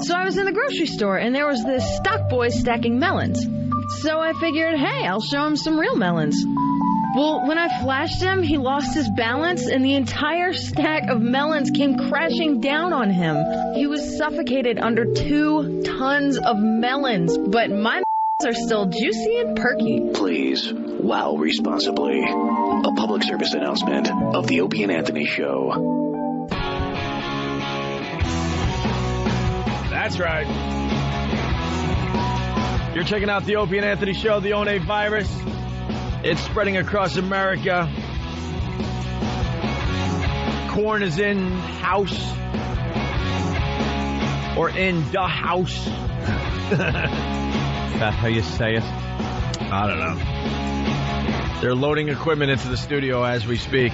So I was in the grocery store, and there was this stock boy stacking melons. So I figured, hey, I'll show him some real melons. Well, when I flashed him, he lost his balance, and the entire stack of melons came crashing down on him. He was suffocated under 2 tons of melons, but my are still juicy and perky. Please, wow responsibly. A public service announcement of the Opie and Anthony Show. That's right. You're checking out the Opie and Anthony Show, the One virus. It's spreading across America. Corn is in house. Or in the house. Is that how you say it? I don't know. They're loading equipment into the studio as we speak.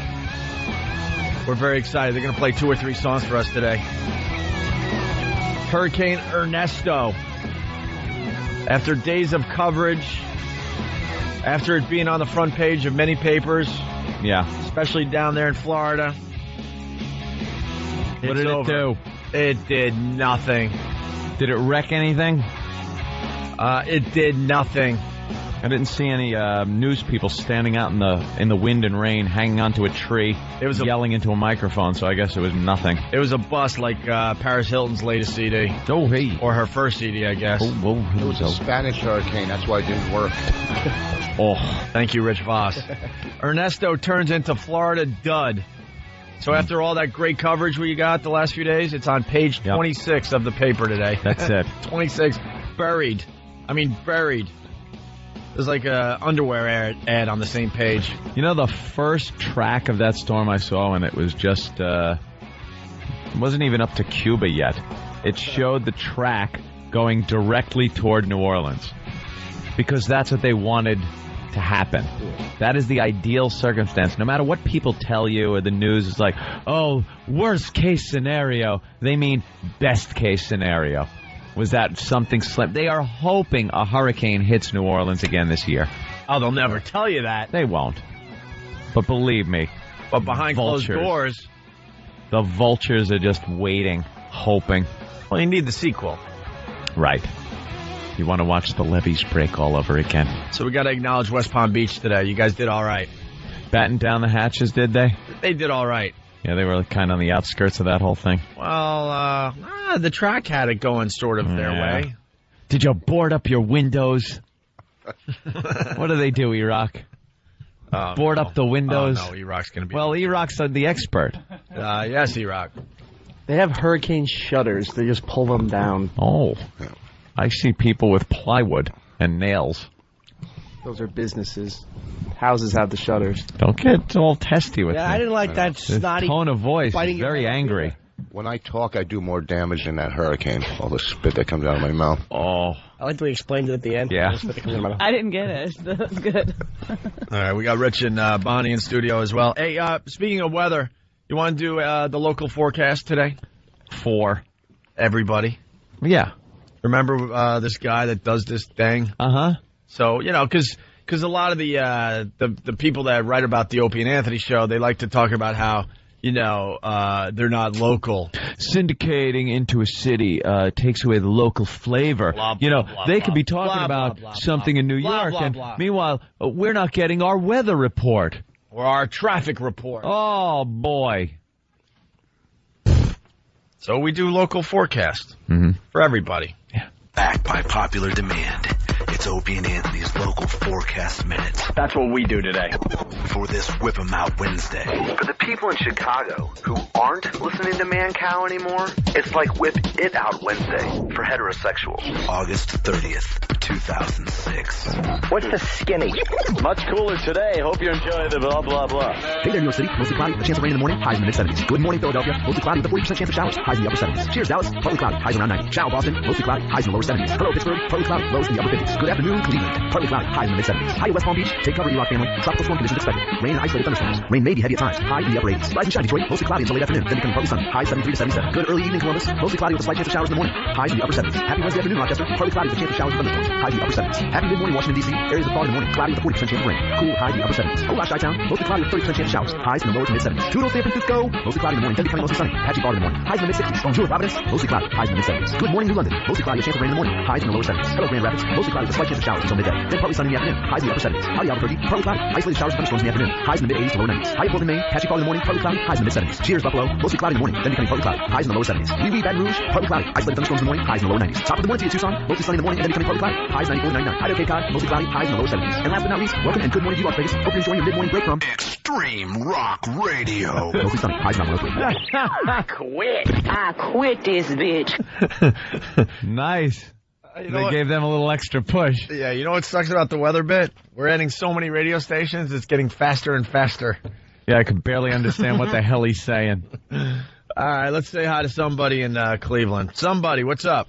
We're very excited. They're going to play 2 or 3 songs for us today. Hurricane Ernesto. After days of coverage, after it being on the front page of many papers, yeah, especially down there in Florida, what did it do? It did nothing. Did it wreck anything? It did nothing. I didn't see any news people standing out in the wind and rain, hanging onto a tree, yelling into a microphone, so I guess it was nothing. It was a bust like Paris Hilton's latest CD. Oh, hey. Or her first CD, I guess. It was a Spanish hurricane, that's why it didn't work. Oh, thank you, Rich Voss. Ernesto turns into Florida dud. So after all that great coverage we got the last few days, it's on page 26 of the paper today. That's it. 26. Buried. There's like a underwear ad on the same page. You know, the first track of that storm I saw, and it was just, it wasn't even up to Cuba yet. It showed the track going directly toward New Orleans. Because that's what they wanted to happen. That is the ideal circumstance. No matter what people tell you or the news is like, oh, worst case scenario, they mean best case scenario. Was that something slim? They are hoping a hurricane hits New Orleans again this year. Oh, they'll never tell you that. They won't. But believe me. But behind closed doors, the vultures are just waiting, hoping. Well, you need the sequel. Right. You want to watch the levees break all over again. So we got to acknowledge West Palm Beach today. You guys did all right. Batten down the hatches, did they? They did all right. Yeah, they were kind of on the outskirts of that whole thing. Well, the track had it going sort of their way. Did you board up your windows? What do they do, Iraq? Board up the windows? Oh, no, Iraq's going to be... Well, Iraq's the expert. Yes, Iraq. They have hurricane shutters. They just pull them down. Oh. I see people with plywood and nails. Those are businesses. Houses have the shutters. Don't get all testy with me. I didn't like that snotty tone of voice. Very angry. When I talk, I do more damage than that hurricane. All the spit that comes out of my mouth. Oh. I like the way you explained it at the end. Yeah. I didn't get it. That was good. All right, we got Rich and Bonnie in studio as well. Hey, speaking of weather, you want to do the local forecast today? For everybody? Yeah. Remember this guy that does this thing? Uh-huh. So, you know, because a lot of the people that write about the Opie and Anthony Show, they like to talk about how, you know, they're not local. Syndicating into a city takes away the local flavor. Blah, blah, you know, blah, they blah, could be blah, talking blah, about blah, something in New blah, York, blah, and blah. meanwhile, we're not getting our weather report. Or our traffic report. Oh, boy. So we do local forecast for everybody. Yeah. Backed by popular demand, it's Opie and Anthony's Local Forecast Minute. That's what we do today. For this Whip 'em Out Wednesday. For the people in Chicago who aren't listening to Man Cow anymore, it's like Whip It Out Wednesday for heterosexuals. August 30th, 2006. What's the skinny? Much cooler today. Hope you enjoy the blah, blah, blah. Hey there, New York City. Mostly cloudy. A chance of rain in the morning. Highs in the mid-70s. Good morning, Philadelphia. Mostly cloudy with a 40% chance of showers. Highs in the upper 70s. Cheers, Dallas. Partly cloudy. Highs around 90. Ciao, Boston. Mostly cloudy. Highs in the lower 70s. Hello, Pittsburgh. Partly cloudy. Lows in the upper 50s. Good afternoon, Cleveland. Partly cloudy. Highs in the mid-70s. Hi, West Palm Beach. Take cover, E-Rock family. Tropical storm conditions expected. Rain and isolated thunderstorms. Rain may be heavy at times. High in the upper 80s. Rise and shine, Detroit. Mostly cloudy until late afternoon. Then becoming partly sunny. Highs 73 to 77. Good early evening, Columbus. Mostly cloudy with a slight chance of showers in the morning. Highs in the upper 70s. Happy Wednesday afternoon, Rochester. Partly cloudy with a chance of showers and thunderstorms. high to the upper 70s. Happy mid-morning Washington, D.C. Areas of fog in the morning, cloudy with a 40% chance of rain. Cool, high to the upper 70s. Hola, Chi-Town, mostly cloudy with 30% chance of showers. Highs in the lower to mid-70s. Toodles, San Francisco, mostly cloudy in the morning, then becoming mostly sunny. Patchy fog in the morning, highs in the mid-60s. Bonjour, Providence, mostly cloudy, highs in the mid-70s. Good morning, New London, mostly cloudy, a chance of rain in the morning, highs in the lower 70s. Hello, Grand Rapids, mostly cloudy with a slight chance of showers until midday. Then partly sunny in the afternoon, highs in the upper 70s. Howdy, Albuquerque, partly cloudy, isolated showers and thunderstorms in the afternoon, highs in the mid-80s to lower 90s. High Portland, Maine, patchy fog in the morning, partly cloudy, highs in the mid-70s. Cheers, Buffalo, mostly cloudy in the morning, then becoming partly cloudy, highs in the lower 70s. Wee Baton Rouge, partly cloudy, isolated thunderstorms in the morning, highs in the lower 90s. Top of the morning to you, Tucson, mostly sunny in the morning and then becoming partly cloudy, highs 94 to 99. Idaho, Cape Cod, mostly cloudy, highs in the lower 70s. And last but not least, welcome and good morning to you, Las Vegas. Hope you're enjoying your mid-morning break from Extreme Rock Radio. mostly sunny, highs in the lower 3. I quit this bitch. Nice. You know They what? gave them a little extra push. Yeah, you know what sucks about the weather bit? We're adding so many radio stations, it's getting faster and faster. Yeah, I could barely understand what the hell he's saying. All right, let's say hi to somebody in Cleveland. Somebody, what's up?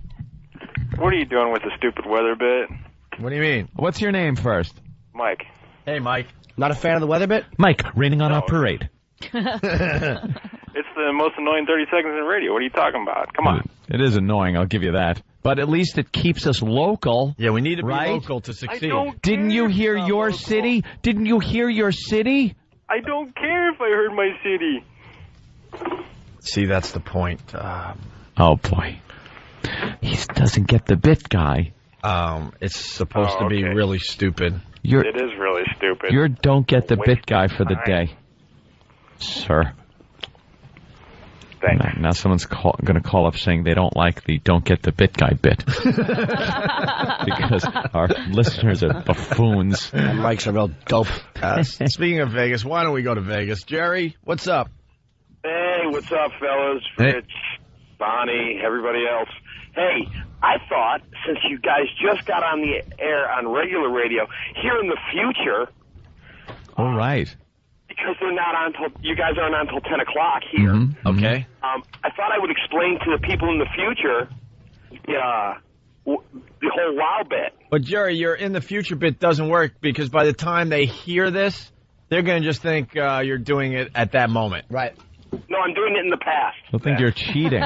What are you doing with the stupid weather bit? What do you mean? What's your name first? Mike. Hey, Mike. Not a fan of the weather bit? Mike, raining on our parade. It's the most annoying 30 seconds in radio. What are you talking about? Come on. It is annoying, I'll give you that. But at least it keeps us local. Yeah, we need to be right? local to succeed. Didn't you hear your local. city? Didn't you hear your city? I don't care if I heard my city. See, that's the point. Oh, boy. He doesn't get the bit, guy. It's supposed to be okay. really stupid. It is really stupid. You're don't get the bit guy for the time. day. Sir. Thanks. Now someone's going to call up saying they don't like the don't get the bit guy bit. Because our listeners are buffoons. And Mike's a real dope. Speaking of Vegas, why don't we go to Vegas? Jerry, what's up? Hey, what's up, fellas? Hey. Rich, Bonnie, everybody else. Hey, I thought since you guys just got on the air on regular radio, here in the future, All right. because they're not on till you guys aren't on till 10 o'clock here. Mm-hmm. Okay. I thought I would explain to the people in the future the whole WoW bit. But, Jerry, your in the future bit doesn't work because by the time they hear this, they're going to just think you're doing it at that moment. Right. No, I'm doing it in the past. They'll think you're cheating.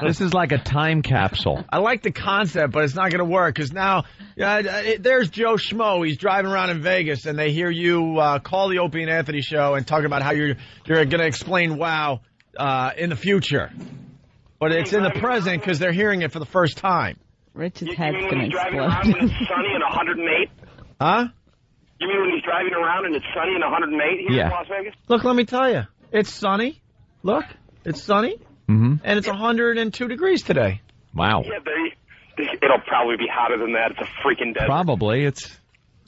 This is like a time capsule. I like the concept, but it's not going to work because now there's Joe Schmo. He's driving around in Vegas, and they hear you call the Opie and Anthony show and talk about how you're going to explain WoW in the future. But it's in the present because they're hearing it for the first time. Rich's head's You mean when gonna he's driving explode. around and it's sunny and 108? Huh? You mean when he's driving around and it's sunny and 108 here Yeah. in Las Vegas? Look, let me tell you. It's sunny. Look, it's sunny. Mm-hmm. And it's 102 degrees today. Wow. Yeah, it'll probably be hotter than that. It's a freaking desert. Probably. It's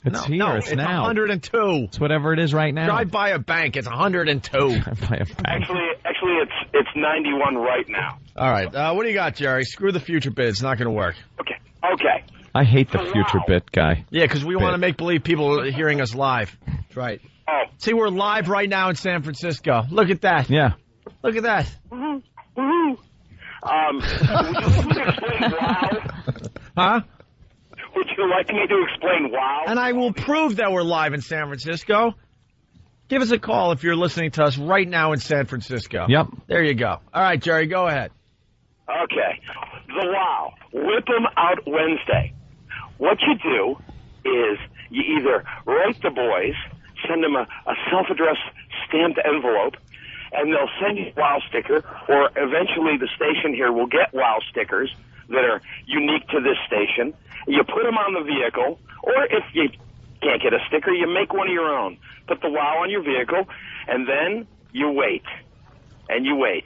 here. No, it's it's now. 102. It's whatever it is right now. Drive by a bank. It's 102. By a bank. Actually, it's 91 right now. All right. What do you got, Jerry? Screw the future bit. It's not going to work. Okay. I hate the future bit guy. Yeah, because we want to make believe people are hearing us live. That's right. Oh. See, we're live right now in San Francisco. Look at that. Yeah. Look at that. Woohoo. Would you explain WoW? Huh? Would you like me to explain WoW? And I will prove that we're live in San Francisco. Give us a call if you're listening to us right now in San Francisco. Yep. There you go. All right, Jerry, go ahead. Okay. The WoW. Whip 'em out Wednesday. What you do is you either write the boys, send them a self-addressed stamped envelope, and they'll send you a WoW sticker, or eventually the station here will get WoW stickers that are unique to this station. You put them on the vehicle, or if you can't get a sticker, you make one of your own. Put the WoW on your vehicle, and then you wait. And you wait.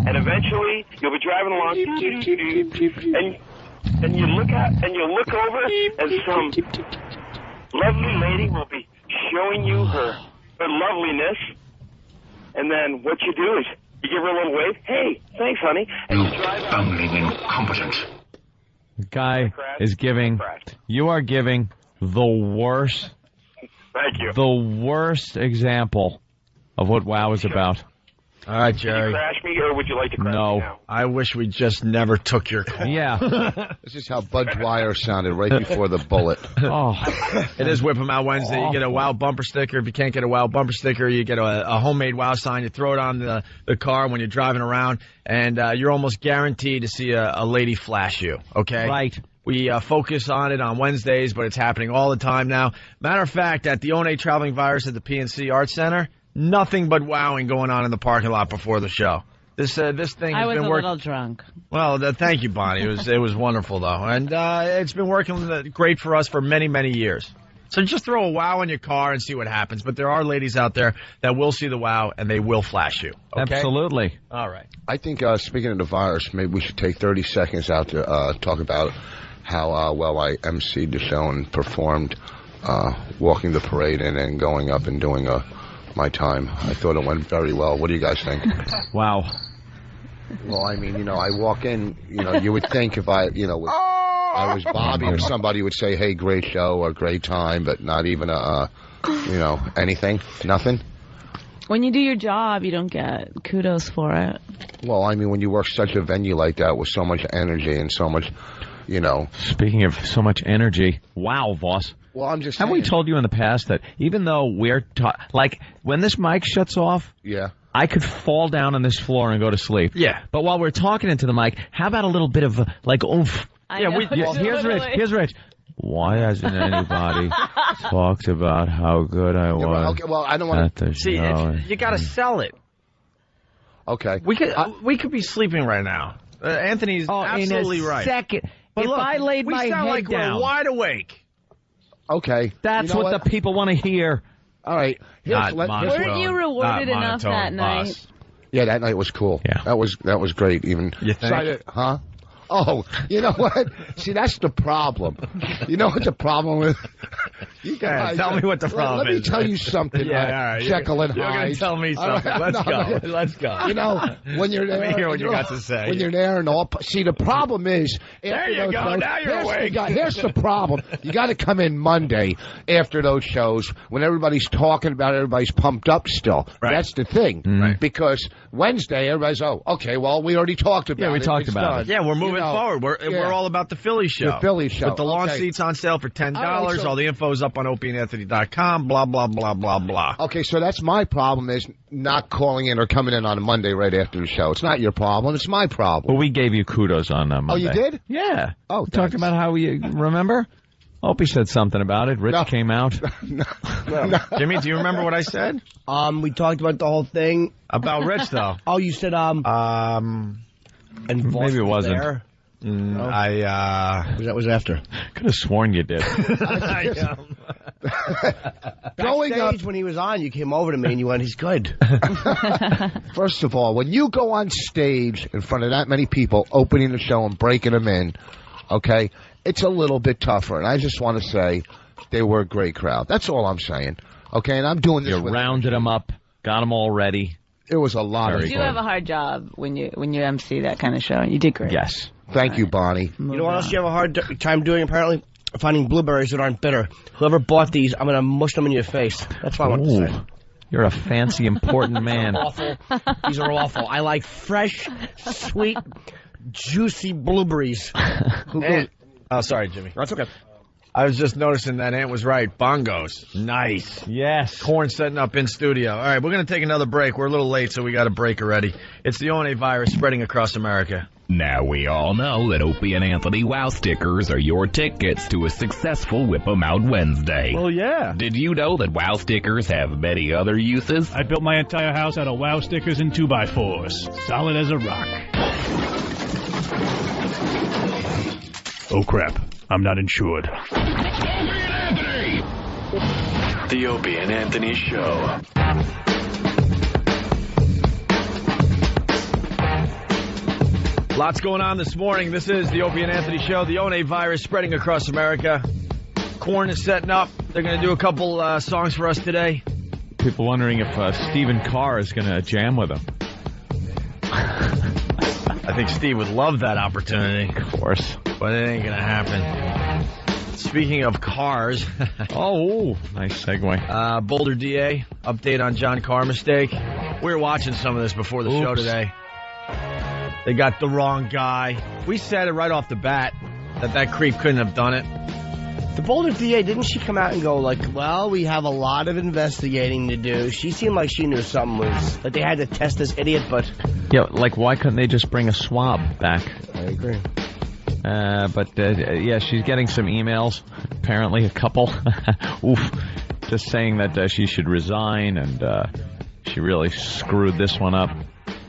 And eventually, you'll be driving along, and you look over, and some lovely lady will be showing you her loveliness. And then what you do is you give her a little wave. Hey, thanks, honey. And you drive out. Fumbling incompetent. The guy is giving. You are giving the worst. Thank you. The worst example of what WoW is about. All right, Would you Jerry. crash me, or would you like to crash me now? I wish we just never took your call. Yeah. This is how Bud Dwyer sounded right before the bullet. Oh. It is Whip 'em Out Wednesday. You get a WoW bumper sticker. If you can't get a WoW bumper sticker, you get a homemade WoW sign. You throw it on the car when you're driving around, and you're almost guaranteed to see a lady flash you, okay? Right. We focus on it on Wednesdays, but it's happening all the time now. Matter of fact, at the O&A Traveling Virus at the PNC Arts Center, nothing but wowing going on in the parking lot before the show. This thing has been working. I was a little drunk. Well, thank you, Bonnie. It was wonderful though, and it's been working great for us for many, many years. So just throw a wow in your car and see what happens. But there are ladies out there that will see the wow and they will flash you. Okay? Absolutely. All right. I think, speaking of the virus, maybe we should take 30 seconds out to talk about how well I emceed the show and performed, walking the parade and then going up and doing my time. I thought it went very well. What do you guys think? Wow. Well, I mean, I walk in, you would think if I was Bobby or somebody would say, hey, great show or great time, but not even anything, nothing. When you do your job, you don't get kudos for it. Well, I mean, when you work such a venue like that with so much energy and so much, Speaking of so much energy, wow, Voss. Well, I'm just saying. Haven't we told you in the past that even though we're like when this mic shuts off, yeah, I could fall down on this floor and go to sleep. Yeah. But while we're talking into the mic, how about a little bit of oomph? Here's Rich. Why hasn't anybody talked about how good I was? Okay, well, I don't want to see. You got to sell it. Okay. We could be sleeping right now. Anthony's absolutely in a right. Second. But if look, I laid my we sound head like down, we're wide awake. Okay. That's what the people want to hear. All right. Weren't you rewarded enough that night? Yeah, that night was cool. Yeah. That was great. Even you think? Huh? Oh, you know what? See, that's the problem. You know what the problem is? You guys, tell me what the problem is. Let me tell you something. Yeah, all right. Jekyll and Hyde. You're going to tell me something. Right. Let's go. You know, when you're there. Let me hear what you got to say. When you're there and all. See, the problem is. There you go. Now you're awake. Here's the problem. You got to come in Monday after those shows when everybody's talking about it, everybody's pumped up still. Right. That's the thing. Right. Because Wednesday, everybody's, okay, well, we already talked about it. Yeah, we talked about it. Yeah, we're moving forward. We're all about the Philly show. The Philly show. With the lawn seats on sale for $10. Right, all the info's up on opieandanthony.com. Blah, blah, blah, blah, blah. Okay, so that's my problem is not calling in or coming in on a Monday right after the show. It's not your problem. It's my problem. Well, we gave you kudos on Monday. Oh, you did? Yeah. Oh, we talked about how we remember? Opie said something about it. Rich came out. No. Jimmy, do you remember what I said? We talked about the whole thing. About Rich, though. Oh, you said, and maybe it wasn't. There. That was after. Could have sworn you did. Going up when he was on, you came over to me and you went, he's good. First of all, when you go on stage in front of that many people, opening the show and breaking them in, okay, it's a little bit tougher. And I just want to say they were a great crowd. That's all I'm saying. Okay, and I'm doing this. You rounded them up, got them all ready. It was a lot of fun. You do have a hard job when you MC that kind of show. You did great. Yes. Thank you, Bonnie. You know what else you have a hard time doing, apparently? Finding blueberries that aren't bitter. Whoever bought these, I'm going to mush them in your face. That's what I want to say. You're a fancy, important man. Awful. These are awful. I like fresh, sweet, juicy blueberries. Oh, sorry, Jimmy. That's okay. I was just noticing that Ant was right. Bongos. Nice. Yes. Corn setting up in studio. All right, we're going to take another break. We're a little late, so we got a break already. It's the O&A virus spreading across America. Now we all know that Opie and Anthony Wow stickers are your tickets to a successful Whip 'em Out Wednesday. Well, yeah. Did you know that Wow stickers have many other uses? I built my entire house out of Wow stickers and 2x4s. Solid as a rock. Oh, crap. I'm not insured. The Opie and Anthony Show. Lots going on this morning. This is the Opie and Anthony Show. The O&A virus spreading across America. Corn is setting up. They're going to do a couple songs for us today. People wondering if Stephen Carr is going to jam with them. I think Steve would love that opportunity. Of course. But it ain't going to happen. Speaking of cars. Nice segue. Boulder DA, update on John Carr mistake. We were watching some of this before the show today. They got the wrong guy. We said it right off the bat that creep couldn't have done it. The Boulder DA, didn't she come out and go like, well, we have a lot of investigating to do? She seemed like she knew something was, that they had to test this idiot, but... Yeah, like why couldn't they just bring a swab back? I agree. Yeah, she's getting some emails. Apparently, a couple. Oof. Just saying that she should resign, and she really screwed this one up.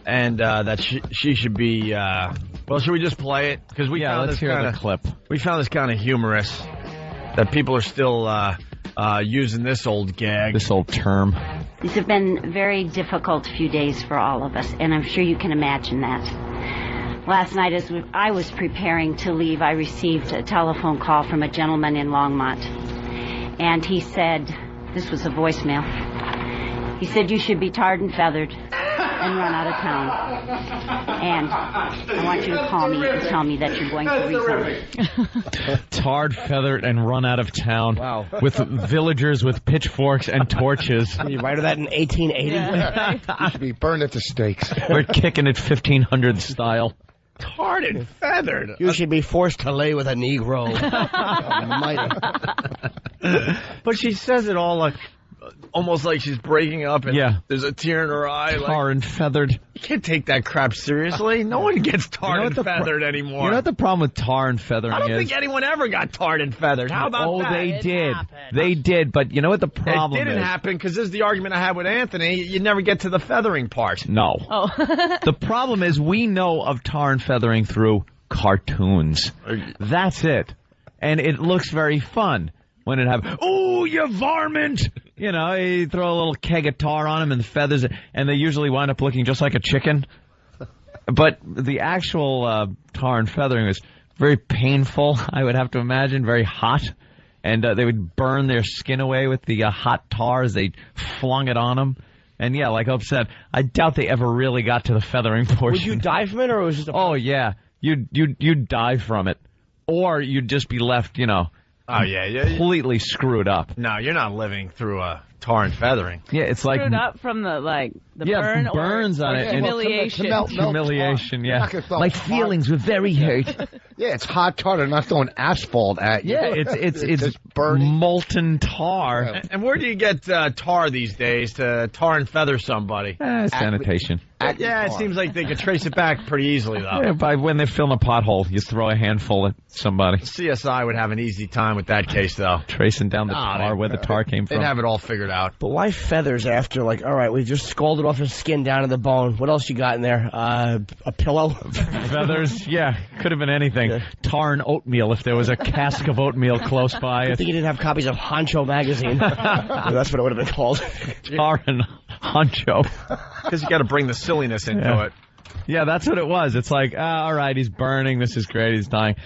And that she should be... well, should we just play it? Because let's hear the clip. We found this kind of humorous, that people are still using this old gag. This old term. These have been very difficult few days for all of us, and I'm sure you can imagine that. Last night, as I was preparing to leave, I received a telephone call from a gentleman in Longmont. And he said, this was a voicemail, he said, you should be tarred and feathered and run out of town. And I want you to call me and tell me that you're going to resign. Tarred, feathered, and run out of town. Wow. With villagers with pitchforks and torches. Can you write that in 1880? You should be burned at the stakes. We're kicking it 1500 style. Tarred and feathered. You should be forced to lay with a Negro. But she says it all like... almost like she's breaking up, and there's a tear in her eye. Tar and feathered. You can't take that crap seriously. No one gets tarred and feathered anymore. You know what the problem with tar and feathering is? I don't think anyone ever got tarred and feathered. How about that? Oh, they did. They did, but you know what the problem is? It didn't happen, because this is the argument I had with Anthony. You never get to the feathering part. No. Oh. The problem is we know of tar and feathering through cartoons. That's it. And it looks very fun. When it happens, oh, you varmint! You know, you throw a little keg of tar on them and the feathers, and they usually wind up looking just like a chicken. But the actual tar and feathering was very painful, I would have to imagine, very hot. And they would burn their skin away with the hot tar as they flung it on them. And yeah, like Hope said, I doubt they ever really got to the feathering portion. Would you die from it, or was it just a... Oh, yeah. You'd die from it. Or you'd just be left, you know... Oh, yeah. Completely screwed up. No, you're not living through a tar and feathering. Yeah, it's like... Screwed up from the burn burns or on it. Humiliation. Humiliation, yeah. My feelings were very hurt. Yeah, it's hot tar. They're not throwing asphalt at you. Yeah, it's molten tar. Yeah. And where do you get tar these days to tar and feather somebody? Sanitation. It seems like they could trace it back pretty easily, though. Yeah, by when they fill a pothole, you throw a handful at somebody. CSI would have an easy time with that case, though. Tracing down the tar, where the tar came from. They'd have it all figured out. But why feathers after, like, all right, we just scalded off his skin down to the bone. What else you got in there? A pillow? Feathers? Yeah, could have been anything. Yeah. Tar and oatmeal, if there was a cask of oatmeal close by. I think you didn't have copies of Honcho magazine. That's what it would have been called. Tar and Honcho. Because you got to bring the silliness into it. Yeah, that's what it was. It's like, all right, he's burning. This is great. He's dying.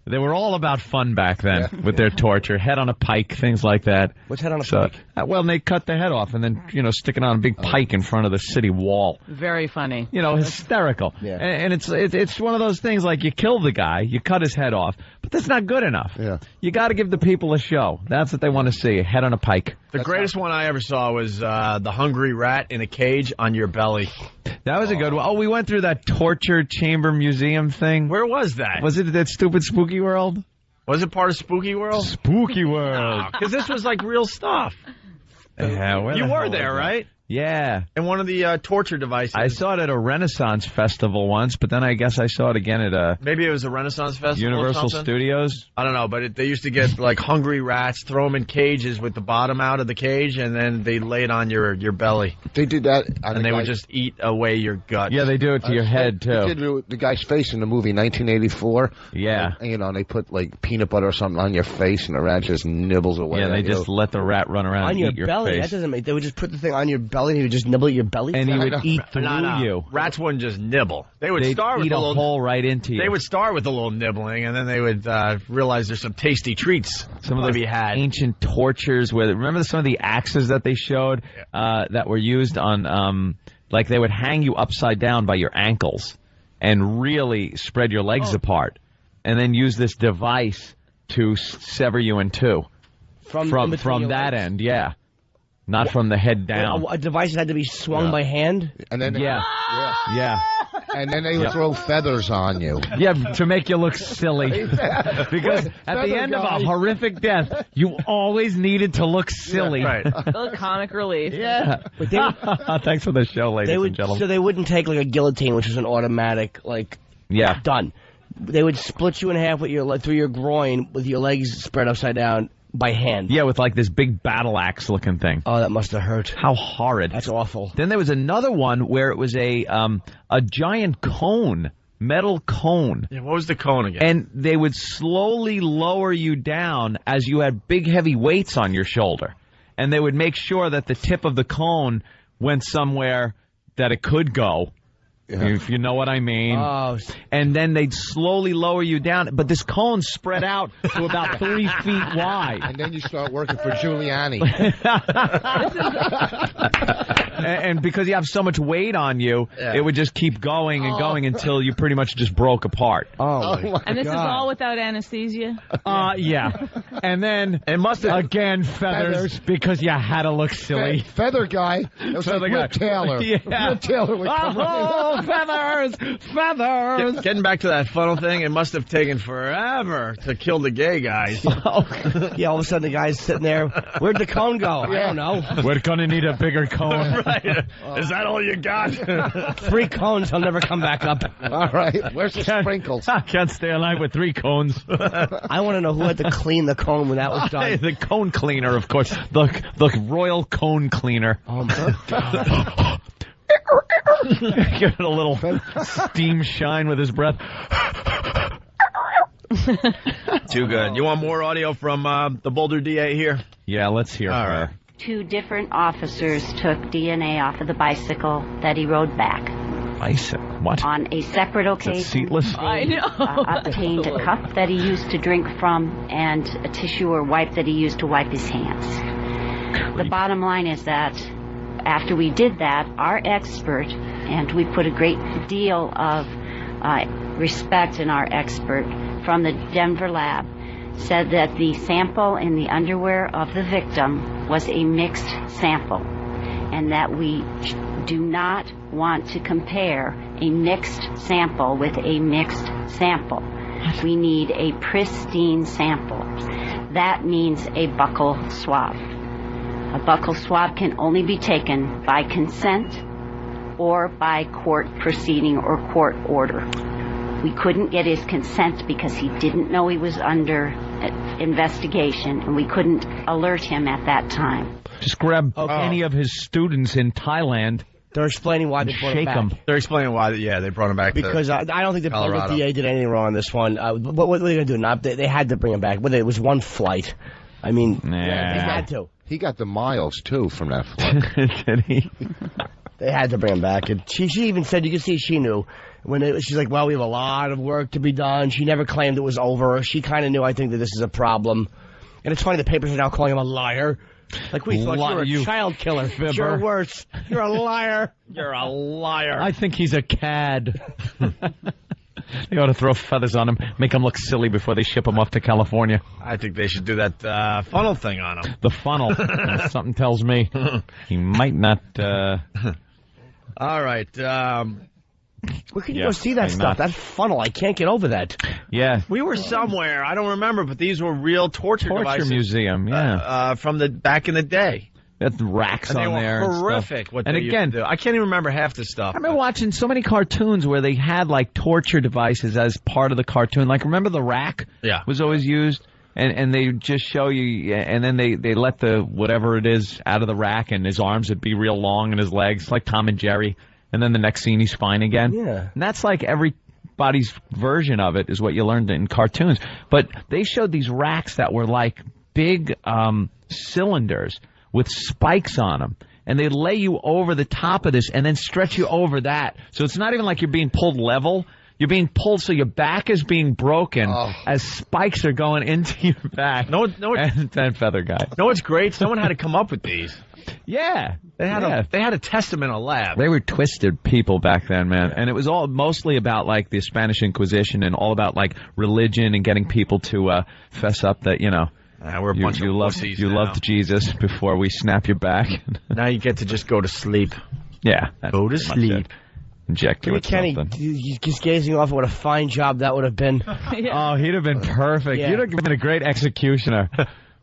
They were all about fun back then with their torture. Head on a pike, things like that. What's head on a pike? Well, they cut the head off and then, stick it on a big pike in front of the city wall. Very funny. Hysterical. Yeah. And it's one of those things like you kill the guy, you cut his head off, but that's not good enough. Yeah. You got to give the people a show. That's what they want to see, head on a pike. The greatest one I ever saw was the hungry rat in a cage on your belly. That was a good one. Oh, we went through that torture chamber museum thing. Where was that? Was it that stupid Spooky World? Was it part of Spooky World? Spooky World. Because this was like real stuff. Yeah, you were there, right? Yeah. And one of the torture devices. I saw it at a Renaissance festival once, but then I guess I saw it again at a... Maybe it was a Renaissance festival Universal or something? Studios? I don't know, but they used to get like hungry rats, throw them in cages with the bottom out of the cage, and then they lay it on your belly. They did that. And they would just eat away your gut. Yeah, they do it to your head, too. They did the guy's face in the movie 1984. Yeah. And, they put like peanut butter or something on your face, and the rat just nibbles away. Yeah, they just let the rat run around and eat your belly. face. That doesn't make... They would just put the thing on your belly, and he would just nibble at your belly. And he would eat through you. Rats wouldn't just nibble. They'd start with a hole right into you. They would start with a little nibbling, and then they would realize there's some tasty treats. Some of those ancient tortures. Remember some of the axes that they showed that were used on, like they would hang you upside down by your ankles and really spread your legs apart, and then use this device to sever you in two from that end. Yeah. Not from the head down. A device had to be swung by hand? And then Yeah. And then they would throw feathers on you. Yeah, to make you look silly. Because at the end of a horrific death, you always needed to look silly. Yeah, right. A little comic relief. Yeah. Thanks for the show, ladies and gentlemen. So they wouldn't take like a guillotine, which is an automatic, done. they would split you in half with through your groin with your legs spread upside down by hand. Yeah, with like this big battle axe looking thing. Oh, that must have hurt. How horrid. That's awful. Then there was another one where it was a giant cone. Metal cone. Yeah, what was the cone again? And they would slowly lower you down as you had big, heavy weights on your shoulder. And they would make sure that the tip of the cone went somewhere that it could go. Yeah. If you know what I mean. Oh. And then they'd slowly lower you down. But this cone spread out to about 3 feet wide. And then you start working for Giuliani. And because you have so much weight on you, it would just keep going and going until you pretty much just broke apart. Oh, my And this God. is all without anesthesia? Yeah. And then, it must have again, feathers, because you had to look silly. Feather guy. It was like Rip Taylor. Yeah. Rip Taylor would come Oh, feathers! Feathers! Getting back to that funnel thing, it must have taken forever to kill the gay guys. Yeah, all of a sudden the guy's sitting there. Where'd the cone go? I don't know. We're gonna need a bigger cone. Right. Is that all you got? 3 cones, he'll never come back up. All right. Where's the sprinkles? I can't stay alive with 3 cones. I want to know who had to clean the cone when that was done. The cone cleaner, of course. The royal cone cleaner. Oh, my God. Give it a little steam shine with his breath. Too good. You want more audio from the Boulder DA here? Yeah, let's hear All her. right. 2 different officers took DNA off of the bicycle that he rode back. Bicycle? What? On a separate occasion, seatless? I know. obtained a cup that he used to drink from and a tissue or wipe that he used to wipe his hands. The bottom line is that after we did that, our expert, and we put a great deal of respect in our expert from the Denver lab, said that the sample in the underwear of the victim was a mixed sample, and that we do not want to compare a mixed sample with a mixed sample. We need a pristine sample. That means a buccal swab. A buccal swab can only be taken by consent or by court proceeding or court order. We couldn't get his consent because he didn't know he was under investigation, and we couldn't alert him at that time. Just grab any of his students in Thailand. They're explaining why they brought him Shake back. them. They're explaining why, they brought him back. Because I don't think the Colorado. DA did anything wrong on this one. What were they going to do? Not, they had to bring him back. But it was one flight. I mean, they had to. He got the miles, too, from that flight. Did he? They had to bring him back. And she even said, you can see she knew. She's like, well, we have a lot of work to be done. She never claimed it was over. She kind of knew, I think, that this is a problem. And it's funny, the papers are now calling him a liar. Like, we thought you were a child killer. Fibber. You're worse. You're a liar. You're a liar. I think he's a cad. They ought to throw feathers on him, make him look silly before they ship him off to California. I think they should do that funnel thing on him. The funnel. Something tells me he might not... All right. Where can you go see that stuff? That funnel, I can't get over that. Yeah. We were somewhere, I don't remember, but these were real torture devices. museum, yeah. From the back in the day. That racks And on there. they were horrific. What and they again, used to do. I can't even remember half the stuff. I remember watching so many cartoons where they had like torture devices as part of the cartoon. Like, remember the rack? Yeah. Was always used. And they just show you, and then they let the whatever it is out of the rack, and his arms would be real long and his legs, like Tom and Jerry. And then the next scene, he's fine again. Yeah. And that's like everybody's version of it is what you learned in cartoons. But they showed these racks that were like big cylinders with spikes on them. And they lay you over the top of this and then stretch you over that. So it's not even like you're being pulled level. You're being pulled so your back is being broken as spikes are going into your back. And feather guy. No, it's great. Someone had to come up with these. Yeah. They had to test them in a lab. They were twisted people back then, man. And it was all mostly about like the Spanish Inquisition and all about like religion and getting people to fess up that, we're a bunch of pussies you now. loved Jesus before we snap your back. Now you get to just go to sleep. Yeah. Go to sleep. Inject you with Kenny, something. he's just gazing off at what a fine job that would have been. Oh, he'd have been perfect. Yeah. You'd have been a great executioner.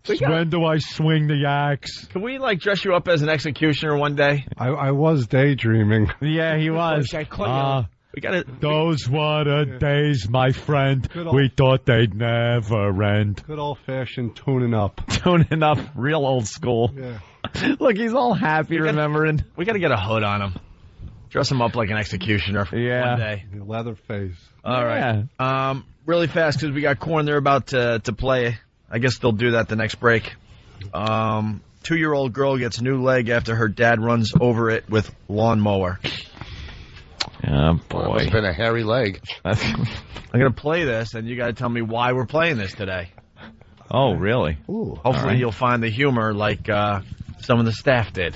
When do I swing the axe? Can we dress you up as an executioner one day? I was daydreaming. Yeah, he was. We got to. Those were the days, my friend. We thought they'd never end. Good old-fashioned tuning up. Tuning up, real old school. Yeah. Look, he's all happy remembering. We got to get a hood on him. Dress him up like an executioner for one day. Leather face. All right. Really fast because we got Korn. They're about to play. I guess they'll do that the next break. 2-year-old girl gets new leg after her dad runs over it with lawnmower. Oh, boy. It's been a hairy leg. I'm going to play this, and you got to tell me why we're playing this today. Oh, really? Ooh. Hopefully you'll find the humor like some of the staff did.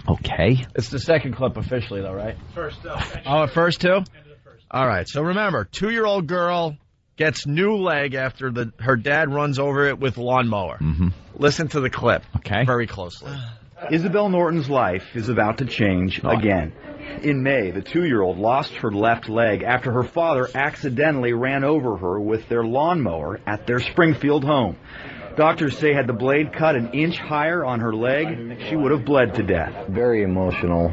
Okay. It's the second clip officially, though, right? First, oh, first too? All right. So remember, 2-year-old girl gets new leg after her dad runs over it with lawnmower. Mm-hmm. Listen to the clip very closely. Isabel Norton's life is about to change again. In May, the 2-year-old lost her left leg after her father accidentally ran over her with their lawnmower at their Springfield home. Doctors say had the blade cut an inch higher on her leg, she would have bled to death. Very emotional,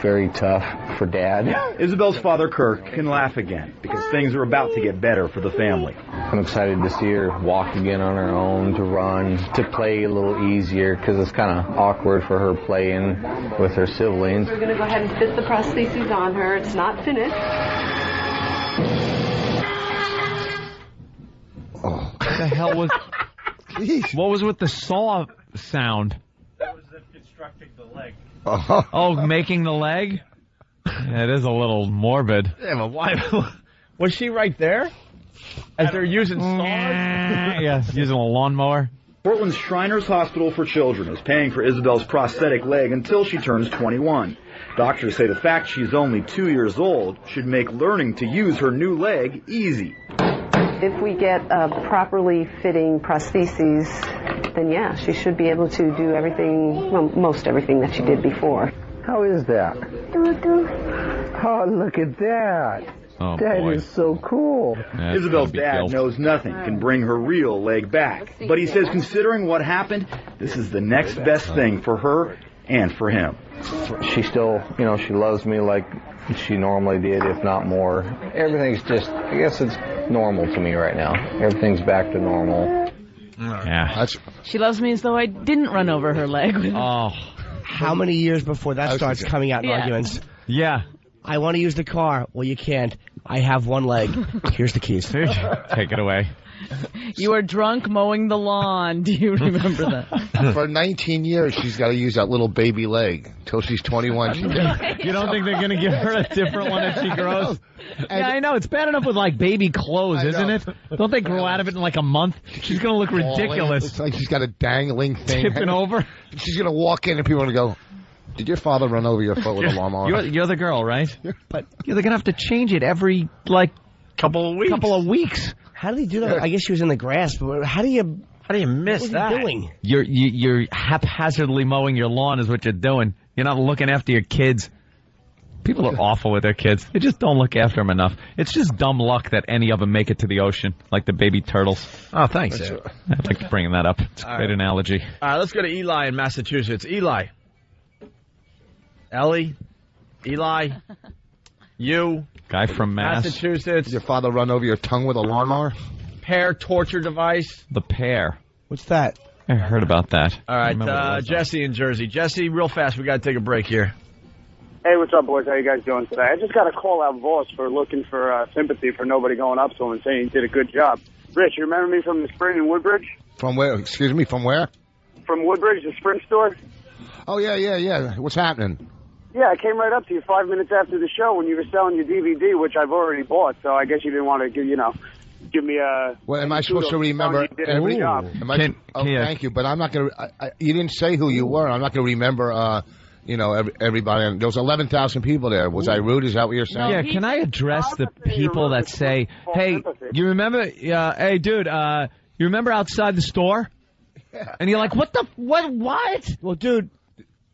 very tough for Dad. Isabel's father, Kirk, can laugh again because things are about to get better for the family. I'm excited to see her walk again on her own, to run, to play a little easier because it's kind of awkward for her playing with her siblings. We're going to go ahead and fit the prostheses on her. It's not finished. Oh, what the hell was... What was with the saw sound? That was them constructing the leg. Oh, making the leg? Yeah, it is a little morbid. Yeah, but why? Was she right there? As they're using saws? Yeah, using a lawnmower. Portland's Shriners Hospital for Children is paying for Isabel's prosthetic leg until she turns 21. Doctors say the fact she's only 2 years old should make learning to use her new leg easy. If we get properly fitting prostheses, then yeah, she should be able to do everything, well, most everything that she did before. How is that? Oh, look at that. Oh, that boy. is so cool. Isabel's dad knows nothing can bring her real leg back. But he says considering what happened, this is the next best thing for her and for him. She still, she loves me like she normally did, if not more. Everything's just, I guess it's normal to me right now. Everything's back to normal. Yeah. She loves me as though I didn't run over her leg. Oh. How many years before that starts coming out in arguments? Yeah. I want to use the car. Well, you can't. I have one leg. Here's the keys. Take it away. You were drunk mowing the lawn. Do you remember that? For 19 years, she's got to use that little baby leg until she's 21. You don't think they're going to give her a different one as she grows? Yeah, I know. It's bad enough with, like, baby clothes, isn't it? Don't they grow out of it in, like, a month? She's going to look ridiculous. It's like she's got a dangling thing. Tipping over. She's going to walk in and people are going to go, did your father run over your foot with a lawnmower? You're the girl, right? But they're going to have to change it every, like, couple of weeks. How did he do that? I guess she was in the grass, but how do you miss what that? What are you doing? You're haphazardly mowing your lawn is what you're doing. You're not looking after your kids. People are awful with their kids. They just don't look after them enough. It's just dumb luck that any of them make it to the ocean, like the baby turtles. Oh, thanks. I like bringing that up. It's a great analogy. All right, let's go to Eli in Massachusetts. Eli. Ellie. Eli. You. Guy from Massachusetts. Did your father run over your tongue with a lawnmower? Pear torture device. The pear. What's that? I heard about that. All right, Jesse in Jersey. Jesse, real fast, we got to take a break here. Hey, what's up, boys? How you guys doing today? I just got to call out Voss for looking for sympathy for nobody going up to him and saying he did a good job. Rich, you remember me from the Sprint in Woodbridge? From where? Excuse me, from where? From Woodbridge, the Sprint store. Oh, yeah. What's happening? Yeah, I came right up to you 5 minutes after the show when you were selling your DVD, which I've already bought, so I guess you didn't want to give me a... Well, am I supposed to remember? You did a good job. Thank you, but I'm not going to... You didn't say who you were. I'm not going to remember... everybody. There was 11,000 people there. Was I rude? Is that what you're saying? Yeah, can I address the people that say, hey, you remember, hey, dude, you remember outside the store? Yeah. And you're like, what? Well, dude,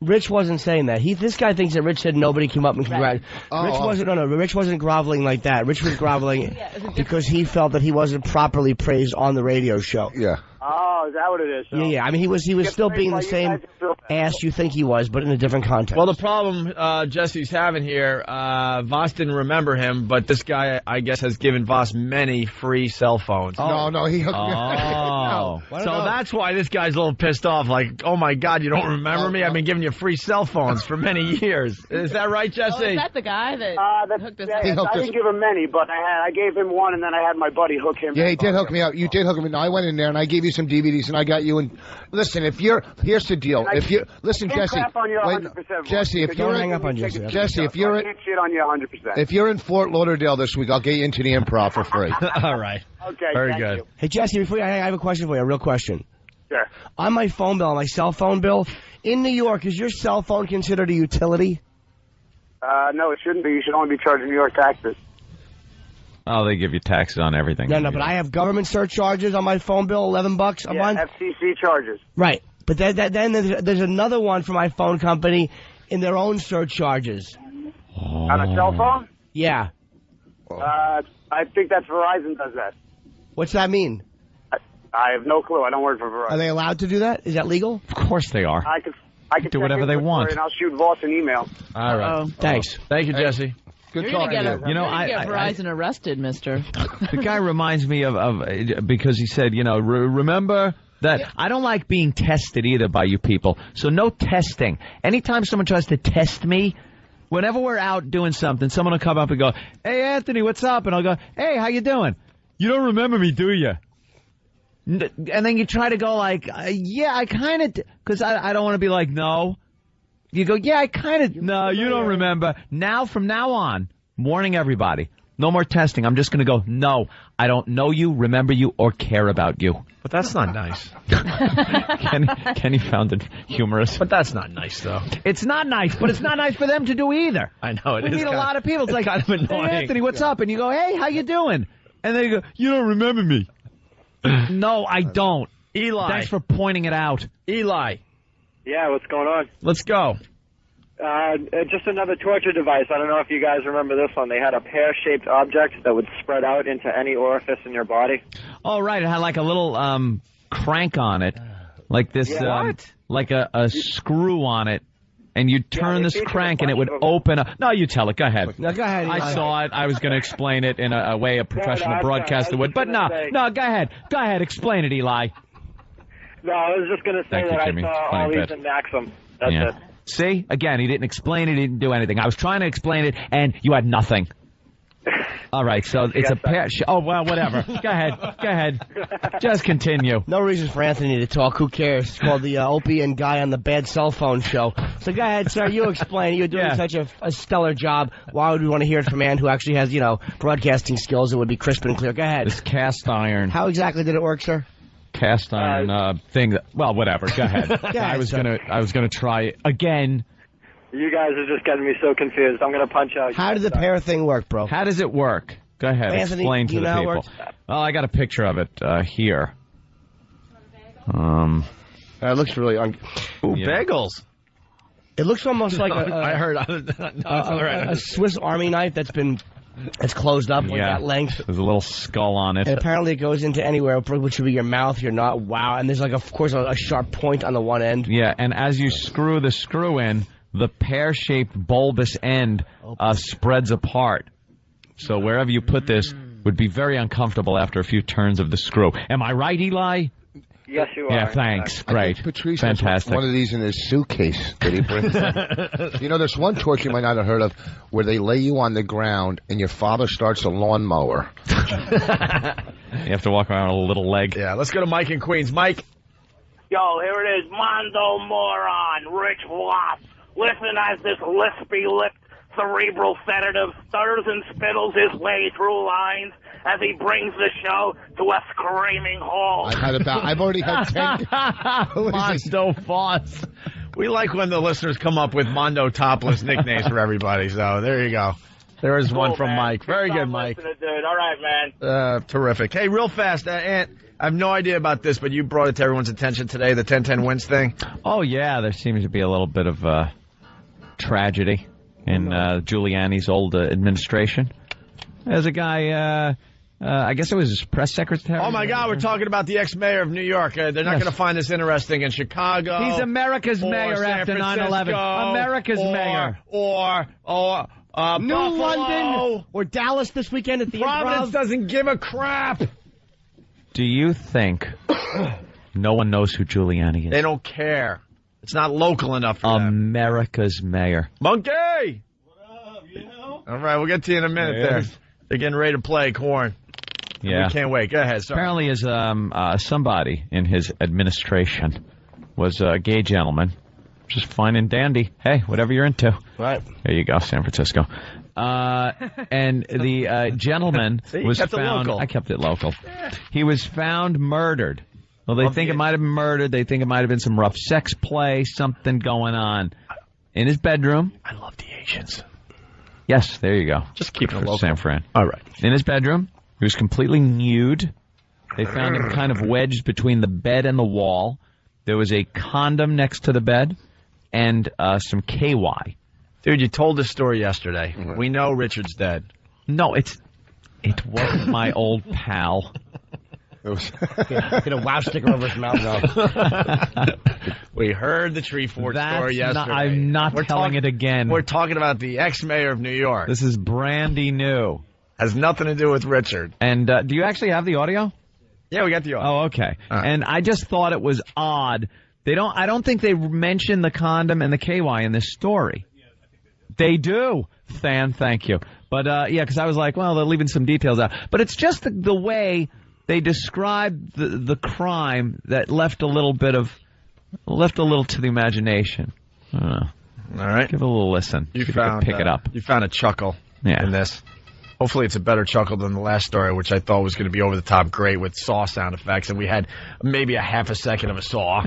Rich wasn't saying that. This guy thinks that Rich said nobody came up and congratulated. Rich wasn't groveling like that. Rich was groveling because he felt that he wasn't properly praised on the radio show. Yeah. Oh, Oh, is that what it is? So Yeah. I mean, he was still being the same ass you think he was, but in a different context. Well, the problem Jesse's having here, Voss didn't remember him, but this guy, I guess, has given Voss many free cell phones. No, he hooked me up. So that's why this guy's a little pissed off. Like, oh my God, you don't remember me? I've been giving you free cell phones for many years. Is that right, Jesse? Oh, is that the guy that hooked us up? I didn't give him many, but I gave him one, and then I had my buddy hook him. Yeah, he did hook me up. You did hook me up. I went in there and I gave you some DVDs and I got you. And listen, here's the deal. Listen, Jesse, Jesse, if you're hang up on Jesse, if you're in Fort Lauderdale this week, I'll get you into the Improv for free. All right. Okay. Very thank good. you. Hey, Jesse, I have a question for you, a real question. Sure. On my phone bill, on my cell phone bill, in New York, is your cell phone considered a utility? No, it shouldn't be. You should only be charged New York taxes. Oh, they give you taxes on everything. No, but I have government surcharges on my phone bill, $11 a month. FCC charges. Right. But then there's another one for my phone company in their own surcharges. On a cell phone? Yeah. I think that's Verizon does that. What's that mean? I have no clue. I don't work for Verizon. Are they allowed to do that? Is that legal? Of course they are. I could do whatever they want. And I'll shoot Voss an email. All right. Thanks. Thank you, Jesse. You're going to get Verizon arrested, mister. The guy reminds me of because he said, remember that I don't like being tested either by you people. So no testing. Anytime someone tries to test me, whenever we're out doing something, someone will come up and go, "Hey, Anthony, what's up?" And I'll go, "Hey, how you doing?" "You don't remember me, do you?" And then you try to go like, "Yeah, I kind of," because I don't want to be like, "No." You go, "Yeah, I kind of," "No, you don't remember." Now, from now on, warning everybody, no more testing. I'm just going to go, "No, I don't know you, remember you, or care about you." But that's not nice. Kenny found it humorous. But that's not nice, though. It's not nice, but it's not nice for them to do either. I know, it we is. meet a lot of people. It's like, kind of annoying. "Hey, Anthony, what's up?" And you go, "Hey, how you doing?" And they go, "You don't remember me." No, I don't. Eli. Thanks for pointing it out. Eli. Yeah, what's going on? Let's go. Just another torture device. I don't know if you guys remember this one. They had a pear-shaped object that would spread out into any orifice in your body. Oh, right. It had like a little crank on it. Like this, like a screw on it. And you'd turn this crank and it would open up. No, you tell it. Go ahead. No, go ahead. I saw it. I was going to explain it in a way a professional broadcaster would. But no, go ahead. Go ahead. Explain it, Eli. No, I was just going to say that Jimmy. I saw all these in Maxim. That's it. See? Again, he didn't explain it. He didn't do anything. I was trying to explain it, and you had nothing. All right, so it's a pair. Oh, well, whatever. Go ahead. Go ahead. Just continue. No reason for Anthony to talk. Who cares? It's called the Opie and Guy on the Bad Cell Phone Show. So go ahead, sir. You explain. You're doing such a stellar job. Why would we want to hear it from a man who actually has, broadcasting skills that would be crisp and clear? Go ahead. This cast iron. How exactly did it work, sir? Cast iron thing. Well, whatever. Go ahead. I was gonna try again. You guys are just getting me so confused. I'm going to punch out. How did the pear thing work, bro? How does it work? Go ahead. Anthony, explain to the people. Well, I got a picture of it here. It looks really... bagels. It looks almost like I heard. a Swiss Army knife that's closed up like that length. There's a little skull on it. And apparently it goes into anywhere, which would be your mouth, your not. Wow. And there's of course, a sharp point on the one end. Yeah, and as you screw the screw in, the pear-shaped bulbous end spreads apart. So wherever you put this would be very uncomfortable after a few turns of the screw. Am I right, Eli? Yes, you are. Yeah, thanks. Great. Patrice Fantastic. has one of these in his suitcase that he brings. There's one torture you might not have heard of where they lay you on the ground and your father starts a lawnmower. You have to walk around with a little leg. Yeah, let's go to Mike in Queens. Mike. Yo, here it is. Mondo moron, Rich Voss. Listen as this lispy-lipped cerebral sedative stutters and spittles his way through lines as he brings the show to a screaming halt. I've already had 10. Mondo Voss. We like when the listeners come up with Mondo Topless nicknames for everybody. So there you go. There is one from Mike. Very good, Mike. Dude. All right, man. Terrific. Hey, real fast, Ant. I have no idea about this, but you brought it to everyone's attention today, the 10-10 wins thing. Oh, yeah. There seems to be a little bit of tragedy in Giuliani's old administration. There's a guy, I guess it was his press secretary. Oh, my God, we're talking about the ex-mayor of New York. They're not going to find this interesting in Chicago. He's America's mayor San after 9/11. America's mayor. Or New Buffalo. London or Dallas this weekend at the Providence Improv. doesn't give a crap. Do you think no one knows who Giuliani is? They don't care. It's not local enough for them. America's mayor. Monkey! What up, you know? All right, we'll get to you in a minute there. They're getting ready to play Corn. Yeah. We can't wait. Go ahead. Sorry. Apparently, as somebody in his administration was a gay gentleman, just fine and dandy. Hey, whatever you're into. Right. There you go, San Francisco. And the gentleman was kept it found. local. I kept it local. He was found murdered. Well, they think it might have been murdered. They think it might have been some rough sex play, something going on in his bedroom. I love the Asians. Yes, there you go. Just keep it For local. San Fran. All right. In his bedroom, he was completely nude. They found him kind of wedged between the bed and the wall. There was a condom next to the bed and some KY. Dude, you told this story yesterday. We know Richard's dead. No, it wasn't my old pal. It was get a wow sticker over his mouth now. We heard the tree fort story yesterday. I'm not telling it again. We're talking about the ex-mayor of New York. This is brandy new. Has nothing to do with Richard. And do you actually have the audio? Yeah, we got the audio. Oh, okay. And I just thought it was odd. I don't think they mention the condom and the KY in this story. They do. Thank you. But, yeah, because I was like, well, they're leaving some details out. But it's just the way they described the crime that left a little to the imagination. I don't know. All right. Give it a little listen. You See if found, pick it up. You found a chuckle in this. Hopefully it's a better chuckle than the last story, which I thought was going to be over the top great with saw sound effects, and we had maybe a half a second of a saw.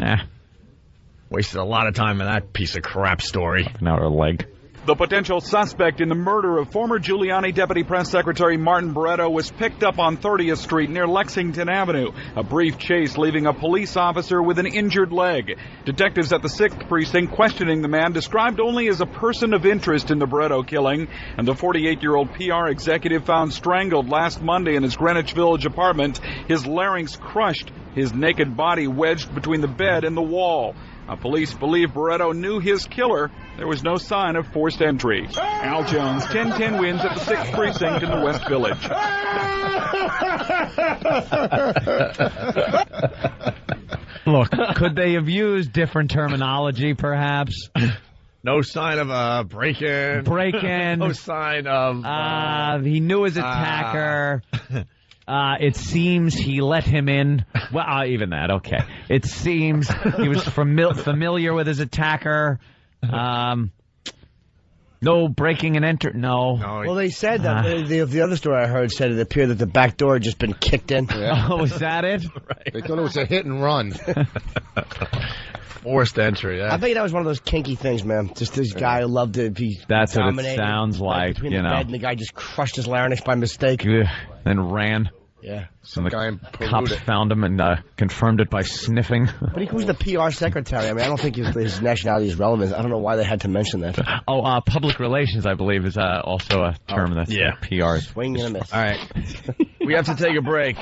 Wasted a lot of time in that piece of crap story. Now her leg. The potential suspect in the murder of former Giuliani Deputy Press Secretary Martin Barretto was picked up on 30th Street near Lexington Avenue. A brief chase leaving a police officer with an injured leg. Detectives at the 6th Precinct questioning the man described only as a person of interest in the Barretto killing. And the 48-year-old PR executive found strangled last Monday in his Greenwich Village apartment. His larynx crushed, his naked body wedged between the bed and the wall. Police believe Barretto knew his killer. There was no sign of forced entry. Al Jones, 10-10 wins at the 6th Precinct in the West Village. Look, could they have used different terminology, perhaps? No sign of a break-in. No sign of... he knew his attacker. It seems he let him in. Well, even that, okay. It seems he was familiar with his attacker. No breaking and enter. No. Well, they said that the other story I heard said it appeared that the back door had just been kicked in. Yeah. Oh, was that it? Right. They thought it was a hit and run. Forced entry, yeah. I think that was one of those kinky things, man. Just this guy who loved to be That's what it dominated, sounds like, between you the know. bed and the guy just crushed his larynx by mistake. Then ran. Yeah. And the guy in cops Peruta. found him and confirmed it by sniffing. But he was the PR secretary. I mean, I don't think his nationality is relevant. I don't know why they had to mention that. Oh, public relations, I believe, is also a term that's PR. Swing and a miss. All right. We have to take a break.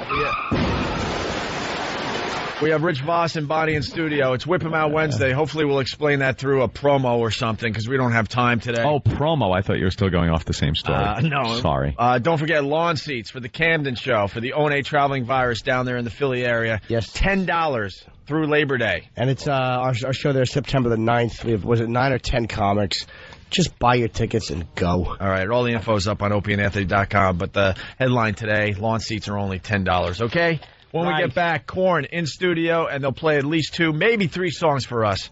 We have Rich Voss and Bonnie in studio. It's Whip 'em Out Wednesday. Hopefully we'll explain that through a promo or something because we don't have time today. Oh, promo. I thought you were still going off the same story. No. Sorry. Don't forget lawn seats for the Camden show for the One Traveling Virus down there in the Philly area. Yes. $10 through Labor Day. And it's our show there September the 9th. We have, was it 9 or 10 comics? Just buy your tickets and go. All right. All the info's up on opieandanthony.com. But the headline today, lawn seats are only $10. Okay? When we get back, Korn in studio, and they'll play at least 2, maybe 3 songs for us.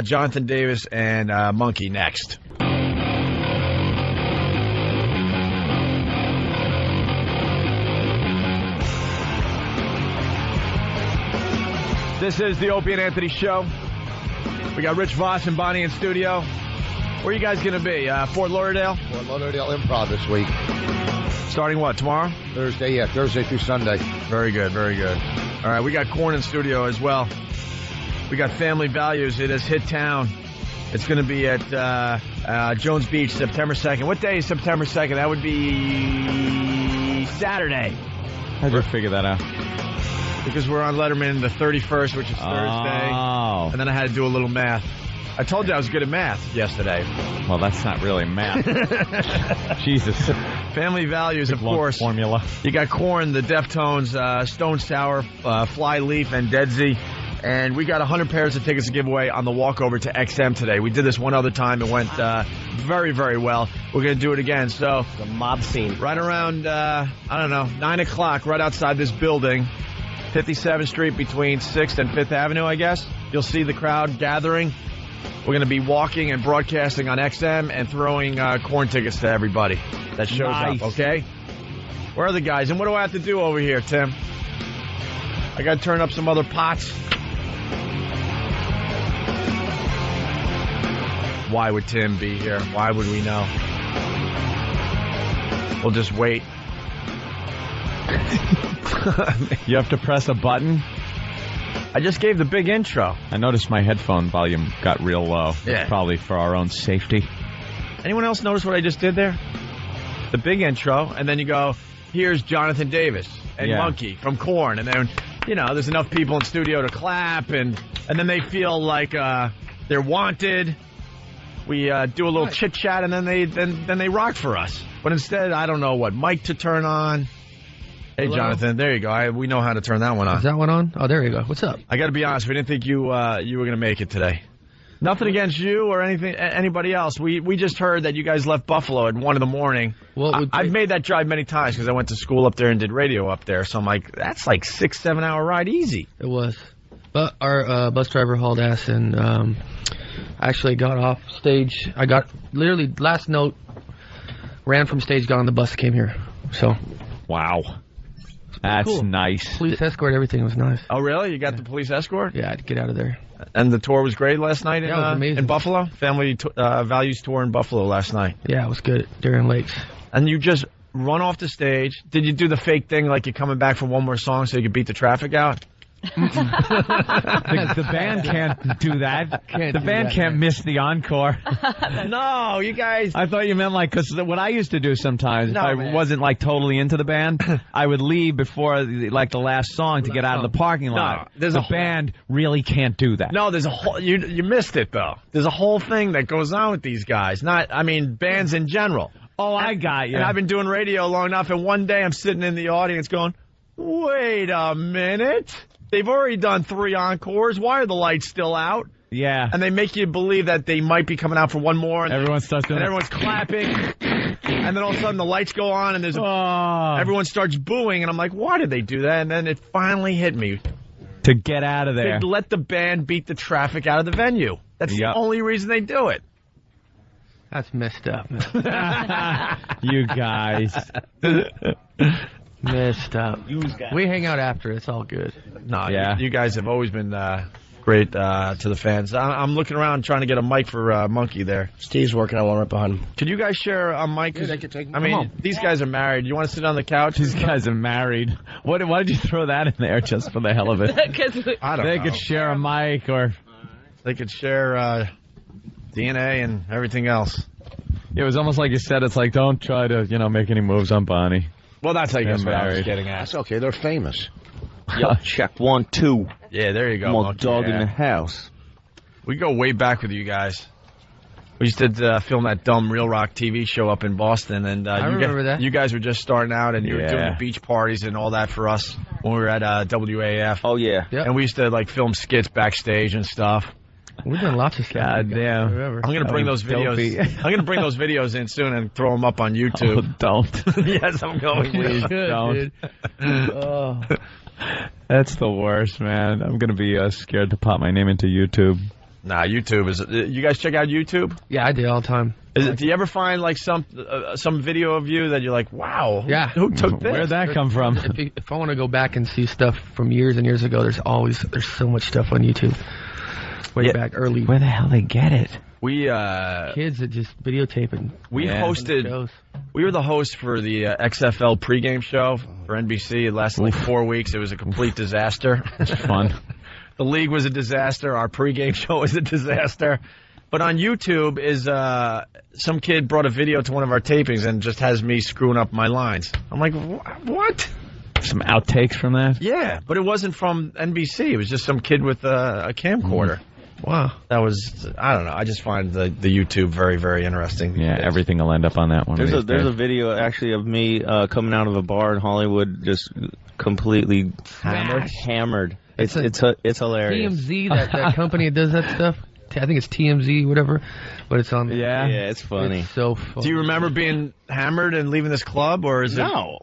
Jonathan Davis and Monkey next. This is the Opie and Anthony Show. We got Rich Voss and Bonnie in studio. Where are you guys going to be? Fort Lauderdale? Fort Lauderdale Improv this week. Starting what, tomorrow? Thursday, yeah. Thursday through Sunday. Very good, very good. All right, we got Korn in studio as well. We got Family Values. It has hit town. It's going to be at Jones Beach, September 2nd. What day is September 2nd? That would be Saturday. How'd you figure that out? Because we're on Letterman the 31st, which is Thursday. Oh. And then I had to do a little math. I told you I was good at math yesterday. Well, that's not really math. Jesus. Family values, of course. Formula. You got Korn, the Deftones, Stone Sour, Flyleaf, and Dead Z. And we got 100 pairs of tickets to give away on the walkover to XM today. We did this one other time. It went very, very well. We're going to do it again. So the mob scene. Right around, 9 o'clock, right outside this building, 57th Street between 6th and 5th Avenue, I guess. You'll see the crowd gathering. We're going to be walking and broadcasting on XM and throwing Korn tickets to everybody that shows up, okay? Where are the guys? And what do I have to do over here, Tim? I got to turn up some other pots. Why would Tim be here? Why would we know? We'll just wait. You have to press a button? I just gave the big intro. I noticed my headphone volume got real low. Yeah. That's probably for our own safety. Anyone else notice what I just did there? The big intro, and then you go, here's Jonathan Davis and Monkey from Korn, and then, there's enough people in studio to clap, and then they feel like they're wanted. We do a little chit-chat, and then they rock for us. But instead, I don't know what mic to turn on. Hey, Hello? Jonathan, there you go. We know how to turn that one on. Is that one on? Oh, there you go. What's up? I got to be honest. We didn't think you were going to make it today. Nothing against you or anybody else. We just heard that you guys left Buffalo at 1 in the morning. I've made that drive many times because I went to school up there and did radio up there. So I'm like, that's like 6-7 hour ride easy. It was. But our bus driver hauled ass and actually got off stage. I got literally last note, ran from stage, got on the bus, came here. So. Wow. That's cool. Nice. Police escort, everything was nice. Oh, really? You got the police escort? Yeah, I had to get out of there. And the tour was great last night it was amazing. In Buffalo? Family Values Tour in Buffalo last night. Yeah, it was good. Darien Lakes. And you just run off the stage. Did you do the fake thing like you're coming back for one more song so you could beat the traffic out? The band can't do that. The band can't miss the encore. No, you guys. I thought you meant because what I used to do sometimes, if I wasn't totally into the band, I would leave before the last song to get out of the parking lot. No, the band really can't do that. No, there's a whole. You missed it though. There's a whole thing that goes on with these guys. Bands in general. Oh, I got you. And I've been doing radio long enough, and one day I'm sitting in the audience going, "Wait a minute." They've already done 3 encores. Why are the lights still out? Yeah. And they make you believe that they might be coming out for one more. And everyone starts doing everyone's clapping. And then all of a sudden the lights go on and everyone starts booing. And I'm like, why did they do that? And then it finally hit me. To get out of there. To let the band beat the traffic out of the venue. That's the only reason they do it. That's messed up. You guys. Messed up. We hang out after. It's all good. No, you guys have always been great to the fans. I'm looking around trying to get a mic for Monkey there. Steve's working on one right behind him. Could you guys share a mic? Yeah, they could take. These guys are married. You want to sit on the couch? These guys are married. Why did you throw that in there just for the hell of it? I don't know. They could share a mic or they could share DNA and everything else. It was almost like you said. It's like, don't try to make any moves on Bonnie. Well, that's what I was married. getting at. That's okay. They're famous. Yo, check 1, 2. Yeah, there you go. My dog in the house. We go way back with you guys. We used to film that dumb Real Rock TV show up in Boston, and I remember that. You guys were just starting out, and you were doing the beach parties and all that for us when we were at WAF. Oh yeah. Yep. And we used to film skits backstage and stuff. We've done lots of stuff. God damn. I'm gonna bring those videos. I'm gonna bring those videos in soon and throw them up on YouTube. Oh, don't. Yes, I'm going. Please don't. Oh. That's the worst, man. I'm gonna be scared to pop my name into YouTube. Nah, YouTube is. You guys check out YouTube? Yeah, I do all the time. Do you ever find some video of you that you're like, wow? Yeah. Who took this? Where'd that come from? If I want to go back and see stuff from years and years ago, there's so much stuff on YouTube. Way back early. Where the hell they get it? We kids that just videotaping. We hosted. Shows. We were the host for the XFL pregame show for NBC. It lasted like 4 weeks. It was a complete disaster. It's fun. The league was a disaster. Our pregame show was a disaster. But on YouTube is some kid brought a video to one of our tapings and just has me screwing up my lines. I'm like, what? some outtakes from that? Yeah, but it wasn't from NBC. It was just some kid with a camcorder. Wow. That was, I don't know. I just find the YouTube very, very interesting. Yeah, everything will end up on that one. There's a video actually of me coming out of a bar in Hollywood, just completely hammered. It's hilarious. TMZ, that company that does that stuff. I think it's TMZ, whatever, but it's on. Yeah, it's funny. It's so funny. Do you remember being hammered and leaving this club, or is it? No,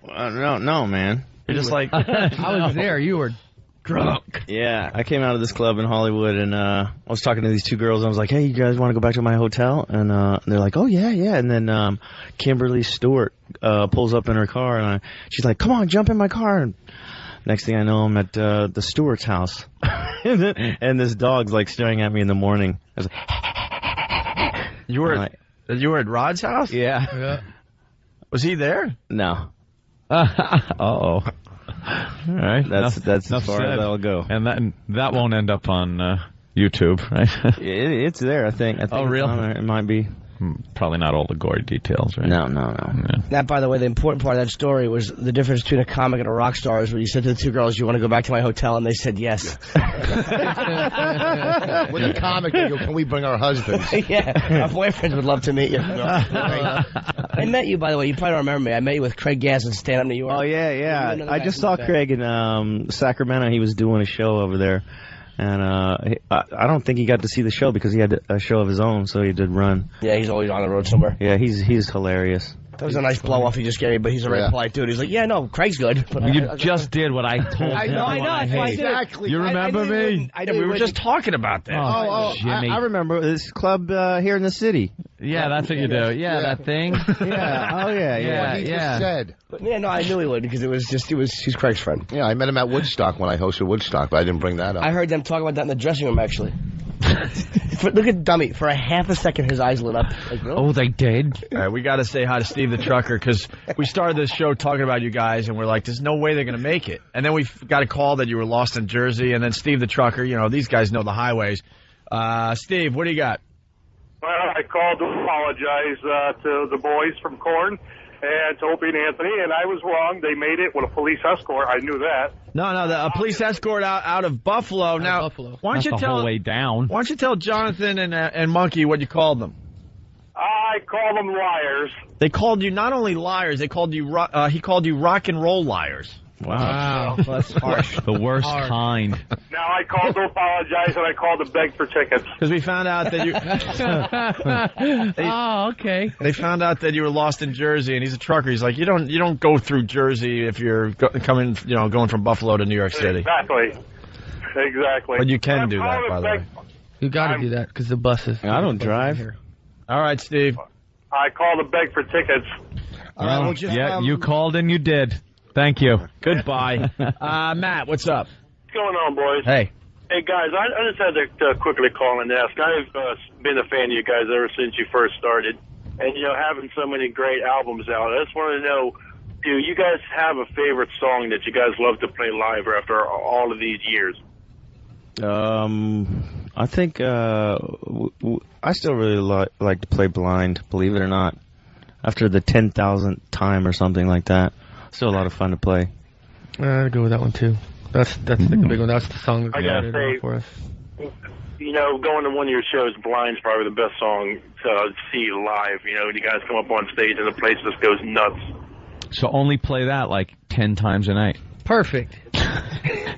man. You're just like I was there. You were drunk. Yeah, I came out of this club in Hollywood, and I was talking to these two girls, and I was like, hey, you guys want to go back to my hotel? And they're like, oh, yeah. And then Kimberly Stewart pulls up in her car, and she's like, come on, jump in my car. And next thing I know, I'm at the Stewart's house. And this dog's like staring at me in the morning. I was like, you were at Rod's house? Yeah. Was he there? No. Uh-oh. All right. That's as far as I'll go. And that won't end up on YouTube, right? It's there, I think. Oh, really? It might be. Probably not all the gory details, right? No. Yeah. That, by the way, the important part of that story was the difference between a comic and a rock star is when you said to the two girls, you want to go back to my hotel, and they said yes. With a comic, they go, can we bring our husbands? Yeah, our boyfriends would love to meet you. I met you, by the way. You probably don't remember me. I met you with Craig Gass in Stand Up New York. Oh, yeah. I just saw Craig in Sacramento. He was doing a show over there. And I don't think he got to see the show because he had a show of his own, so he did run. Yeah, he's always on the road somewhere. Yeah, he's hilarious. That was a nice blow-off he just gave me, but he's a very polite dude. He's like, yeah, no, Craig's good. But you just did what I told I know. Exactly. You remember me? We were just talking about that. Jimmy. I remember this club here in the city. Yeah, that's what you do. Yeah, that thing. Yeah. Oh, yeah. He just said. But yeah, no, I knew he would because he's Craig's friend. Yeah, I met him at Woodstock when I hosted Woodstock, but I didn't bring that up. I heard them talk about that in the dressing room, actually. Look at Dummy. For a half a second, his eyes lit up. Like, really? Oh, they did? All right, we got to say hi to Steve the Trucker because we started this show talking about you guys, and we're like, there's no way they're going to make it. And then we got a call that you were lost in Jersey, and then Steve the Trucker, these guys know the highways. Steve, what do you got? Well, I called to apologize to the boys from Korn and to Opie and Anthony, and I was wrong. They made it with a police escort. I knew that. No, a police escort out of Buffalo. Now, why don't you tell whole way down? Why don't you tell Jonathan and Monkey what you called them? I call them liars. They called you not only liars. They called you. He called you rock and roll liars. Wow. That's harsh. The worst kind. Now I called to apologize and I called to beg for tickets. Because we found out that you. Okay. They found out that you were lost in Jersey, and he's a trucker. He's like, you don't go through Jersey if you're going from Buffalo to New York City. Exactly. But you can do that, by the way. You got to do that because the buses. I don't drive. All right, Steve. I called to beg for tickets. You called and you did. Thank you. Goodbye. Matt, what's up? What's going on, boys? Hey. Hey, guys, I just had to quickly call and ask. I've been a fan of you guys ever since you first started. And, having so many great albums out, I just wanted to know, do you guys have a favorite song that you guys love to play live after all of these years? I think I still really like to play Blind, believe it or not. After the 10,000th time or something like that. Still a lot of fun to play. I'd go with that one, too. That's the big one. That's the song that I gotta say, for us. Going to one of your shows, Blind's probably the best song to see live. When you guys come up on stage and the place just goes nuts. So only play that like 10 times a night. Perfect.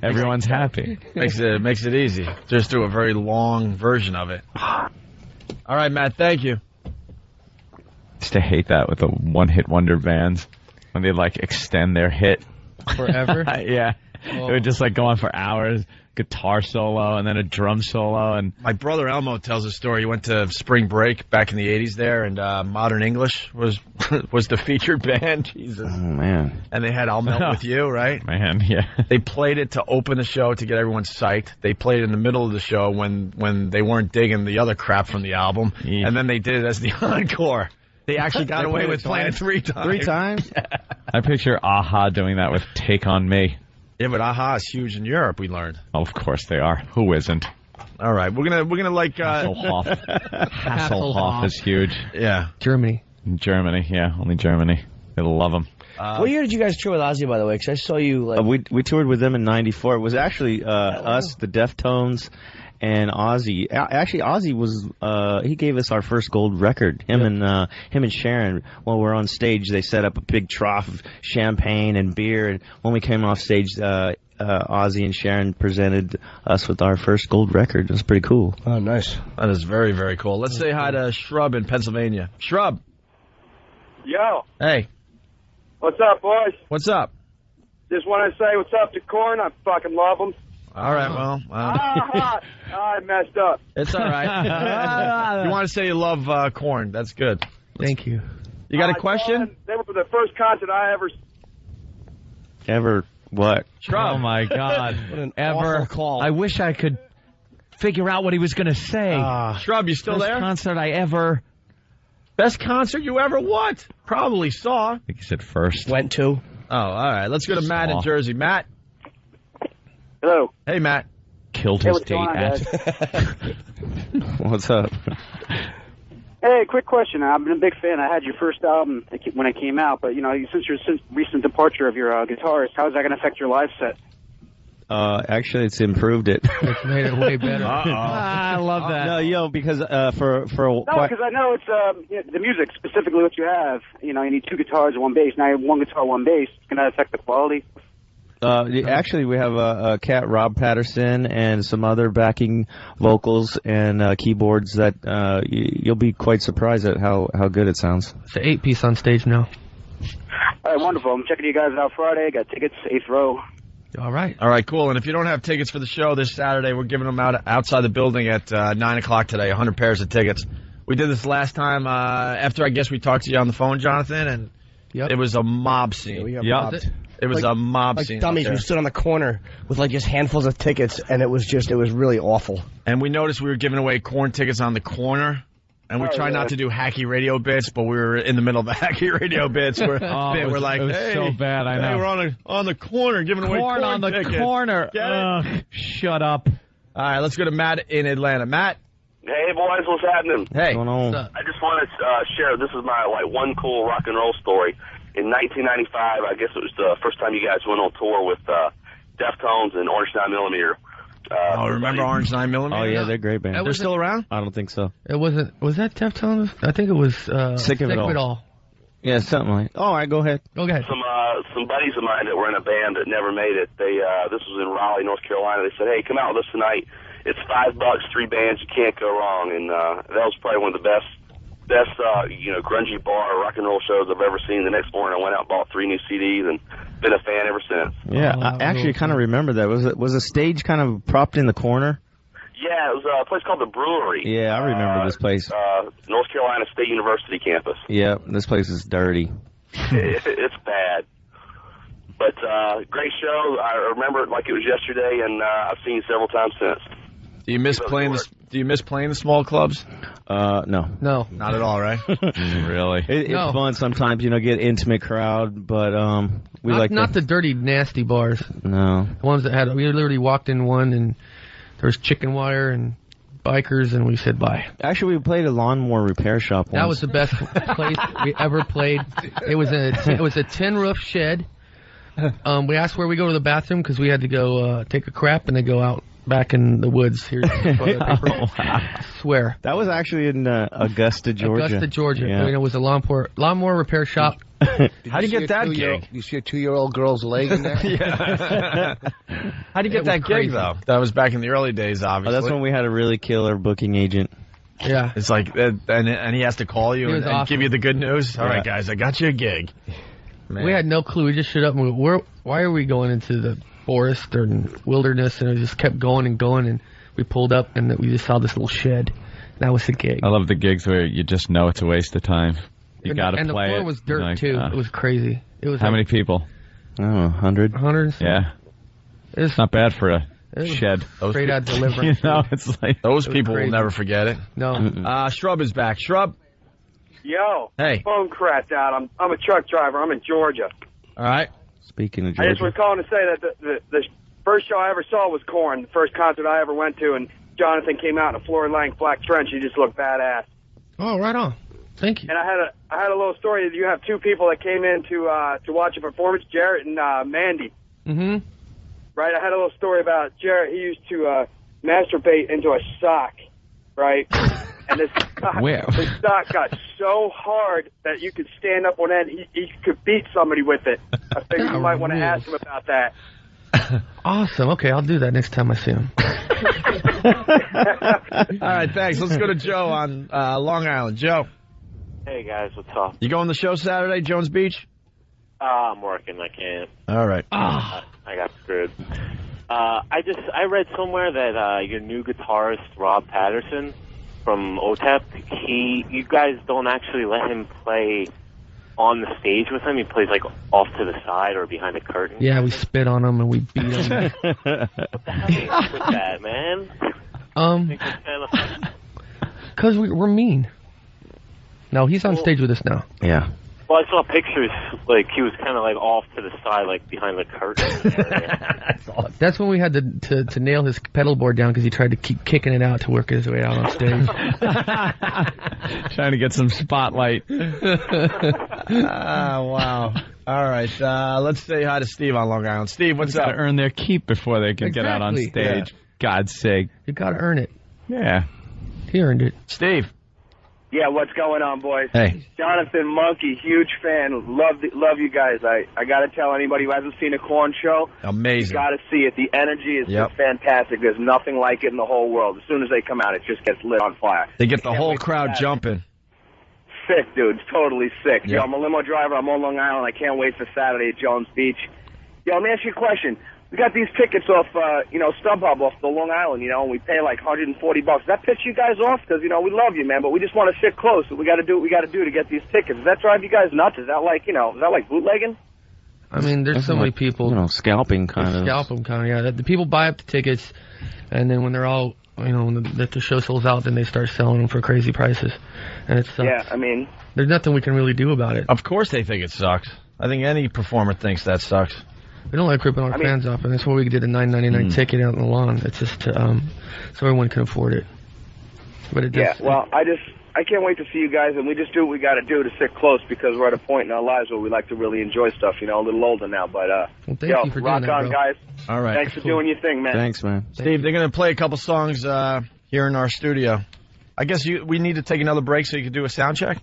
Everyone's happy. Makes it easy. Just do a very long version of it. All right, Matt, thank you. Used to hate that with the one-hit wonder bands. When they extend their hit forever. Yeah. It would just go on for hours. Guitar solo and then a drum solo. And my brother Elmo tells a story. He went to spring break back in the 80s there, and Modern English was the featured band. Jesus. Oh, man. And they had I'll Melt With You, right? Man, yeah. They played it to open the show to get everyone psyched. They played it in the middle of the show when they weren't digging the other crap from the album. Yeah. And then they did it as the encore. They actually got away with playing it 3 times. 3 times? Yeah. I picture Aha doing that with Take On Me. Yeah, but Aha is huge in Europe, we learned. Oh, of course they are. Who isn't? All right, we're gonna Hasselhoff. Hasselhoff is huge. Yeah. Germany, yeah. Only Germany. They'll love them. What year did you guys tour with Ozzy, by the way? Because I saw you, like... We toured with them in ’94. It was actually us, the Deftones, and Ozzy. Actually, Ozzy was he gave us our first gold record. Him and Sharon. While we're on stage, they set up a big trough of champagne and beer. And when we came off stage, Ozzy and Sharon presented us with our first gold record. It was pretty cool. Oh, nice. That is very, very cool. Let's say hi to Shrub in Pennsylvania. Shrub. Yo. Hey. What's up, boys? What's up? Just want to say what's up to Korn. I fucking love them. All right, well. I messed up. It's all right. You want to say you love Korn. That's good. Thank you. You got a question? They were the first concert I ever... Ever what? Oh, my God. What an Ever. awful call. I wish I could figure out what he was going to say. Shrub, you still First there? concert I ever... Best concert you ever what? Probably saw. I think he said first. Went to. Oh, all right. Let's go to Matt in Jersey. Matt. Hello. Hey, Matt. Killed Hey, his what's date going on, at. What's up? Hey, quick question. I've been a big fan. I had your first album when it came out, but since your recent departure of your guitarist, how is that going to affect your live set? Actually, it's improved it. It's made it way better. I love that. No, because for No, because I know it's the music, specifically what you have. You need two guitars and one bass. Now you have one guitar, one bass. It's going to affect the quality. Actually, we have a cat, Rob Patterson, and some other backing vocals and keyboards that you'll be quite surprised at how good it sounds. It's an 8-piece on stage now. All right, wonderful. I'm checking you guys out Friday. Got tickets, 8th row. All right. All right, cool. And if you don't have tickets for the show this Saturday, we're giving them out outside the building at 9 o'clock today, 100 pairs of tickets. We did this last time after, I guess, we talked to you on the phone, Jonathan, and it was a mob scene. It was a mob scene. Like dummies, we stood on the corner with just handfuls of tickets, and it was really awful. And we noticed we were giving away Korn tickets on the corner. And we try not to do hacky radio bits, but we were in the middle of the hacky radio bits. We're like, it was hey, so bad, I know. Hey, we're on the corner giving away Korn on the tickets. corner. Get it? Shut up. All right, let's go to Matt in Atlanta. Matt. Hey, boys, what's happening? Hey. I just want to share, this is my one cool rock and roll story. In 1995, I guess it was the first time you guys went on tour with Deftones and Orange 9mm. Remember Orange 9mm? Oh, yeah, they're great band. They're still around? I don't think so. It wasn't. Was that Deftones? I think it was Sick of It All. Yeah, something like. All right, go ahead. Go ahead. Some buddies of mine that were in a band that never made it. This was in Raleigh, North Carolina. They said, "Hey, come out with us tonight. It's $5, 3 bands. You can't go wrong." And that was probably one of the best grungy bar rock and roll shows I've ever seen. The next morning, I went out and bought 3 new CDs and been a fan ever since. Yeah, I actually kind of remember that. Was a stage kind of propped in the corner? Yeah, it was a place called the Brewery. Yeah, I remember this place. North Carolina State University campus. Yeah, this place is dirty. It's bad. But great show. I remember it like it was yesterday, and I've seen you several times since. Do you miss playing the small clubs? No. No. Not at all, right? Really? It's fun sometimes, get intimate crowd, but we not the dirty, nasty bars. No. The ones that we literally walked in one and there was chicken wire and bikers, and we said bye. Actually, we played a lawnmower repair shop once. That was the best place we ever played. It was a tin roof shed. We asked where we go to the bathroom because we had to go take a crap and then go out back in the woods here. I swear. That was actually in Augusta, Georgia. Augusta, Georgia. Yeah. It was a lawnmower repair shop. How'd you get that gig? You see a 2-year-old girl's leg in there? Yeah. How'd you get that gig, though? That was back in the early days, obviously. That's when we had a really killer booking agent. Yeah. It's like, and he has to call you and awesome. give you the good news. All right, guys, I got you a gig. Man. We had no clue. We just showed up and why are we going into the forest or wilderness? And it just kept going and going, and we pulled up and we just saw this little shed. That was the gig. I love the gigs where you just know it's a waste of time. You got to play it. And the floor was dirt, too. It was crazy. It was how many people? I don't know, 100. 100? Yeah. It's not bad for a shed. Straight out deliverance. It's like those people will never forget it. No. Shrub is back. Shrub. Yo. Hey. Phone cracked out. I'm a truck driver. I'm in Georgia. All right. Speaking of I just Georgia. was calling to say that the first show I ever saw was Korn, the first concert I ever went to, and Jonathan came out in a floor-length black trench. He just looked badass. Oh, right on. Thank you. And I had a little story. You have two people that came in to watch a performance, Jarrett and Mandy. Mm-hmm. Right? I had a little story about Jarrett. He used to masturbate into a sock, right? And this sock got so hard that you could stand up on end. He could beat somebody with it. I figured you might want to ask him about that. Awesome. Okay, I'll do that next time I see him. All right, thanks. Let's go to Joe on Long Island. Joe. Hey, guys, what's up? You going to the show Saturday, Jones Beach? I'm working. I can't. All right. I got screwed. I read somewhere that your new guitarist, Rob Patterson from OTEP, you guys don't actually let him play on the stage with him. He plays like off to the side or behind a curtain. Yeah, we spit on him and we beat him. What the hell is with that, man? Because we're mean. No, he's on stage with us now. Yeah. Well, I saw pictures, like, he was kind of, like, off to the side, like, behind the curtain area. That's when we had to nail his pedal board down because he tried to keep kicking it out to work his way out on stage. Trying to get some spotlight. Wow. All right. Let's say hi to Steve on Long Island. Steve, what's up? Got to earn their keep before they can get out on stage. Yeah. God's sake. You got to earn it. Yeah. He earned it. Steve. Yeah, what's going on, boys? Hey. Jonathan Monkey, huge fan. Love you guys. I got to tell anybody who hasn't seen a Korn show, amazing. You got to see it. The energy is just fantastic. There's nothing like it in the whole world. As soon as they come out, it just gets lit on fire. They get the whole crowd jumping. Sick, dude. It's totally sick. Yep. Yo, I'm a limo driver. I'm on Long Island. I can't wait for Saturday at Jones Beach. Yo, let me ask you a question. We got these tickets off, StubHub off the Long Island, and we pay like $140. Does that piss you guys off? Because, we love you, man, but we just want to sit close. So we got to do what we got to do to get these tickets. Does that drive you guys nuts? Is that like, is that like bootlegging? I mean, there's so many people. Scalping kind of. Scalp them, kind of, yeah. The people buy up the tickets, and then when they're all, when the show sells out, then they start selling them for crazy prices. And it sucks. Yeah, I mean. There's nothing we can really do about it. Of course they think it sucks. I think any performer thinks that sucks. We don't like ripping our fans off, and that's why we did a $9.99 ticket out on the lawn. It's just so everyone can afford it. But it does. Yeah, well, I can't wait to see you guys, and we just do what we got to do to sit close because we're at a point in our lives where we like to really enjoy stuff. A little older now, but well, thank you for rock doing that, on, bro. guys. All right, thanks for doing your thing, man. Thanks, man. Steve, they're going to play a couple songs here in our studio. I guess we need to take another break so you can do a sound check.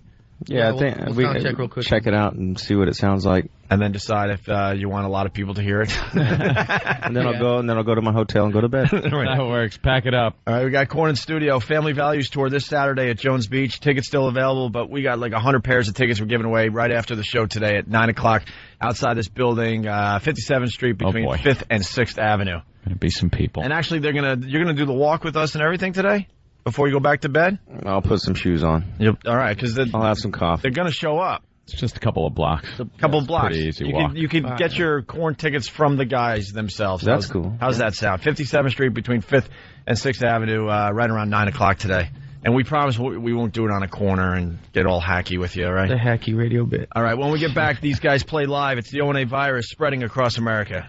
Yeah, I think we'll sound check real quick. Check it out and see what it sounds like, and then decide if you want a lot of people to hear it. and then I'll go to my hotel and go to bed. That works. Pack it up. All right, we got Korn in studio. Family Values Tour this Saturday at Jones Beach. Tickets still available, but we got like 100 pairs of tickets we're giving away right after the show today at 9 o'clock outside this building, 57th Street between 5th and 6th Avenue. Gonna be some people. And actually, you're gonna do the walk with us and everything today. Before you go back to bed? I'll put some shoes on. Yep. All right, because I'll have some coffee. They're going to show up. It's just a couple of blocks. Pretty easy walk. You can get your Korn tickets from the guys themselves. That's cool. How's that sound? 57th Street between 5th and 6th Avenue, right around 9 o'clock today. And we promise we won't do it on a corner and get all hacky with you, all right? The hacky radio bit. All right, when we get back, these guys play live. It's the O&A virus spreading across America.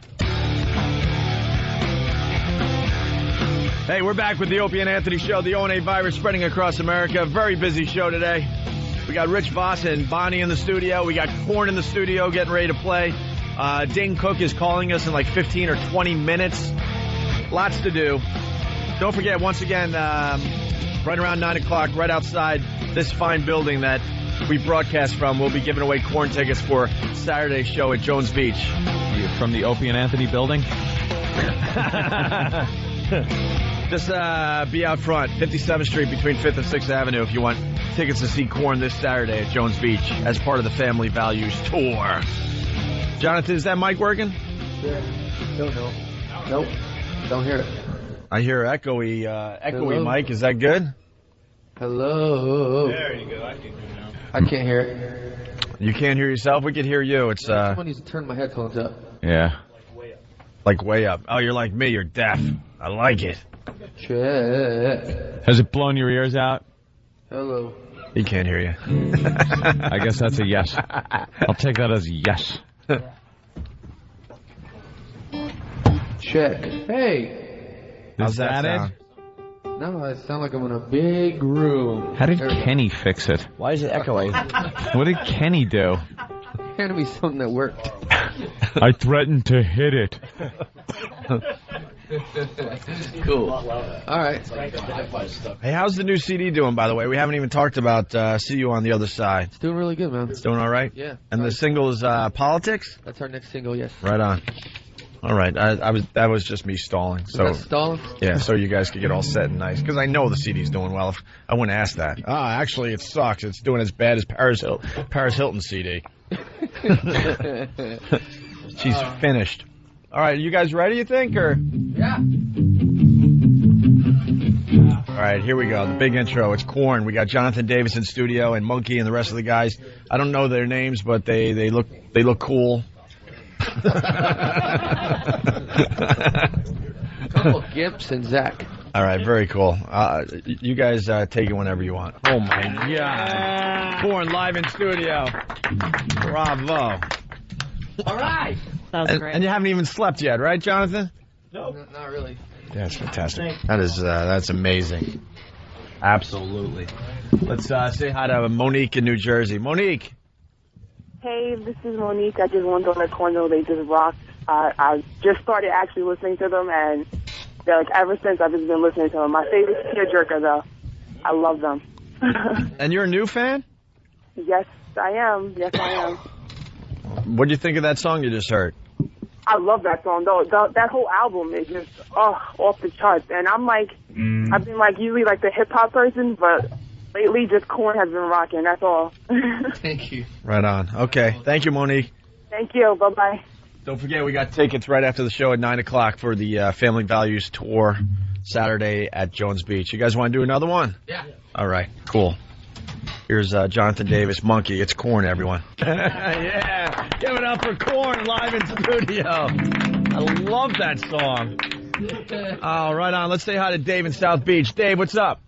Hey, we're back with the Opie and Anthony Show, the O&A virus spreading across America. Very busy show today. We got Rich Voss and Bonnie in the studio. We got Korn in the studio getting ready to play. Dane Cook is calling us in like 15 or 20 minutes. Lots to do. Don't forget, once again, right around 9 o'clock, right outside this fine building that we broadcast from, we'll be giving away Korn tickets for Saturday's show at Jones Beach. From the Opie and Anthony building? Just be out front, 57th Street between 5th and 6th Avenue if you want tickets to see Korn this Saturday at Jones Beach as part of the Family Values Tour. Jonathan, is that mic working? Yeah. Don't know. Nope. Don't hear it. I hear echoey Hello? mic. Is that good? Hello. There you go. I can hear now. I can't hear it. You can't hear yourself? We can hear you. It's Someone needs to turn my headphones up. Yeah. Like way up. Oh, you're like me. You're deaf. I like it. Shit. Has it blown your ears out? Hello. He can't hear you. I guess that's a yes. I'll take that as a yes. Check. Hey. How's that sound? No, I sound like I'm in a big room. How did Kenny fix it? Why is it echoing? What did Kenny do? It had to be something that worked. I threatened to hit it. Cool. All right. Hey, how's the new CD doing, by the way? We haven't even talked about See You on the Other Side. It's doing really good, man. It's doing all right? Yeah. And the single is Politics? That's our next single, yes. Right on. All right. That was just me stalling. So Was that stalling? Yeah, so you guys could get all set and nice. Because I know the CD's doing well. If I wouldn't ask that. Actually, it sucks. It's doing as bad as Paris Hilton's CD. She's finished. All right, you guys ready, you think, or? Yeah. All right, here we go. The big intro. It's Korn. We got Jonathan Davis in studio and Monkey and the rest of the guys. I don't know their names, but they look cool. Couple Gimps and Zach. All right, very cool. You guys take it whenever you want. Oh my God! Korn live in studio. Bravo! All right. That was great. And you haven't even slept yet, right, Jonathan? No, not really. Yeah, that's fantastic. That's amazing. Absolutely. Let's say hi to Monique in New Jersey. Monique. Hey, this is Monique. I just wanted to let Korn know they just rocked. I just started actually listening to them, and they're like, ever since I've just been listening to them. My favorite tearjerker, though. I love them. And you're a new fan? Yes, I am. Yes, I am. What do you think of that song you just heard? I love that song, though. That whole album is just off the charts. And I'm like, I've been like usually like the hip hop person, but lately just Korn has been rocking. That's all. Thank you. Right on. Okay. Thank you, Monique. Thank you. Bye bye. Don't forget, we got tickets right after the show at 9 o'clock for the Family Values Tour Saturday at Jones Beach. You guys want to do another one? Yeah. All right. Cool. Here's Jonathan Davis, Monkey. It's Korn, everyone. Yeah. Give it up for Korn live in studio. I love that song. Oh, right on. Let's say hi to Dave in South Beach. Dave, what's up?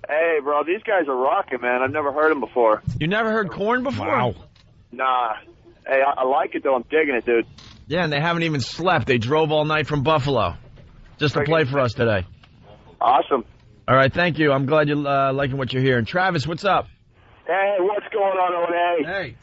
Hey, bro, these guys are rocking, man. I've never heard them before. You never heard Korn before? Wow. Nah. Hey, I like it, though. I'm digging it, dude. Yeah, and they haven't even slept. They drove all night from Buffalo just to play for us today. Awesome. All right, thank you. I'm glad you're liking what you're hearing. Travis, what's up? Hey, what's going on, O.A.? Hey.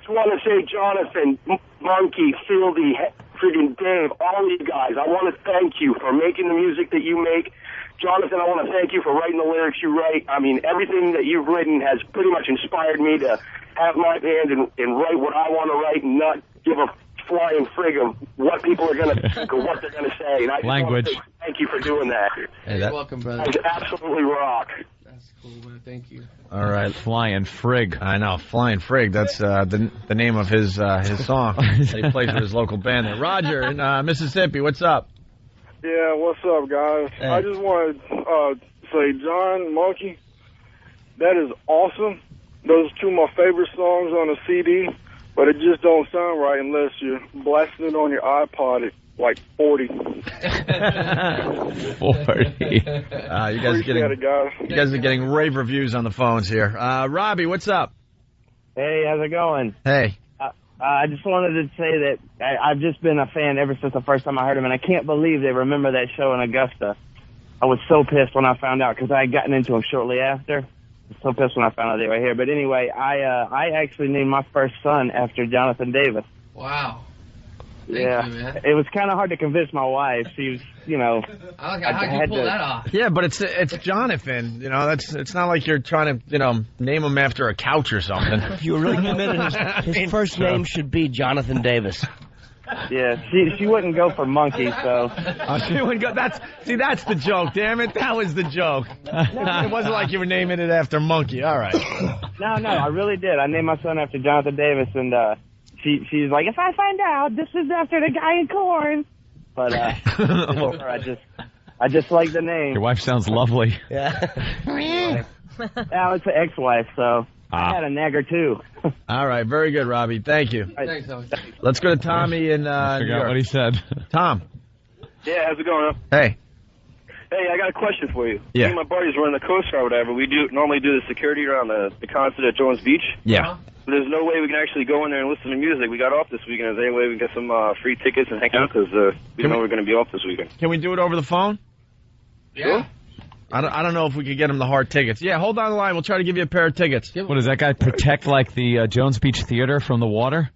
Just want to say, Jonathan, Monkey, Fieldy, friggin' Dave, all you guys, I want to thank you for making the music that you make. Jonathan, I want to thank you for writing the lyrics you write. I mean, everything that you've written has pretty much inspired me to have my band and write what I want to write and not give a flying frig of what people are going to think or what they're going to say. And I just Language. want to say thank you for doing that. Hey, You're welcome, brother. You guys absolutely rock. That's cool, man. Thank you. All right. Flying Frig. I know, Flying Frig. That's the name of his song that he plays with his local band there. Roger in Mississippi, what's up? Yeah, what's up, guys? Hey. I just want to say, John, Monkey, that is awesome. Those are two of my favorite songs on the CD, but it just don't sound right unless you're blasting it on your iPod at like 40. 40. You guys are getting rave reviews on the phones here. Robbie, what's up? Hey, how's it going? Hey. I just wanted to say that I've just been a fan ever since the first time I heard them, and I can't believe they remember that show in Augusta. I was so pissed when I found out because I had gotten into them shortly after. I was so pissed when I found out they were here. But anyway, I actually named my first son after Jonathan Davis. Wow. Thank you, man. It was kind of hard to convince my wife. She was, you know. How'd you pull that off? Yeah, but it's Jonathan. You know, it's not like you're trying to name him after a couch or something. If you were really committed, his first name should be Jonathan Davis. Yeah, she wouldn't go for Monkey, so. She wouldn't go. That's the joke. Damn it, that was the joke. It wasn't like you were naming it after Monkey. All right. No, I really did. I named my son after Jonathan Davis, and she's like, if I find out this is after the guy in Korn. But I just like the name. Your wife sounds lovely. Yeah. Now it's an ex-wife, so I had a nagger too. All right, very good, Robbie. Thank you. Thanks, Tommy. Let's go to Tommy in New Forgot York. what he said. Tom. Yeah, how's it going? Hey. Hey, I got a question for you. Yeah. Me and my buddies run the Coast Guard or whatever. We normally do the security around the concert at Jones Beach. Yeah. There's no way we can actually go in there and listen to music. We got off this weekend. Is there any way we can get some free tickets and hang out? Because we know we're going to be off this weekend. Can we do it over the phone? Yeah. I don't know if we could get him the hard tickets. Yeah, hold on the line. We'll try to give you a pair of tickets. What does that guy protect, like the Jones Beach Theater from the water?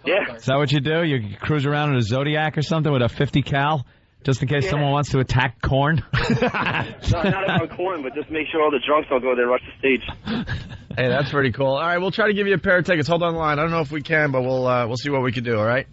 Yeah. Is that what you do? You cruise around in a Zodiac or something with a 50 cal, just in case someone wants to attack Korn? Not about corn, but just make sure all the drunks don't go there and rush the stage. Hey, that's pretty cool. All right, we'll try to give you a pair of tickets. Hold on the line. I don't know if we can, but we'll see what we can do. All right.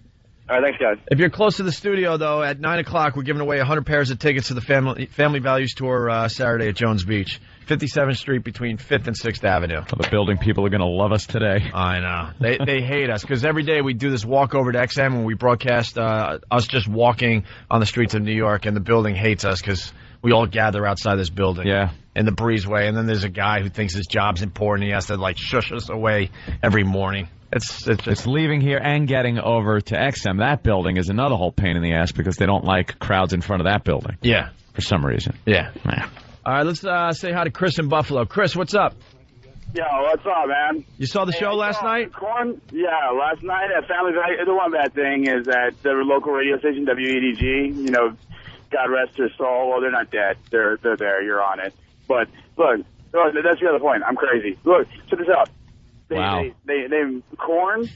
All right, thanks, guys. If you're close to the studio, though, at 9 o'clock, we're giving away 100 pairs of tickets to the Family Values Tour Saturday at Jones Beach, 57th Street between 5th and 6th Avenue. Well, the building people are going to love us today. I know. They hate us because every day we do this walk over to XM and we broadcast us just walking on the streets of New York, and the building hates us because we all gather outside this building. Yeah. In the breezeway, and then there's a guy who thinks his job's important. He has to, like, shush us away every morning. It's leaving here and getting over to XM. That building is another whole pain in the ass because they don't like crowds in front of that building. Yeah. For some reason. Yeah. Nah. All right, let's say hi to Chris in Buffalo. Chris, what's up? Yo, what's up, man? You saw the show last night? Corn? Yeah, last night at Family Value. The one bad thing is that the local radio station, WEDG, you know, God rest their soul. Well, they're not dead. They're there. You're on it. But, look, that's the other point. I'm crazy. Look, check this out. They corn,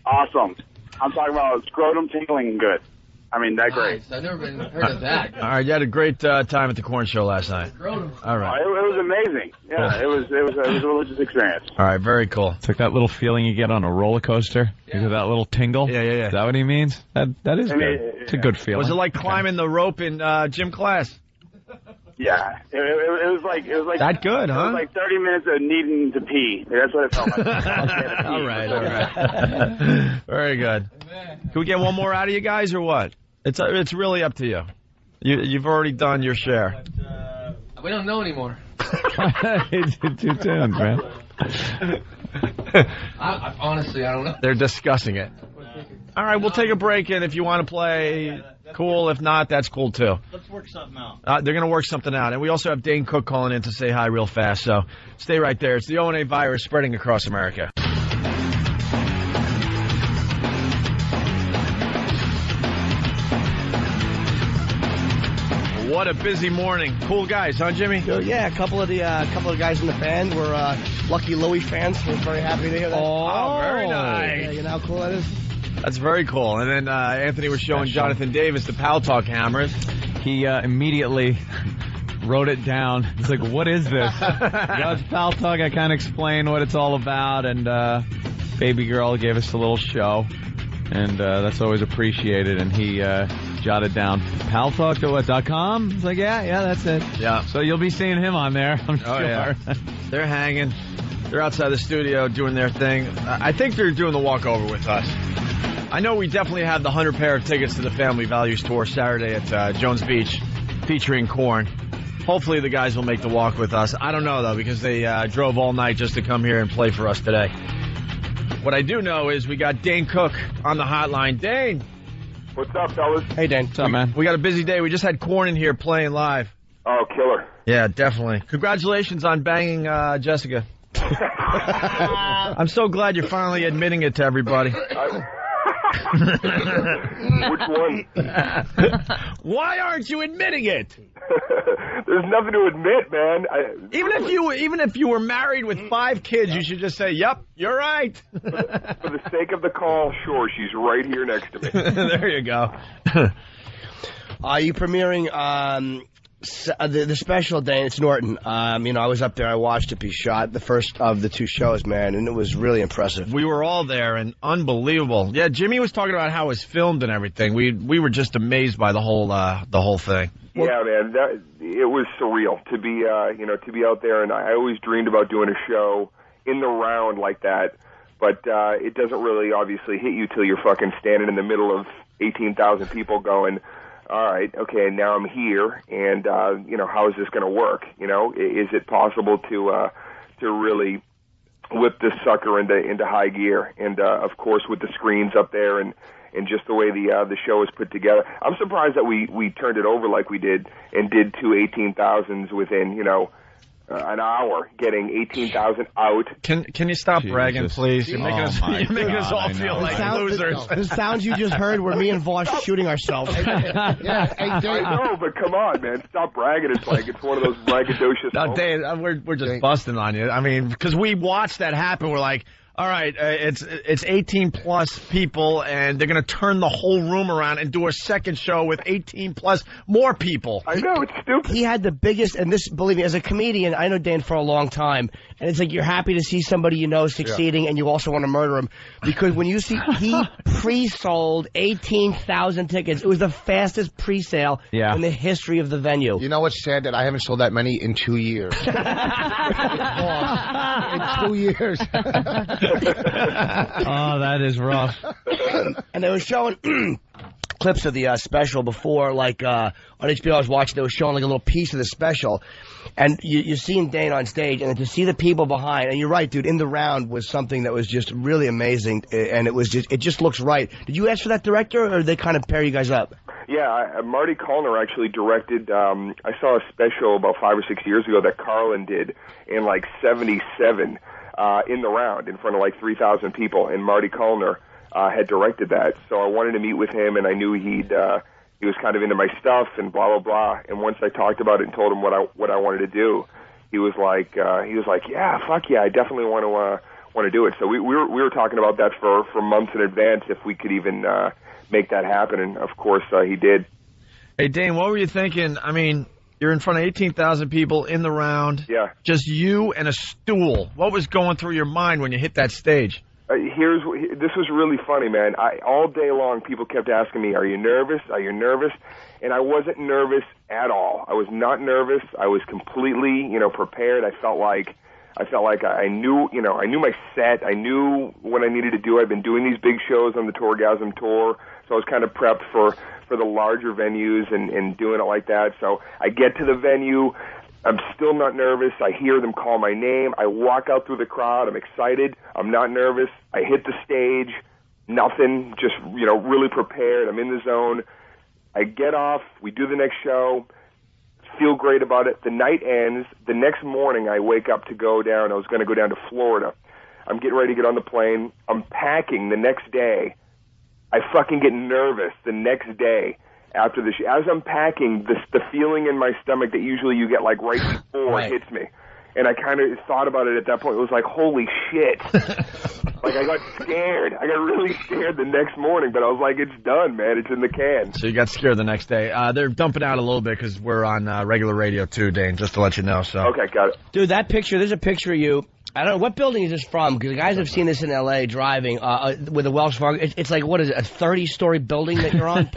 awesome. I'm talking about scrotum tingling good. I mean, that great. I've never been heard of that. All right, you had a great time at the Corn Show last night. All right. It was amazing. Yeah, it was a religious experience. All right, very cool. It's like that little feeling you get on a roller coaster. You get that little tingle. Yeah. Is that what he means? That is good. It's a good feeling. Was it like climbing the rope in gym class? Yeah, it was like that good, huh? It was like 30 minutes of needing to pee. That's what it felt like. All right. Very good. Can we get one more out of you guys or what? It's really up to you. You've already done your share. We don't know anymore. Two tunes, man. Honestly, I don't know. They're discussing it. All right, we'll take a break, and if you want to play, cool. If not, that's cool, too. Let's work something out. They're going to work something out. And we also have Dane Cook calling in to say hi real fast, so stay right there. It's the O&A virus spreading across America. What a busy morning. Cool guys, huh, Jimmy? Yeah, a couple of guys in the band were Lucky Louie fans. We're very happy to hear that. Oh, very nice. Yeah, you know how cool that is? That's very cool. And then Anthony was showing Jonathan Davis the Pal Talk hammers. He immediately wrote it down. He's like, what is this? It's Pal Talk. I can't explain what it's all about. And Baby Girl gave us a little show. And that's always appreciated. And he jotted down paltalk.com. He's like, yeah, that's it. Yeah. So you'll be seeing him on there, I'm sure. Yeah. They're hanging. They're outside the studio doing their thing. I think they're doing the walkover with us. I know we definitely have the 100 pair of tickets to the Family Values Tour Saturday at Jones Beach featuring Korn. Hopefully the guys will make the walk with us. I don't know, though, because they drove all night just to come here and play for us today. What I do know is we got Dane Cook on the hotline. Dane! What's up, fellas? Hey, Dane. What's up, man? We got a busy day. We just had Korn in here playing live. Oh, killer. Yeah, definitely. Congratulations on banging Jessica. I'm so glad you're finally admitting it to everybody. Which one? Why aren't you admitting it? There's nothing to admit, man. Even if you were married with 5 kids, you should just say, "Yep, you're right." For the sake of the call, sure, she's right here next to me. There you go. Are you premiering the special day? It's Norton. I was up there. I watched it be shot, the first of the 2 shows, man, and it was really impressive. We were all there, and unbelievable. Yeah, Jimmy was talking about how it was filmed and everything. We were just amazed by the whole thing. Yeah, man, it was surreal to be out there, and I always dreamed about doing a show in the round like that, but it doesn't really obviously hit you till you're fucking standing in the middle of 18,000 people going, all right, okay, now I'm here, and how is this going to work? Is it possible to really whip this sucker into high gear? And of course, with the screens up there and just the way the show is put together, I'm surprised that we turned it over like we did and did 2 18,000s within an hour getting 18,000 out. Can you stop bragging, please? You're making us all I feel know. like Sound- losers. The sounds you just heard were me and Voss shooting ourselves. Yeah, hey, Dave. I know, but come on, man. Stop bragging. It's like it's one of those braggadocious No, moments. Dave, we're just busting on you. I mean, because we watched that happen. We're like, all right, it's 18 plus people, and they're going to turn the whole room around and do a second show with 18 plus more people. I know, it's stupid. He had the biggest, and this, believe me, as a comedian, I know Dan for a long time, and it's like you're happy to see somebody you know succeeding, and you also want to murder him, because when you see, he pre-sold 18,000 tickets. It was the fastest pre-sale in the history of the venue. You know what's sad? That I haven't sold that many in 2 years. In 2 years. Oh, that is rough. And they were showing clips of the special before, like on HBO I was watching, they were showing like a little piece of the special. And you're seeing Dane on stage, and to see the people behind, and you're right, dude, in the round was something that was just really amazing, and it just looks right. Did you ask for that director, or did they kind of pair you guys up? Yeah, Marty Callner actually directed, I saw a special about 5 or 6 years ago that Carlin did in like 77 in the round in front of like 3,000 people, and Marty Callner had directed that. So I wanted to meet with him, and I knew he was kind of into my stuff and blah blah blah. And once I talked about it and told him what I wanted to do, he was like, yeah, fuck yeah, I definitely want to do it. So we were talking about that for months in advance if we could even make that happen, and of course he did. Hey, Dane, what were you thinking? I mean, you're in front of 18,000 people in the round. Yeah. Just you and a stool. What was going through your mind when you hit that stage? This was really funny, man. All day long, people kept asking me, "Are you nervous? Are you nervous?" And I wasn't nervous at all. I was not nervous. I was completely, prepared. I felt like I knew, I knew my set. I knew what I needed to do. I've been doing these big shows on the Tourgasm tour, so I was kind of prepped for the larger venues and doing it like that. So I get to the venue. I'm still not nervous. I hear them call my name. I walk out through the crowd. I'm excited. I'm not nervous. I hit the stage. Nothing. Just, really prepared. I'm in the zone. I get off. We do the next show. Feel great about it. The night ends. The next morning I wake up to go down. I was going to go down to Florida. I'm getting ready to get on the plane. I'm packing the next day. I fucking get nervous the next day. After the as I'm packing, the feeling in my stomach that usually you get like right before hits me. And I kind of thought about it at that point. It was like, holy shit. Like, I got scared. I got really scared the next morning, but I was like, it's done, man. It's in the can. So you got scared the next day. They're dumping out a little bit because we're on regular radio too, Dane, just to let you know. So okay, got it. Dude, that picture, there's a picture of you. I don't know, what building is this from? Because the guys have seen this in L.A. driving with a Wells Fargo. It's like, what is it, a 30-story building that you're on?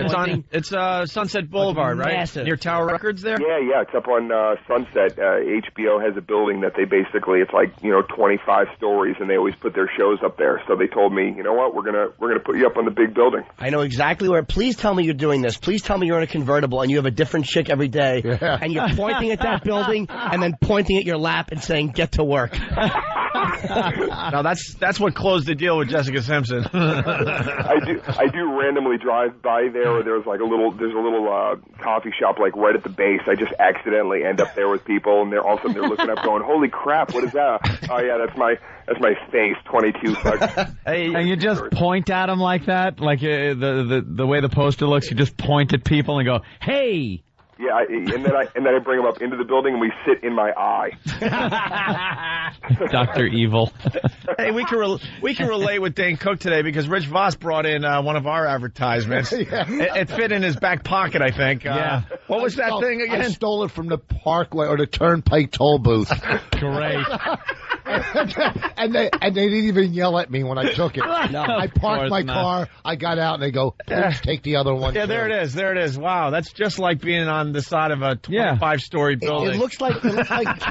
It's Sunset Boulevard, right? Massive. Near Tower Records there? Yeah, it's up on Sunset. HBO has a building that they basically, it's like, 25 stories, and they always put their shows up there. So they told me, you know what, we're gonna put you up on the big building. I know exactly where. Please tell me you're doing this. Please tell me you're in a convertible and you have a different chick every day. Yeah. And you're pointing at that building and then pointing at your lap and saying, get to work. No, that's what closed the deal with Jessica Simpson. I do randomly drive by there, or there's a little coffee shop like right at the base. I just accidentally end up there with people, and all of a sudden they're looking up, going, "Holy crap, what is that?" Oh yeah, that's my face, 22 bucks. Hey, and you just point at them like that, like the way the poster looks. You just point at people and go, "Hey." Yeah, and then I bring them up into the building, and we sit in my eye. Dr. Evil. Hey, we can relate with Dane Cook today because Rich Voss brought in one of our advertisements. Yeah. It fit in his back pocket, I think. Yeah. What was that thing again? I stole it from the Parkway or the Turnpike toll booth. Great. and they didn't even yell at me when I took it. No, I parked my car. I got out, and they go, "Please take the other one." Yeah, too." there it is. Wow, that's just like being on the side of a 25-story building. It looks like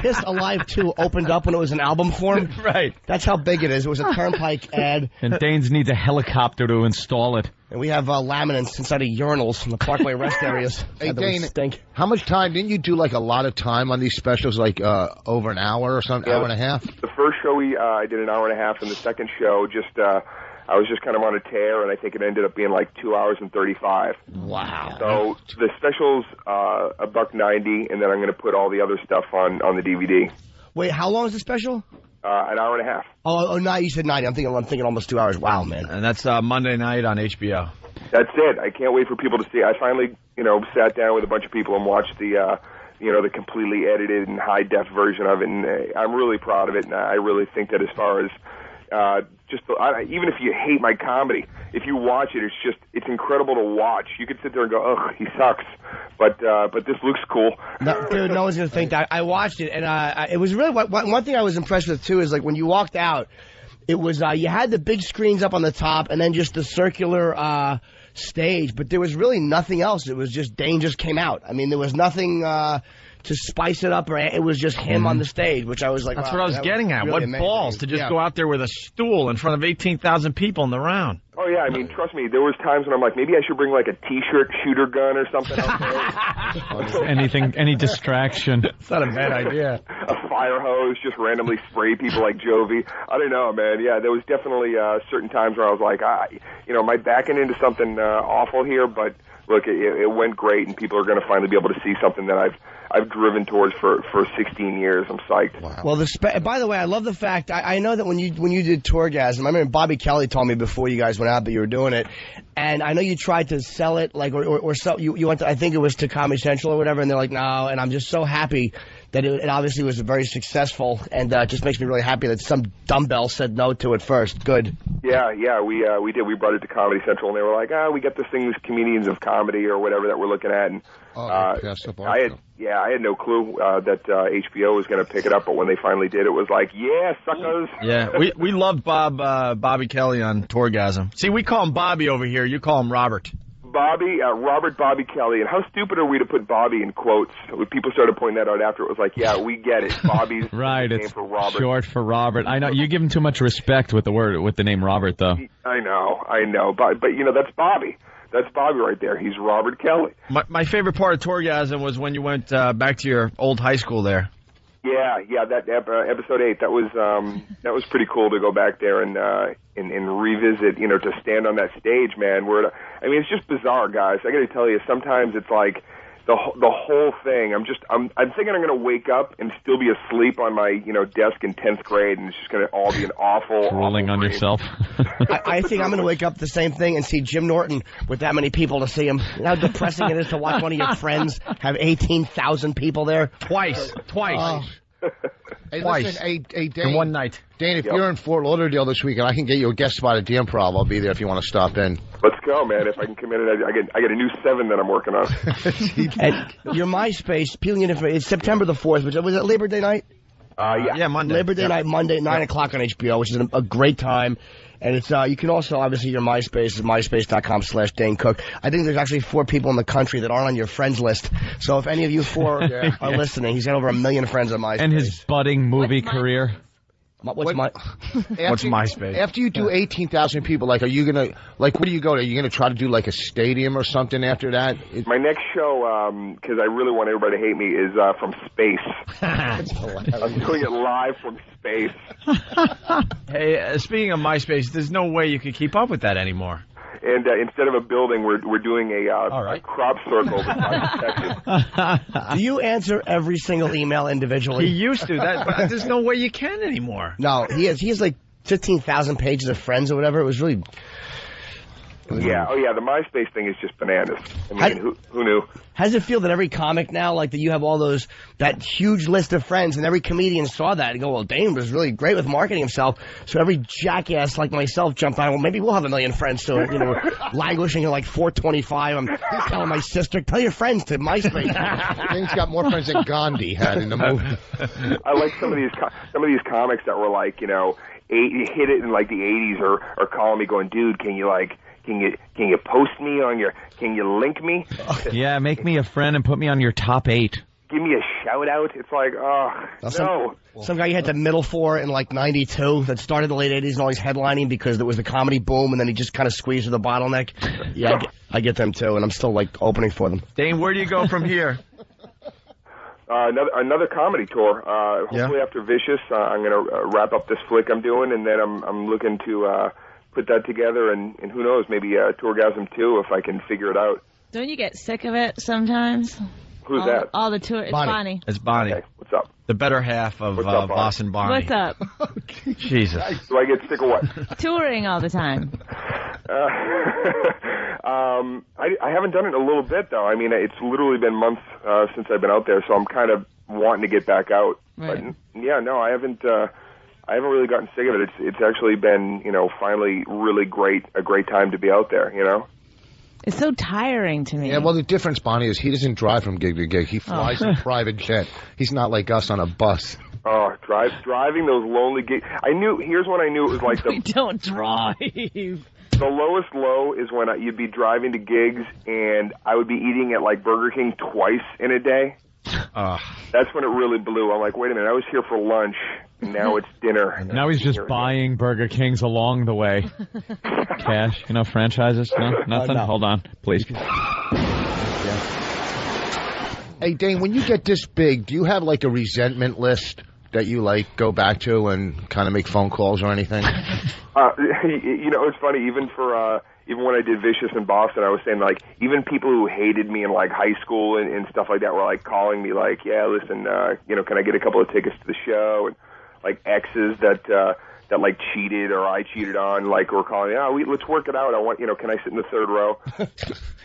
Kiss Alive 2 opened up when it was an album form. Right. That's how big it is. It was a Turnpike ad. And Danes needs a helicopter to install it. And we have laminates inside of urinals in the Parkway rest areas. Hey, That would Dane, stink. how much time? Didn't you do like a lot of time on these specials, like over an hour or something, hour and a half? The first show I did an hour and a half, and the second show I was just kind of on a tear, and I think it ended up being like 2 hours and 35. Wow. So the special's $1.90, and then I'm going to put all the other stuff on the DVD. Wait, how long is the special? An hour and a half. Oh, no, you said 90. I'm thinking almost 2 hours. Wow, man. And that's Monday night on HBO. That's it. I can't wait for people to see. I finally, sat down with a bunch of people and watched the, the completely edited and high def version of it, and I'm really proud of it. And I really think that as far as even if you hate my comedy, if you watch it, it's incredible to watch. You could sit there and go, "Oh, he sucks," but this looks cool. No, dude, no one's gonna think that. I watched it, and it was really one thing I was impressed with too is like when you walked out, it was you had the big screens up on the top, and then just the circular stage, but there was really nothing else. It was just Dane just came out. I mean, there was nothing to spice it up, or it was just him on the stage, which I was like, that's wow, what I was getting at. Really What amazing. balls to just go out there with a stool in front of 18,000 people in the round. Oh yeah, I mean, trust me, there was times when I'm like, maybe I should bring like a T-shirt shooter gun or something out there. Any distraction. It's not a bad idea. A fire hose, just randomly spray people like Jovi. I don't know, man. Yeah, there was definitely certain times where I was like, am I backing into something awful here? But look, it went great, and people are going to finally be able to see something that I've driven towards for 16 years. I'm psyched. Wow. Well, by the way, I love the fact I know that when you did Tourgasm, I remember Bobby Kelly told me before you guys went out that you were doing it, and I know you tried to sell it or sell. You went to, I think it was to Comedy Central or whatever, and they're like, no. And I'm just so happy that it obviously was very successful, and it just makes me really happy that some dumbbell said no to it first. Good. Yeah, we did. We brought it to Comedy Central, and they were like, we got this thing, these comedians of comedy or whatever that we're looking at, and I had no clue that HBO was going to pick it up, but when they finally did, it was like, yeah, suckers. Yeah, we loved Bobby Kelly on Tourgasm. See, we call him Bobby over here. You call him Robert. Robert Bobby Kelly. And how stupid are we to put Bobby in quotes? When people started pointing that out after, it was like, yeah, we get it. Bobby's right, name it's for Robert. Short for Robert. I know you give him too much respect with the name Robert, though. I know, but that's Bobby. That's Bobby right there. He's Robert Kelly. My favorite part of Tourgasm was when you went back to your old high school there. Yeah, that episode 8. That was pretty cool to go back there and revisit. To stand on that stage, man. It's just bizarre, guys. I got to tell you, sometimes it's like the whole thing. I'm thinking I'm going to wake up and still be asleep on my desk in 10th grade, and it's just going to all be an awful rolling on dream. yourself. I think I'm going to wake up the same thing and see Jim Norton with that many people to see him. You know how depressing it is to watch one of your friends have 18,000 people there? Twice. Hey, Twice. listen, hey, Dane. In one night. Dane, if you're in Fort Lauderdale this weekend, I can get you a guest spot at the Improv. I'll be there if you want to stop in. Let's go, man. If I can come in, I get a new 7 that I'm working on. And your MySpace, peeling in information, it's September the 4th, which was it Labor Day night? Yeah, Monday. Labor Day night, Monday, 9 o'clock on HBO, which is a great time. And it's you can also, obviously, your MySpace is myspace.com/Dane Cook. I think there's actually 4 people in the country that aren't on your friends list. So if any of you 4 are listening, he's got over 1 million friends on MySpace. And his budding movie career. What's MySpace? After you do 18,000 people, are you going to, where do you go? Are you going to try to do, a stadium or something after that? My next show, because I really want everybody to hate me, is from space. I'm doing it live from space. Hey, speaking of MySpace, there's no way you can keep up with that anymore. And instead of a building, we're doing a crop circle beside Texas. Do you answer every single email individually? He used to. But there's no way you can anymore. No, he has like 15,000 pages of friends or whatever. It was really... Yeah, the MySpace thing is just bananas. I mean, who knew? How does it feel that every comic now, that you have that huge list of friends, and every comedian saw that and go, well, Dane was really great with marketing himself, so every jackass like myself jumped on, well, maybe we'll have 1 million friends, so, languishing at 425. I'm telling my sister, tell your friends to MySpace. Dane's got more friends than Gandhi had in the movie. I like some of these comics that were hit it in the 80s or calling me going, dude, can you post me can you link me? Yeah, make me a friend and put me on your top 8. Give me a shout out. It's like, no. Some guy you had the middle for in 92 that started the late 80s and always headlining because there was the comedy boom, and then he just kind of squeezed with the bottleneck. Yeah, I get them too, and I'm still opening for them. Dane, where do you go from here? Another comedy tour. Hopefully after Vicious, I'm going to wrap up this flick I'm doing, and then I'm looking to put that together, and who knows, maybe Tourgasm 2 if I can figure it out. Don't you get sick of it sometimes? Who's that? All the tour. It's Bonnie. It's Bonnie. Okay, what's up? the better half of Voss and Barney. What's up? Jesus. Do I get sick of what? Touring all the time. I haven't done it in a little bit, though. I mean, it's literally been months since I've been out there, so I'm kind of wanting to get back out. Right. But, yeah, no, I haven't really gotten sick of it. It's actually been, finally really a great time to be out there, It's so tiring to me. Yeah, well, the difference, Bonnie, is he doesn't drive from gig to gig. He flies in private jet. He's not like us on a bus. Oh, driving those lonely gigs. Here's when I knew it was like We don't drive. The lowest low is when you'd be driving to gigs and I would be eating at like Burger King twice in a day. That's when it really blew. I'm like, wait a minute, I was here for lunch, and now it's dinner. Now he's just buying Burger Kings along the way. Cash, franchises? No, nothing? No. Hold on, please. Hey, Dane, when you get this big, do you have like a resentment list that you like go back to and kind of make phone calls or anything? It's funny, even when I did Vicious in Boston, I was saying, like, even people who hated me in, like, high school and stuff like that were, like, calling me, like, yeah, listen, can I get a couple of tickets to the show? And, like, exes that like, cheated or I cheated on, like, were calling me, let's work it out. I want, can I sit in the third row?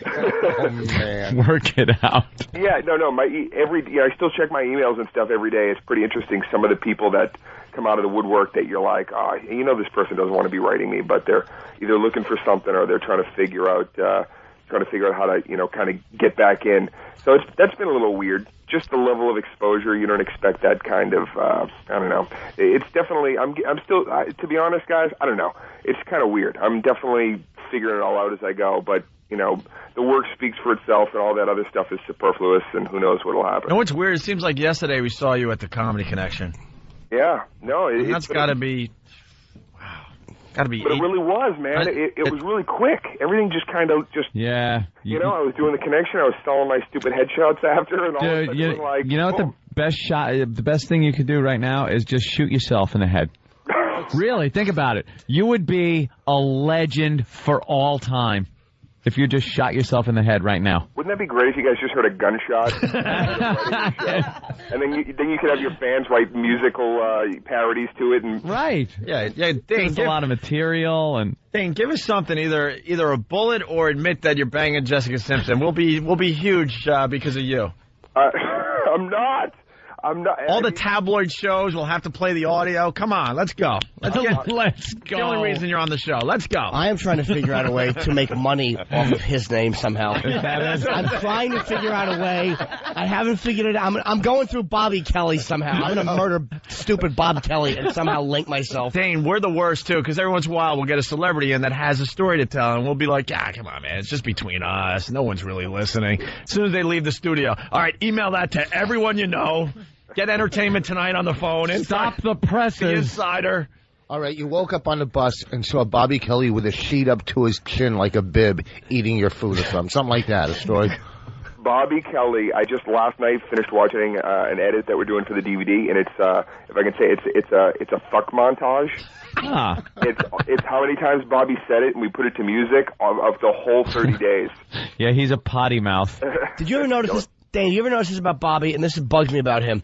Oh, man. Work it out. Yeah, no, I still check my emails and stuff every day. It's pretty interesting. Some of the people that come out of the woodwork that you're like, this person doesn't want to be writing me, but they're either looking for something or they're trying to figure out how to, kind of get back in. So that's been a little weird. Just the level of exposure, you don't expect that kind of, I don't know. It's definitely, I'm still, to be honest, guys, I don't know. It's kind of weird. I'm definitely figuring it all out as I go, but, the work speaks for itself and all that other stuff is superfluous and who knows what'll happen. And what's weird, it seems like yesterday we saw you at the Comedy Connection. Yeah, no. That's got to be, But it really was, man. It was really quick. Everything just kind of Yeah. I was doing the Connection. I was selling my stupid headshots after, and all of a sudden, like, you know what the best thing you could do right now is just shoot yourself in the head. Really, think about it. You would be a legend for all time if you just shot yourself in the head right now. Wouldn't that be great if you guys just heard a gunshot? And then you could have your fans write musical parodies to it. And right. Yeah. There's a lot of material. And Dane, give us something, either a bullet or admit that you're banging Jessica Simpson. We'll be huge because of you. I'm not. All the tabloid shows will have to play the audio. Come on, let's go. Let's go. The only reason you're on the show. Let's go. I am trying to figure out a way to make money off of his name somehow. I'm trying to figure out a way. I haven't figured it out. I'm going through Bobby Kelly somehow. I'm going to murder stupid Bob Kelly and somehow link myself. Dane, we're the worst, too, because every once in a while we'll get a celebrity in that has a story to tell, and we'll be like, come on, man, it's just between us. No one's really listening. As soon as they leave the studio, all right, email that to everyone you know. Get Entertainment Tonight on the phone. Stop the presses. The Insider. All right, you woke up on the bus and saw Bobby Kelly with a sheet up to his chin like a bib eating your food or something like that, a story. Bobby Kelly, I just last night finished watching an edit that we're doing for the DVD, and it's, if I can say, it's a fuck montage. Ah. It's how many times Bobby said it, and we put it to music of the whole 30 days. Yeah, he's a potty mouth. Did you ever notice this? Dane, you ever notice this about Bobby? And this bugs me about him.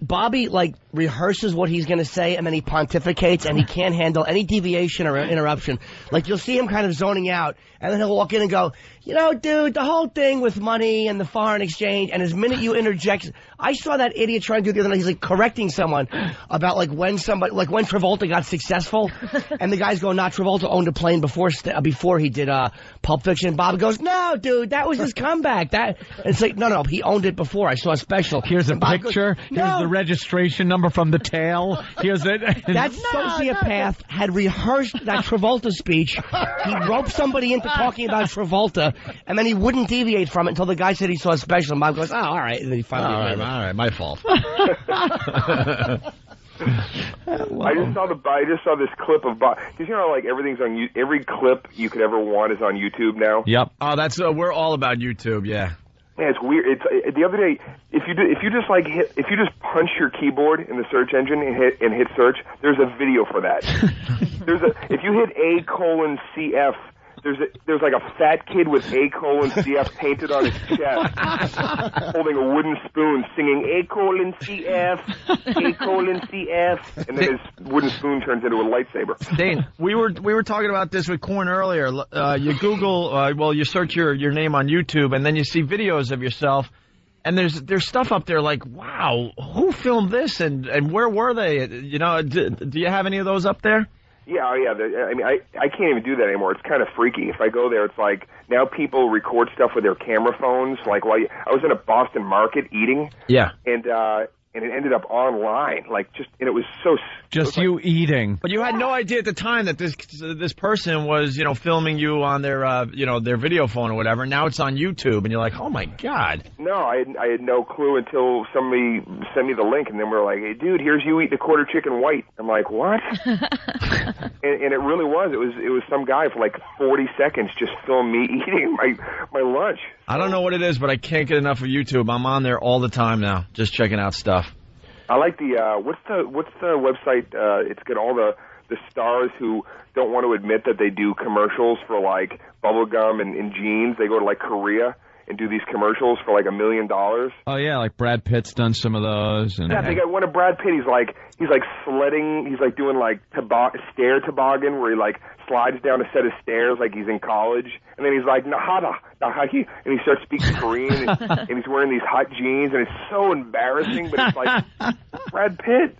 Bobby, rehearses what he's going to say, and then he pontificates, and he can't handle any deviation or interruption. Like, you'll see him kind of zoning out, and then he'll walk in and go, dude, the whole thing with money and the foreign exchange, and as minute you interject, I saw that idiot trying to do the other night, he's, correcting someone about, when Travolta got successful, and the guy's going, Travolta owned a plane before he did Pulp Fiction. Bobby goes, no, dude, that was his comeback. And it's like, no, he owned it before. I saw a special. Here's a picture. Goes, no. Here's the registration number from the tail. Here's it. That sociopath had rehearsed that Travolta speech. He roped somebody into talking about Travolta, and then he wouldn't deviate from it until the guy said he saw a special. And Bob goes, all right. And then he finally all right, my fault. I just saw this clip of Bob. Because everything's on you. Every clip you could ever want is on YouTube now. Yep. Oh, that's we're all about YouTube. Yeah. Yeah, it's weird. It's the other day. If you just punch your keyboard in the search engine and hit search, there's a video for that. If you hit A:CF, there's like a fat kid with A:CF painted on his chest, holding a wooden spoon, singing A:CF, A:CF, and then his wooden spoon turns into a lightsaber. Dane, we were talking about this with Corn earlier. You Google, you search your name on YouTube, and then you see videos of yourself. And there's stuff up there like, wow, who filmed this and where were they? You know, do you have any of those up there? Yeah, I mean, I can't even do that anymore. It's kind of freaky. If I go there, it's like now people record stuff with their camera phones. Like, I was in a Boston market eating. Yeah. And it ended up online, and it was so... Just you eating. But you had no idea at the time that this person was, filming you on their, their video phone or whatever. Now it's on YouTube, and you're like, oh, my God. No, I had no clue until somebody sent me the link, and then we were like, hey, dude, here's you eating a quarter chicken white. I'm like, what? and it really was. It was some guy for like 40 seconds just filmed me eating my lunch. I don't know what it is, but I can't get enough of YouTube. I'm on there all the time now, just checking out stuff. I like the what's the website? It's got all the stars who don't want to admit that they do commercials for like bubblegum and jeans. They go to like Korea and do these commercials for like $1 million. Oh yeah, like Brad Pitt's done some of those. And yeah, they got one of Brad Pitt. He's like sledding. He's like doing like stair toboggan where he like slides down a set of stairs like he's in college, and then he's like nahada, and he starts speaking Korean, and he's wearing these hot jeans, and it's so embarrassing, but it's like Brad Pitt.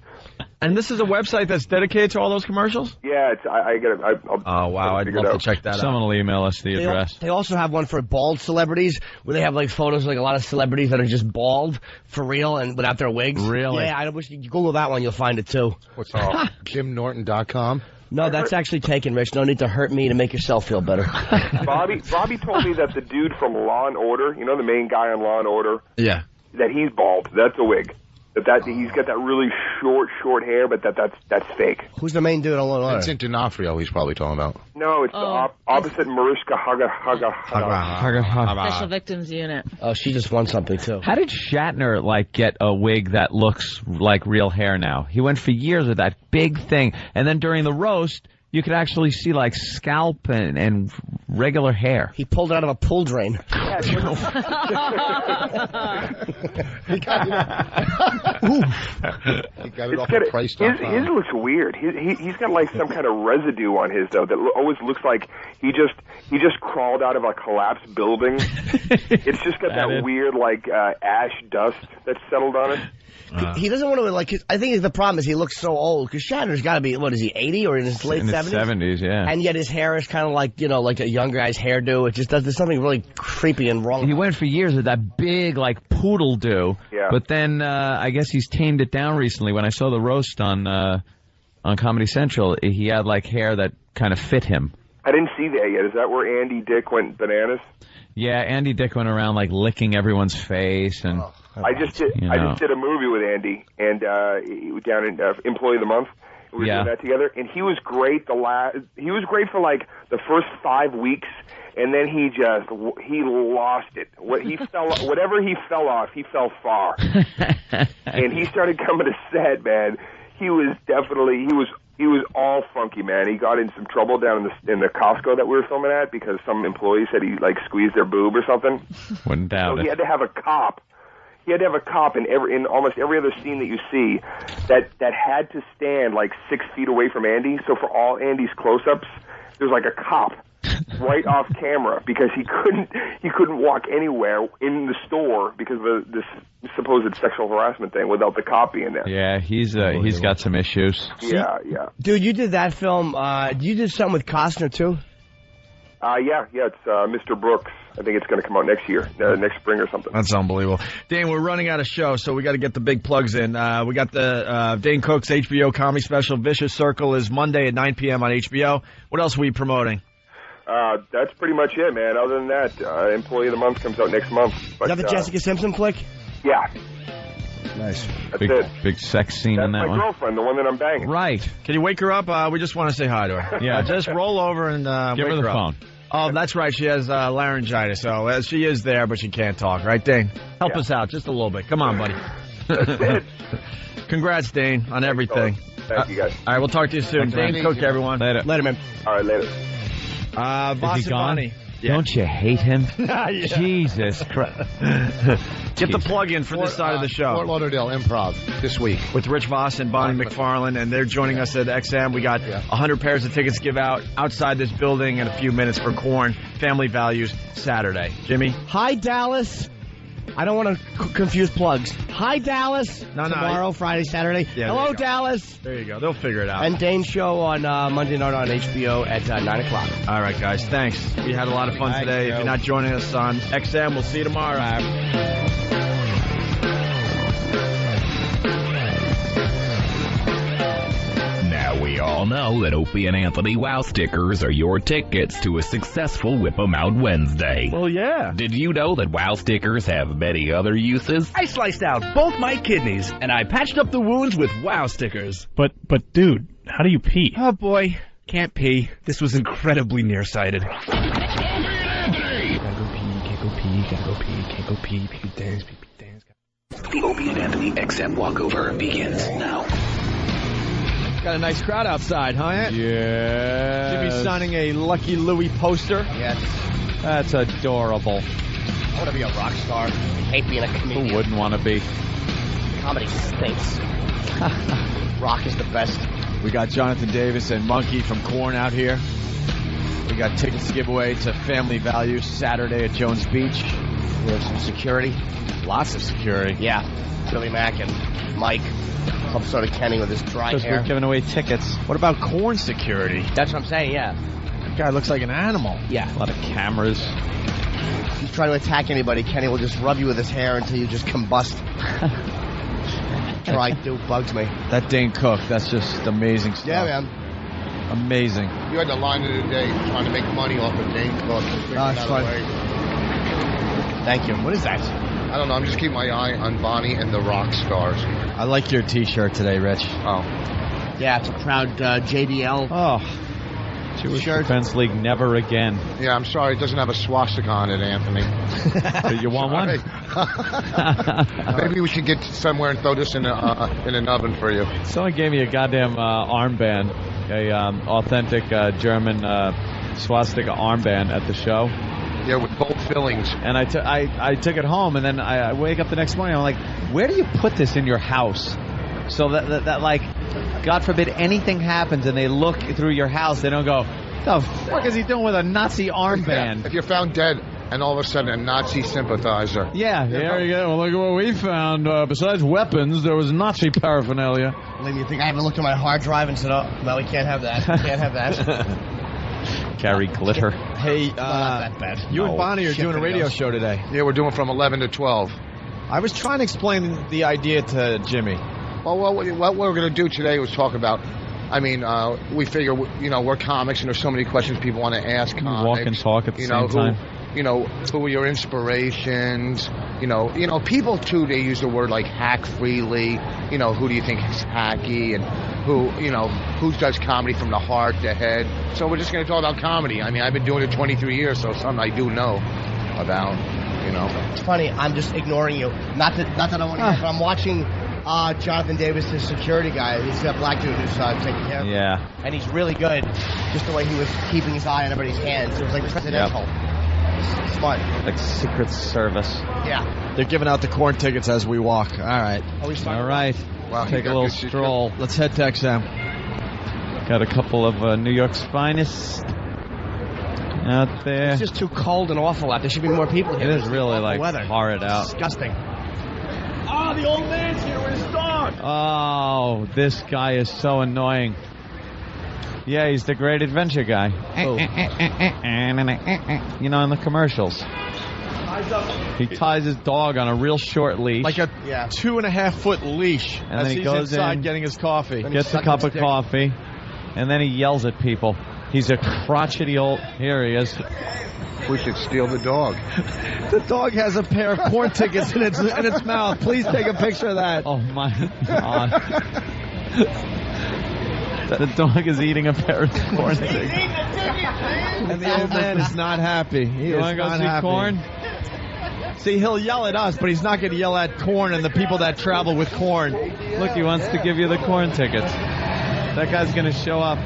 And this is a website that's dedicated to all those commercials? Yeah, oh, wow, I'd love to check that out. Someone will email us the address. They also have one for bald celebrities, where they have like photos of like a lot of celebrities that are just bald, for real, and without their wigs. Really? Yeah, I wish you Google that one, you'll find it too. What's that? JimNorton.com? No, that's actually taken, Rich. No need to hurt me to make yourself feel better. Bobby told me that the dude from Law and Order, the main guy on Law and Order, yeah, that he's bald. That's a wig. That he's got that really short hair, but that's fake. Who's the main dude on Law and Order? Vincent D'Onofrio, he's probably talking about. No, it's the opposite Mariska Haga. Special Victims Unit. Oh, she just won something too. How did Shatner get a wig that looks like real hair now? He went for years with that big thing, and then during the roast, you could actually see like scalp and regular hair. He pulled it out of a pool drain. He got it off the price tag. His looks weird. He's got like some kind of residue on his though that always looks like he just crawled out of a collapsed building. It's just got that weird like ash dust that's settled on it. He doesn't want to, I think the problem is he looks so old, because Shatner's got to be, what is he, 80 or in his late 70s? In his 70s, yeah. And yet his hair is kind of like, like a young guy's hairdo. It just there's something really creepy and wrong. He went for years with that big, poodle do. Yeah. But then, I guess he's tamed it down recently. When I saw the roast on Comedy Central, he had, hair that kind of fit him. I didn't see that yet. Is that where Andy Dick went bananas? Yeah, Andy Dick went around, licking everyone's face and... I just did a movie with Andy and down in Employee of the Month. We were doing that together, and he was great. He was great for the first 5 weeks, and then he lost it. Whatever he fell off, he fell far, and he started coming to set. Man, he was all funky, man. He got in some trouble down in the Costco that we were filming at because some employee said he squeezed their boob or something. Wouldn't doubt it. He had to have a cop. He had to have a cop in almost every other scene that you see that had to stand 6 feet away from Andy. So for all Andy's close-ups, there's a cop right off camera because he couldn't walk anywhere in the store because of this supposed sexual harassment thing without the cop being there. Yeah, he's got some issues. Yeah. Dude, you did that film. You did something with Costner too. Yeah, it's Mr. Brooks. I think it's going to come out next year, next spring or something. That's unbelievable. Dane, we're running out of show, so we got to get the big plugs in. We got the Dane Cook's HBO comedy special, Vicious Circle, is Monday at 9 p.m. on HBO. What else are we promoting? That's pretty much it, man. Other than that, Employee of the Month comes out next month. But, is that the Jessica Simpson flick? Yeah. Nice. That's it. Big sex scene in that one. That's my girlfriend, the one that I'm banging. Right. Can you wake her up? We just want to say hi to her. Yeah. Just roll over and give wake her the phone. Up. Oh, that's right. She has laryngitis, so she is there, but she can't talk. Right, Dane? Help us out just a little bit. Come on, buddy. That's it. Congrats, Dane, on everything. Thank you, guys. All right, we'll talk to you soon. Dane Cook, everyone. Later, man. All right, later. Voss Is and he gone? Bonnie. Don't you hate him? Yeah. Jesus Christ. Get the plug in for this side of the show. Fort Lauderdale Improv this week. With Rich Voss and Bonnie McFarlane, and they're joining us at XM. We got 100 pairs of tickets to give out outside this building in a few minutes for Korn. Family Values Saturday. Jimmy? Hi, Dallas. I don't want to confuse plugs. Hi, Dallas. Tomorrow, Friday, Saturday. Yeah, Hello, Dallas. There you go. They'll figure it out. And Dane's show on Monday night on HBO at 9 o'clock. All right, guys. Thanks. We had a lot of fun today. If you're not joining us on XM, we'll see you tomorrow. Now we all know that Opie and Anthony Wow stickers are your tickets to a successful Whip 'em Out Wednesday. Well, yeah. Did you know that Wow stickers have many other uses? I sliced out both my kidneys, and I patched up the wounds with Wow stickers. But dude, how do you pee? Oh boy, can't pee. This was incredibly nearsighted. The Opie and Anthony XM walkover begins now. Got a nice crowd outside, huh? Yeah. Jimmy's signing a Lucky Louie poster. Yes. That's adorable. I want to be a rock star. I hate being a comedian. Who wouldn't want to be? Comedy stinks. Rock is the best. We got Jonathan Davis and Monkey from Korn out here. We got tickets to give away to Family Values Saturday at Jones Beach. We have some security. Lots of security. Yeah. Billy Mack and Mike. Some sort of Kenny with his dry Because hair. we're giving away tickets. What about Korn security? That's what I'm saying, yeah. That guy looks like an animal. Yeah. A lot of cameras. If you try to attack anybody, Kenny will just rub you with his hair until you just combust. Try to bugs me. That Dane Cook, that's just amazing stuff. Yeah, man. Amazing. You had the line of the day trying to make money off of Dane Cook. It's fun. Thank you. What is that? I don't know. I'm just keeping my eye on Bonnie and the rock stars. I like your T-shirt today, Rich. Oh. Yeah, it's a proud JDL. Oh. Jewish Defense League never again. Yeah, I'm sorry. It doesn't have a swastika on it, Anthony. So you want one? Maybe we should get somewhere and throw this in an oven for you. Someone gave me a goddamn armband, a authentic German swastika armband at the show. Yeah, with both fillings. And I took it home, and then I wake up the next morning. I'm like, where do you put this in your house? So that like, God forbid anything happens, and they look through your house, they don't go, the fuck is he doing with a Nazi armband? Yeah, if you're found dead, and all of a sudden a Nazi sympathizer. Yeah, there you go. Well, look at what we found. Besides weapons, there was Nazi paraphernalia. Believe me, you think I haven't looked at my hard drive and said, oh, no, we can't have that. We can't have that. Carry glitter. Hey, not that bad. You and Bonnie are doing a radio show today. Yeah, we're doing from 11 to 12. I was trying to explain the idea to Jimmy. Well, what we're going to do today was talk about, I mean, we figure, we're comics, and there's so many questions people want to ask comics. Walk and talk at the same time. Who are your inspirations? People, too, they use the word like hack freely. Who do you think is hacky? And who does comedy from the heart, the head? So we're just going to talk about comedy. I mean, I've been doing it 23 years, so something I do know about, It's funny, I'm just ignoring you. Not that I want to, but I'm watching Jonathan Davis, his security guy. He's that black dude who's taking care of him. Yeah. And he's really good. Just the way he was keeping his eye on everybody's hands. It was like presidential. Yep. Smart. Like Secret Service. Yeah. They're giving out the Korn tickets as we walk. All right. All right. Wow, Take a little stroll. Let's head to XM. Got a couple of New York's finest out there. It's just too cold and awful out. There should be more people here. It is really like weather. horrid out. Disgusting. Oh, the old man's here with his dog. Oh, this guy is so annoying. Yeah, he's the Great Adventure guy. In the commercials. He ties his dog on a real short leash. Like a 2.5-foot leash. And as then he he's goes inside in, getting his coffee. Gets a cup of coffee, and then he yells at people. He's a crotchety old... Here he is. We should steal the dog. The dog has a pair of Korn tickets in its mouth. Please take a picture of that. Oh, my God. The dog is eating a pair of Korn tickets. And the old man is not happy. He You is want to go not see happy. Korn? See, he'll yell at us, but he's not going to yell at Korn and the people that travel with Korn. Look, he wants to give you the Korn tickets. That guy's going to show up.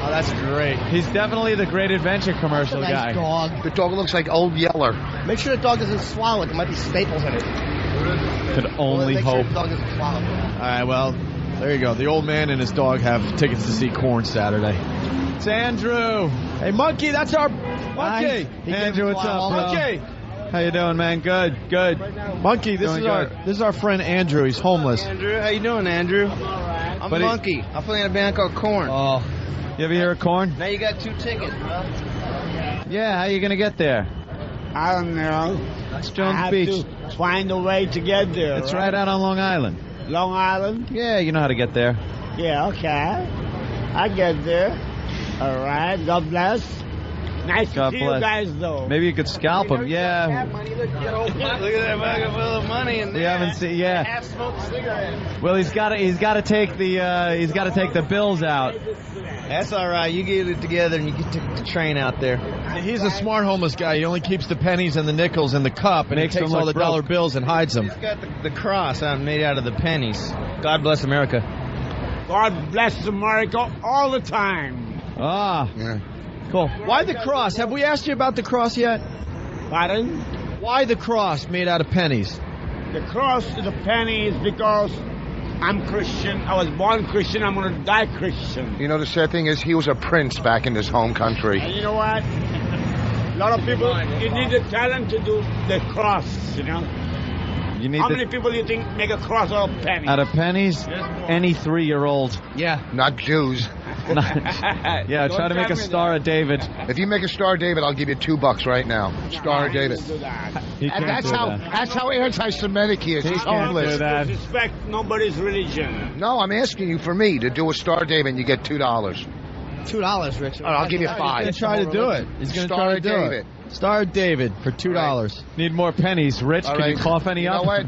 Oh, that's great. He's definitely the Great Adventure commercial That's a guy. nice dog. The dog looks like Old Yeller. Make sure the dog doesn't swallow it. There might be staples in it. Could only Make sure hope. the dog doesn't swallow it. All right, well, there you go. The old man and his dog have tickets to see Korn Saturday. It's Andrew. Hey, Monkey, that's our Monkey. Andrew, what's up, bro? Monkey. How you doing, man? Good. Monkey, this is our friend Andrew. He's homeless. Andrew, how you doing, Andrew? I'm Buddy. Monkey. I'm playing a band called Korn. Oh, you ever hear of Korn? Now you got 2 tickets, bro. Yeah, how you gonna get there? I don't know. It's Jones I have Beach. to find a way to get there. It's right out on Long Island. Long Island? Yeah, you know how to get there. Yeah, okay. I get there. All right. God bless. Nice God to see bless. you guys, though. Maybe you could scalp him. Yeah. Look at that bucket full of money in there. We haven't seen. Yeah. Half-smoked cigarette. Well, he's got to take the bills out. That's all right. You get it together and you get the train out there. He's a smart homeless guy. He only keeps the pennies and the nickels in the cup, and Makes he takes him all look the dollar broke. bills and hides them. He's got the cross made out of the pennies. God bless America. God bless America all the time. Ah. Yeah. Cool. Why the cross? Have we asked you about the cross yet? Pardon? Why the cross made out of pennies? The cross is a penny is because I'm Christian. I was born Christian. I'm going to die Christian. You know, the sad thing is he was a prince back in his home country. And you know what? A lot of people, you need the talent to do the cross, you know? You need How many people do you think make a cross out of pennies? out of pennies? Any 3-year-old. Yeah. Not Jews. Yeah, try to make a Star of David. If you make a Star of David, I'll give you $2 right now. Star of David. Do that. He And can't do that. that's how anti-Semitic he is. He's can't homeless. do that. Respect nobody's religion. No, I'm asking you for me to do a Star of David, and you get $2. $2, Rich. All right, I'll give you He's $5. going to try to do it. He's going to Star try to of do David. it. Star of David for $2. Need more pennies. Rich, All can right. you cough any You up? know what?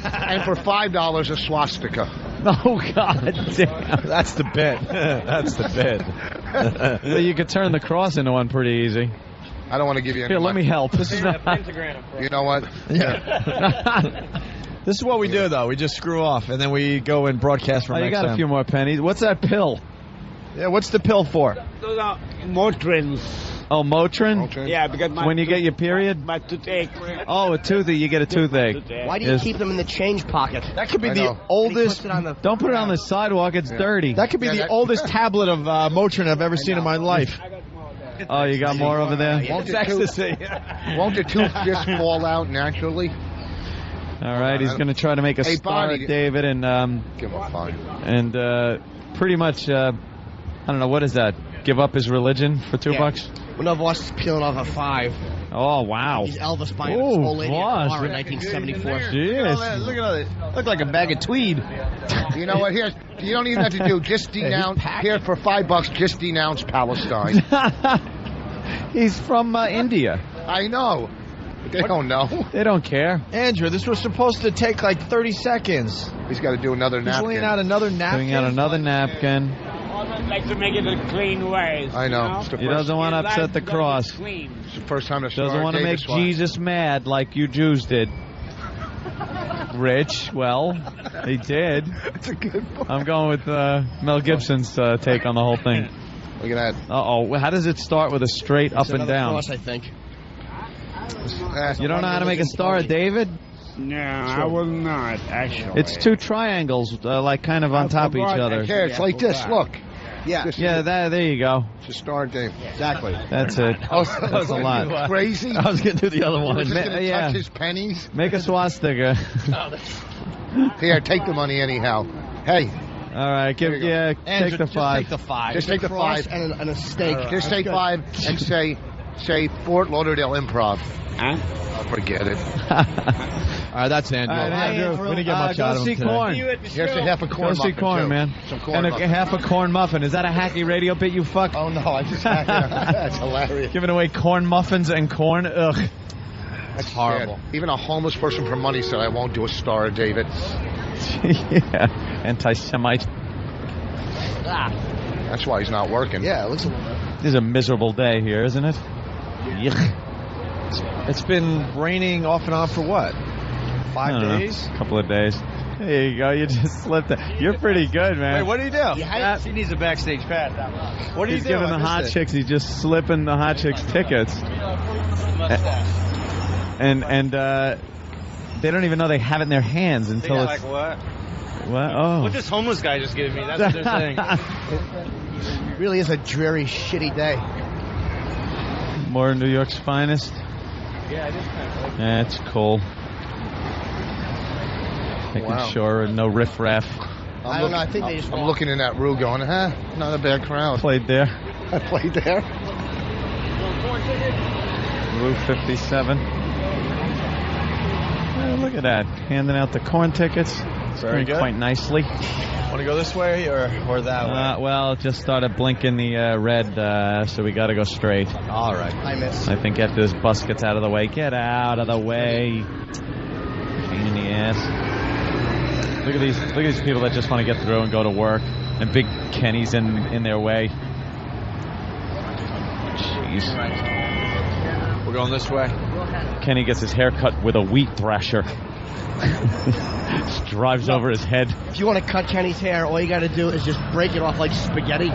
And for $5, a swastika. Oh, God damn. That's the bit. That's the bit. Well, you could turn the cross into one pretty easy. I don't want to give you any Here, let money. me help. This is not... You know what? This is what we do, though. We just screw off, and then we go and broadcast from Oh, you got a XM. few more pennies. What's that pill? Yeah, what's the pill for? Those are Motrins. Oh, Motrin? Yeah, because When you get your period? my toothache. Oh, a toothache. You get a toothache. Why do you Yes. keep them in the change pocket? That could be I the know. oldest. Don't put it on the sidewalk. It's dirty. That could be Yeah, the that- oldest tablet of Motrin I've ever seen in my life. Oh, you got more over there? Won't It's the tooth, ecstasy. won't the tooth just fall out naturally? All right, he's going to try to make a Hey, Star Bonnie. of David and Give him a fine. pretty much, I don't know, what is that? Give up his religion for $2? When the boss is peeling off a 5. Oh, wow. He's Elvis buying Oh, this old lady a boss. car in 1974. Jeez. Look at all this. Look like a bag of tweed. You know what? Here, you don't even have to do. Just denounce. Here for $5, just denounce Palestine. He's from India. I know. They don't know. They don't care. Andrew, this was supposed to take like 30 seconds. He's got to do another He's napkin. laying out another napkin. Bring out another napkin. I'd like to make it a clean way. I know. It's the He first- doesn't want to upset the cross. It's the first time the Doesn't Star want to make Davis won. Jesus mad like you Jews did. Rich, well, he did. It's a good book. I'm going with Mel Gibson's take on the whole thing. Look at that. Uh-oh. How does it start with a straight up and Another down? cross, I think. You don't know how to make a Star of David? No, I will not, actually. It's 2 triangles, like kind of on top of each other. Here, it's like this. Look. Yeah. Yeah, there you go. It's a Star David. Exactly. That's it. That's a lot. Crazy. I was going to do the other one. We're just going to Yeah. touch his pennies. Make a swastika. Here, take the money anyhow. Hey, All right, There you go. take the 5. Take the 5. Just take the cross 5. and a steak. just take 5 and say Fort Lauderdale Improv. Huh? Forget it. All right, that's Andrew. All right, Andrew. We didn't get much go out of see him today. Corn. Here's a half a corn Go see muffin, Corn, too. man. Some corn And a muffin. half a corn muffin. Is that a hacky radio bit, you fuck? Oh, no, I just had That's hilarious. Giving away corn muffins and corn? Ugh. That's horrible. sad. Even a homeless person for money said, I won't do a Star of David. Yeah. Anti-Semite. That's why he's not working. Yeah, it looks. This is a miserable day here, isn't it? Yuck. It's been raining off and on for what? 5 days? A couple of days. There you go. You just slipped it. You're pretty good, man. Wait, what do you do? She needs a backstage pass. What do you He's do? giving I the missed hot it. chicks. He's just slipping the hot chicks tickets. And they don't even know they have it in their hands until it's... Like what? What? Oh. What this homeless guy just gave me? That's what they're saying. It really is a dreary, shitty day. More New York's finest. Yeah, it is kind of like That's cool. Making sure no riffraff. I don't know. I think they just I'm looking in that room going, not a bad crowd. Played there. I played there. Rue 57. Oh, look at that. Handing out the corn tickets. It's Very going good. quite nicely. Want to go this way or that way? Well, it just started blinking the red, so we got to go straight. All right. I miss. I think after this bus gets out of the way, get out of the way. Pain in the ass. Look at these people that just want to get through and go to work, and Big Kenny's in their way. Jeez. We're going this way. Kenny gets his hair cut with a wheat thrasher. Just drives over his head. If you want to cut Kenny's hair, all you got to do is just break it off like spaghetti.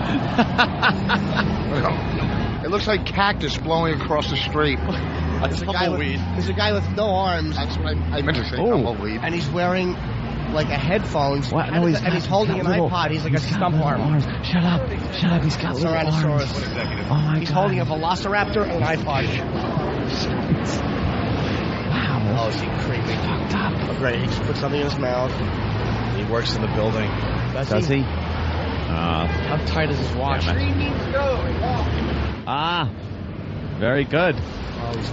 It looks like cactus blowing across the street. There's a guy with no arms. That's what I meant to say. Tumbleweed. And he's wearing like a headphones. What? No, and he's holding an iPod. He's like a stump arm. Shut up. He's got little arms. Tyrannosaurus. Oh my He's God. holding a velociraptor and an iPod. Wow. Oh, is he creepy? Fucked up. Oh, great. He just put something in his mouth. He works in the building. Does he? How tight is his watch? Very good.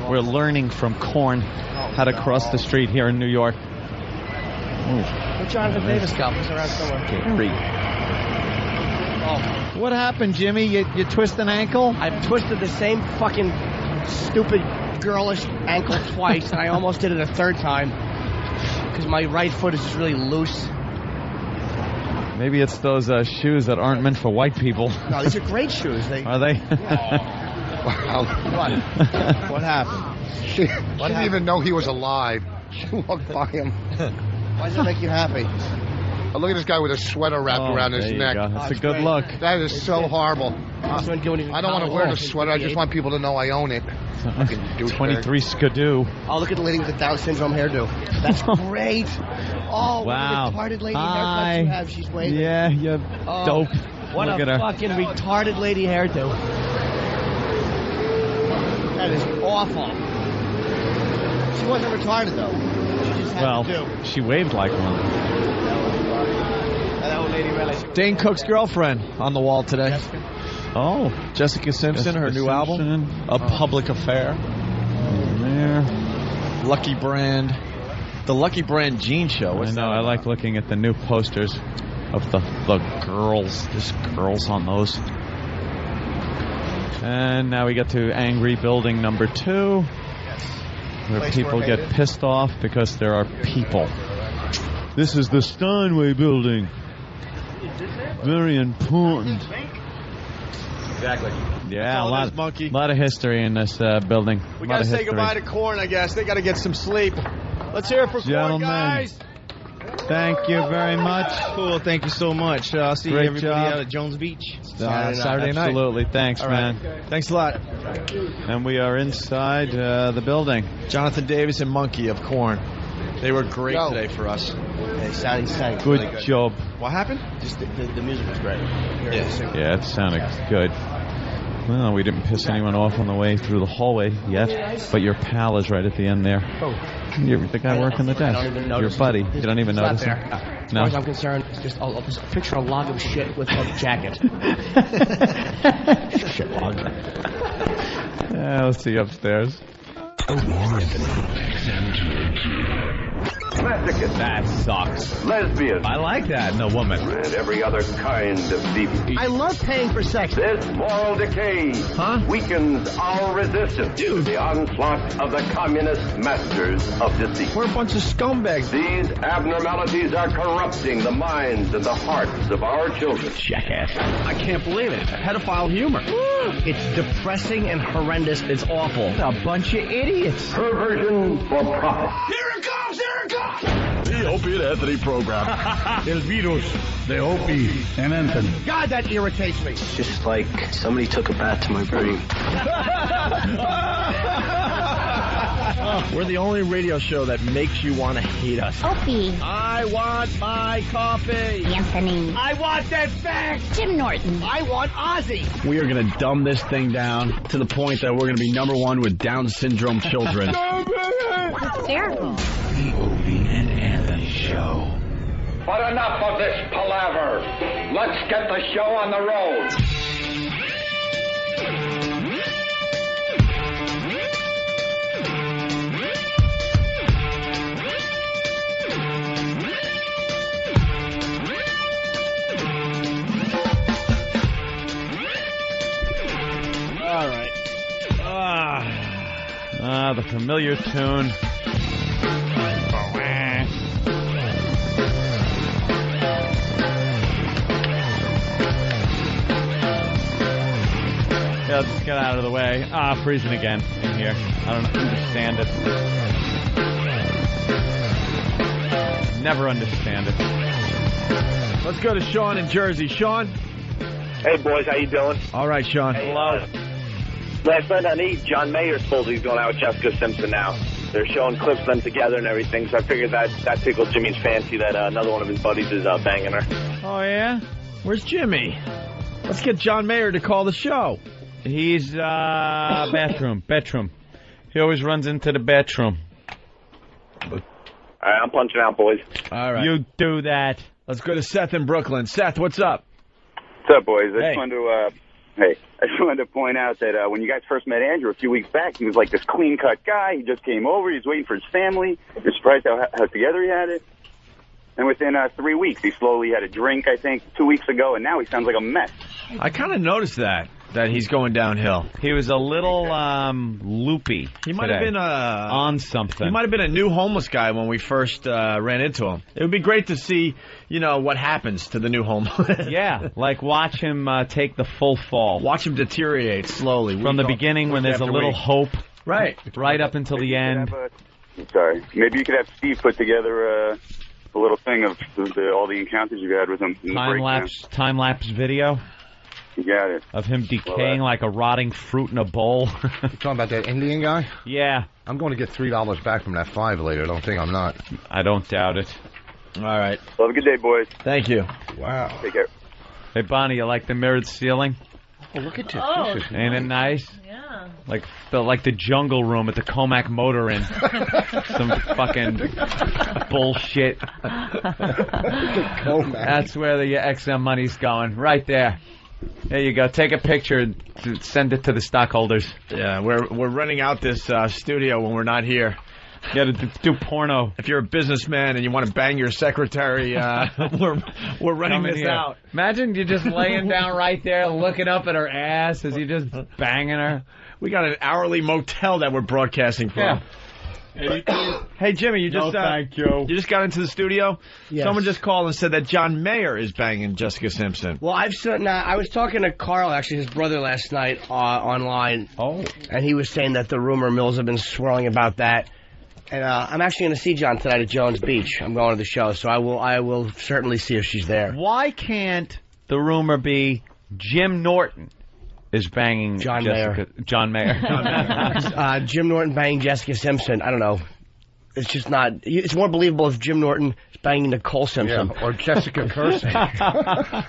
We're learning from Korn how to cross the street here in New York. Where'd Jonathan Davis go? He's around somewhere. Gary. Oh. What happened, Jimmy? You twist an ankle? I've twisted the same fucking stupid girlish ankle twice, and I almost did it a third time because my right foot is just really loose. Maybe it's those shoes that aren't meant for white people. No, these are great shoes. Are they? Wow. What happened? She didn't even know he was alive. She walked by him. Why does that make you happy? Oh, look at this guy with a sweater wrapped around his there you neck. go. That's a it's good great. look. That is so horrible. I don't want to wear the sweater. I just want people to know I own it. 23 Skidoo. Oh, look at the lady with the Down syndrome hairdo. That's great. Oh, Wow. what a retarded lady Hi. haircut you have. She's waving. Yeah, you dope. What Look a at her. fucking retarded lady hairdo. That is awful. She wasn't retarded, though. She just had to do. She waved like one. That old lady really. Dane Cook's girlfriend on the wall today. Oh. Jessica Simpson, her Jessica new album, Simpson. A Public Affair. There. Lucky Brand. The Lucky Brand Jean Show. What's I know. that I about? like looking at the new posters of the girls. Just girls on those. And now we get to Angry Building number 2. Where Place people where get maybe- pissed off because there are people. This is the Steinway building. Very important. Exactly. Yeah, all a it lot, is, monkey. lot of history in this building. We Lot gotta of say history. goodbye to Korn, I guess. They gotta get some sleep. Let's hear it for Korn, Gentlemen. guys. Thank you very much. Cool. Thank you so much. I'll see Great everybody job. out at Jones Beach. Saturday night. Absolutely. Thanks, All right. man. Thanks a lot. And we are inside the building. Jonathan Davis and Monkey of Korn. They were great today for us. They sang Good really good. job. What happened? Just the music was great. Yeah, it sounded good. Well, we didn't piss anyone off on the way through the hallway yet, but your pal is right at the end there. Oh. You're the guy working the I don't desk. even Your notice. buddy. You don't even It's not notice him? there. As No. far as I'm concerned, it's just I'll just picture a log of shit with a jacket. Shit log. Let's see upstairs. That sucks. Lesbian. I like that in a woman. And every other kind of deviant. I love paying for sex. This moral decay weakens our resistance to the onslaught of the communist masters of deceit. We're a bunch of scumbags. These abnormalities are corrupting the minds and the hearts of our children. Jackass. I can't believe it. Pedophile humor. It's depressing and horrendous. It's awful. A bunch of idiots. Perversion for profit. Here it comes! Here America! The Opie and Anthony program. El virus de Opie and Anthony. God, that irritates me. Just like somebody took a bat to my brain. We're the only radio show that makes you want to hate us. Opie. I want my coffee. Anthony. I want that fact. Jim Norton. I want Ozzy. We are going to dumb this thing down to the point that we're going to be #1 with Down syndrome children. Hysterical. The Opie and Anthony Show. But enough of this palaver. Let's get the show on the road. All right. The familiar tune. Yeah, let's get out of the way. Freezing again in here. I don't understand it. Never understand it. Let's go to Sean in Jersey. Sean? Hey, boys, how you doing? All right, Sean. Hey, last night on E, John Mayer told he's going out with Jessica Simpson now. They're showing clips of them together and everything, so I figured that tickled Jimmy's fancy that another one of his buddies is banging her. Oh, yeah? Where's Jimmy? Let's get John Mayer to call the show. He's bedroom. He always runs into the bedroom. All right, I'm punching out, boys. All right. You do that. Let's go to Seth in Brooklyn. Seth, what's up? What's up, boys? Hey. I just wanted to point out that when you guys first met Andrew a few weeks back, he was like this clean-cut guy. He just came over. He was waiting for his family. You're surprised how together he had it. And within 3 weeks, he slowly had a drink, I think, 2 weeks ago, and now he sounds like a mess. I kind of noticed that he's going downhill. He was a little loopy. He might have been on something. He might have been a new homeless guy when we first ran into him. It would be great to see, what happens to the new homeless. Yeah, like watch him take the full fall. Watch him deteriorate slowly. From the beginning when there's a little hope. Right. Right up until the end. Maybe you could have Steve put together a little thing of all the encounters you had with him. Time lapse video. You got it. Of him decaying like a rotting fruit in a bowl. You talking about that Indian guy? Yeah. I'm going to get $3 back from that $5 later. Don't think I'm not. I don't doubt it. All right. Well, have a good day, boys. Thank you. Wow. Take care. Hey, Bonnie, you like the mirrored ceiling? Oh, look at this. Oh. This is Ain't it nice? Yeah. Like the jungle room at the Comac Motor Inn. Some fucking bullshit. That's where the XM money's going. Right there. There you go. Take a picture and send it to the stockholders. Yeah, we're renting out this studio when we're not here. You got to do porno. If you're a businessman and you want to bang your secretary, we're renting this out. Imagine you just laying down right there, looking up at her ass as you just banging her. We got an hourly motel that we're broadcasting from. Yeah. Hey, Jimmy, you just thank you. You just got into the studio. Yes. Someone just called and said that John Mayer is banging Jessica Simpson. Well, I was talking to Carl, actually, his brother, last night online. Oh. And he was saying that the rumor mills have been swirling about that. And I'm actually going to see John tonight at Jones Beach. I'm going to the show, so I will certainly see if she's there. Why can't the rumor be Jim Norton is banging John Mayer? Jim Norton banging Jessica Simpson. I don't know. It's just not. It's more believable if Jim Norton is banging Nicole Simpson. Yeah, or Jessica Cursing. I